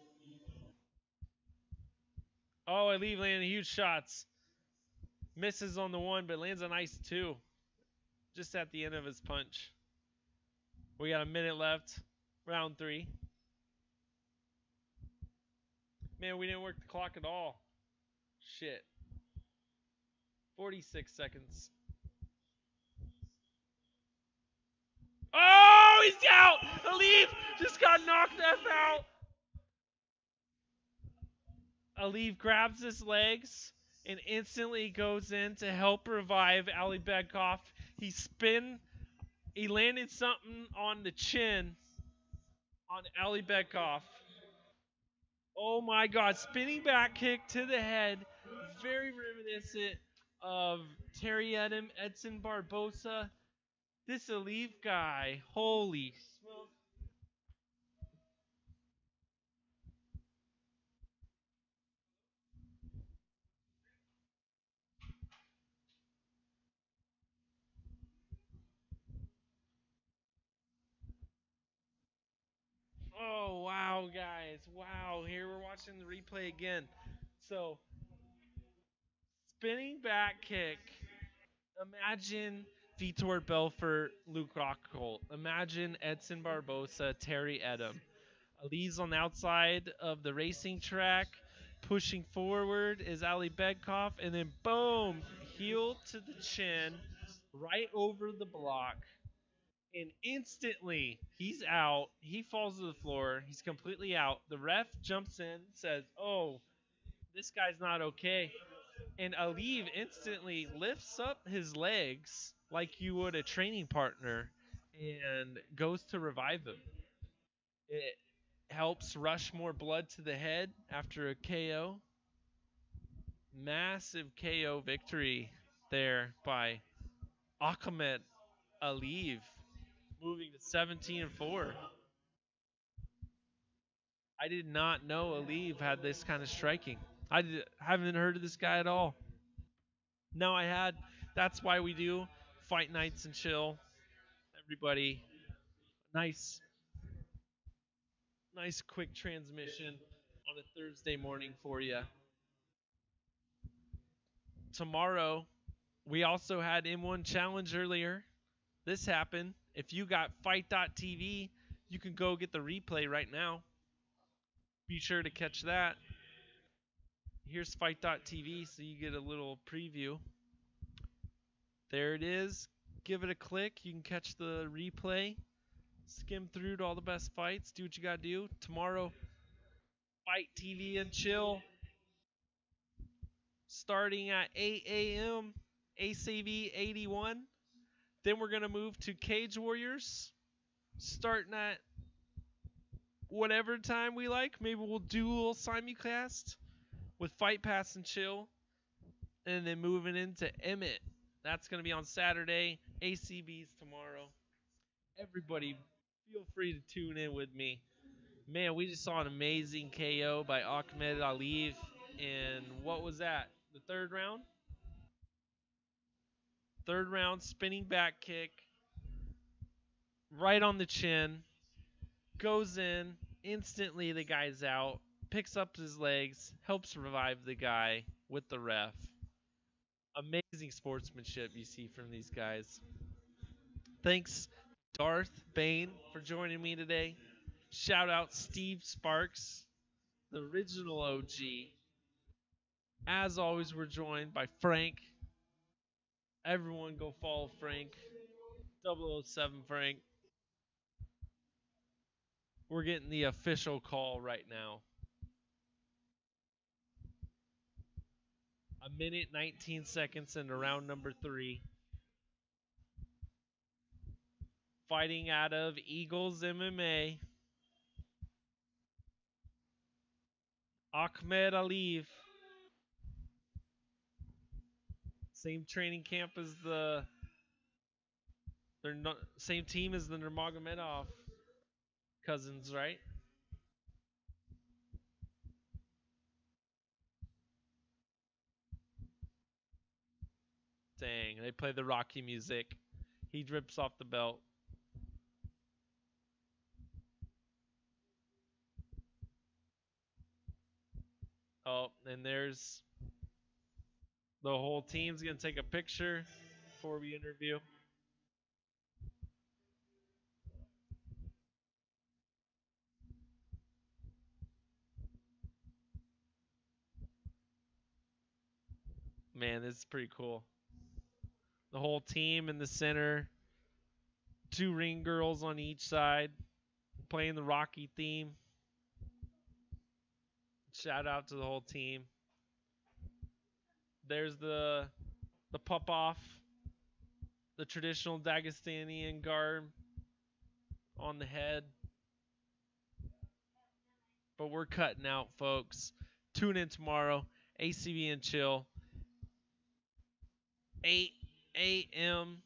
Oh, Aliv landed huge shots. Misses on the one, but lands a nice 2. Just at the end of his punch. We got a minute left. Round 3. Man, we didn't work the clock at all. Shit. 46 seconds. Oh, he's out! Aliv just got knocked the F out. Aliv grabs his legs and instantly goes in to help revive Ali Bekov. He landed something on the chin on Ali Bekov. Oh my god, spinning back kick to the head. Very reminiscent of Terry Edson Barbosa. This Aliv guy, holy smoke. Oh, wow, guys. Wow, here we're watching the replay again. So, spinning back kick. Imagine Vitor Belfort, Luke Rockhold. Imagine Edson Barbosa, Terry Edom. Ali's on the outside of the racing track. Pushing forward is Ali Bekov. And then, boom, heel to the chin, right over the block. And instantly, he's out. He falls to the floor. He's completely out. The ref jumps in, says, oh, this guy's not okay. And Aliv instantly lifts up his legs like you would a training partner and goes to revive him. It helps rush more blood to the head after a KO. Massive KO victory there by Ahmed Aliv, moving to 17-4. I did not know Aliv had this kind of striking. Haven't heard of this guy at all. No, I had. That's why we do fight nights and chill. Everybody, nice quick transmission on a Thursday morning for you. Tomorrow, we also had M1 Challenge earlier. This happened. If you got Fight.tv, you can go get the replay right now. Be sure to catch that. Here's Fight.tv so you get a little preview. There it is. Give it a click. You can catch the replay. Skim through to all the best fights. Do what you got to do. Tomorrow, Fight TV and chill. Starting at 8 a.m. ACV 81. Then we're going to move to Cage Warriors. Starting at whatever time we like. Maybe we'll do a little simulcast with Fight Pass and chill. And then moving into Emmett. That's going to be on Saturday. ACB's tomorrow. Everybody, feel free to tune in with me. Man, we just saw an amazing KO by Ahmed Aliv. And what was that? The third round? Third round, spinning back kick. Right on the chin. Goes in. Instantly, the guy's out. Picks up his legs. Helps revive the guy with the ref. Amazing sportsmanship you see from these guys. Thanks, Darth Bane, for joining me today. Shout out Steve Sparks, the original OG. As always, we're joined by Frank. Everyone go follow Frank. 007 Frank. We're getting the official call right now. A minute, 19 seconds into round number 3. Fighting out of Eagles MMA. Ahmed Aliyev. Same training camp as they're not same team as the Nurmagomedov cousins, right? Dang, they play the Rocky music. He drips off the belt. Oh, and there's the whole team's gonna take a picture before we interview. Man, this is pretty cool. The whole team in the center. 2 ring girls on each side playing the Rocky theme. Shout out to the whole team. There's the pop off, the traditional Dagestani garb on the head. But we're cutting out, folks. Tune in tomorrow, ACB and Chill, 8 a.m.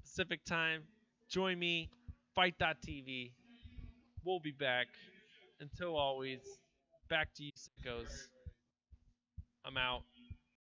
Pacific time. Join me, Fight.tv. We'll be back. Until always, back to you, sickos. I'm out.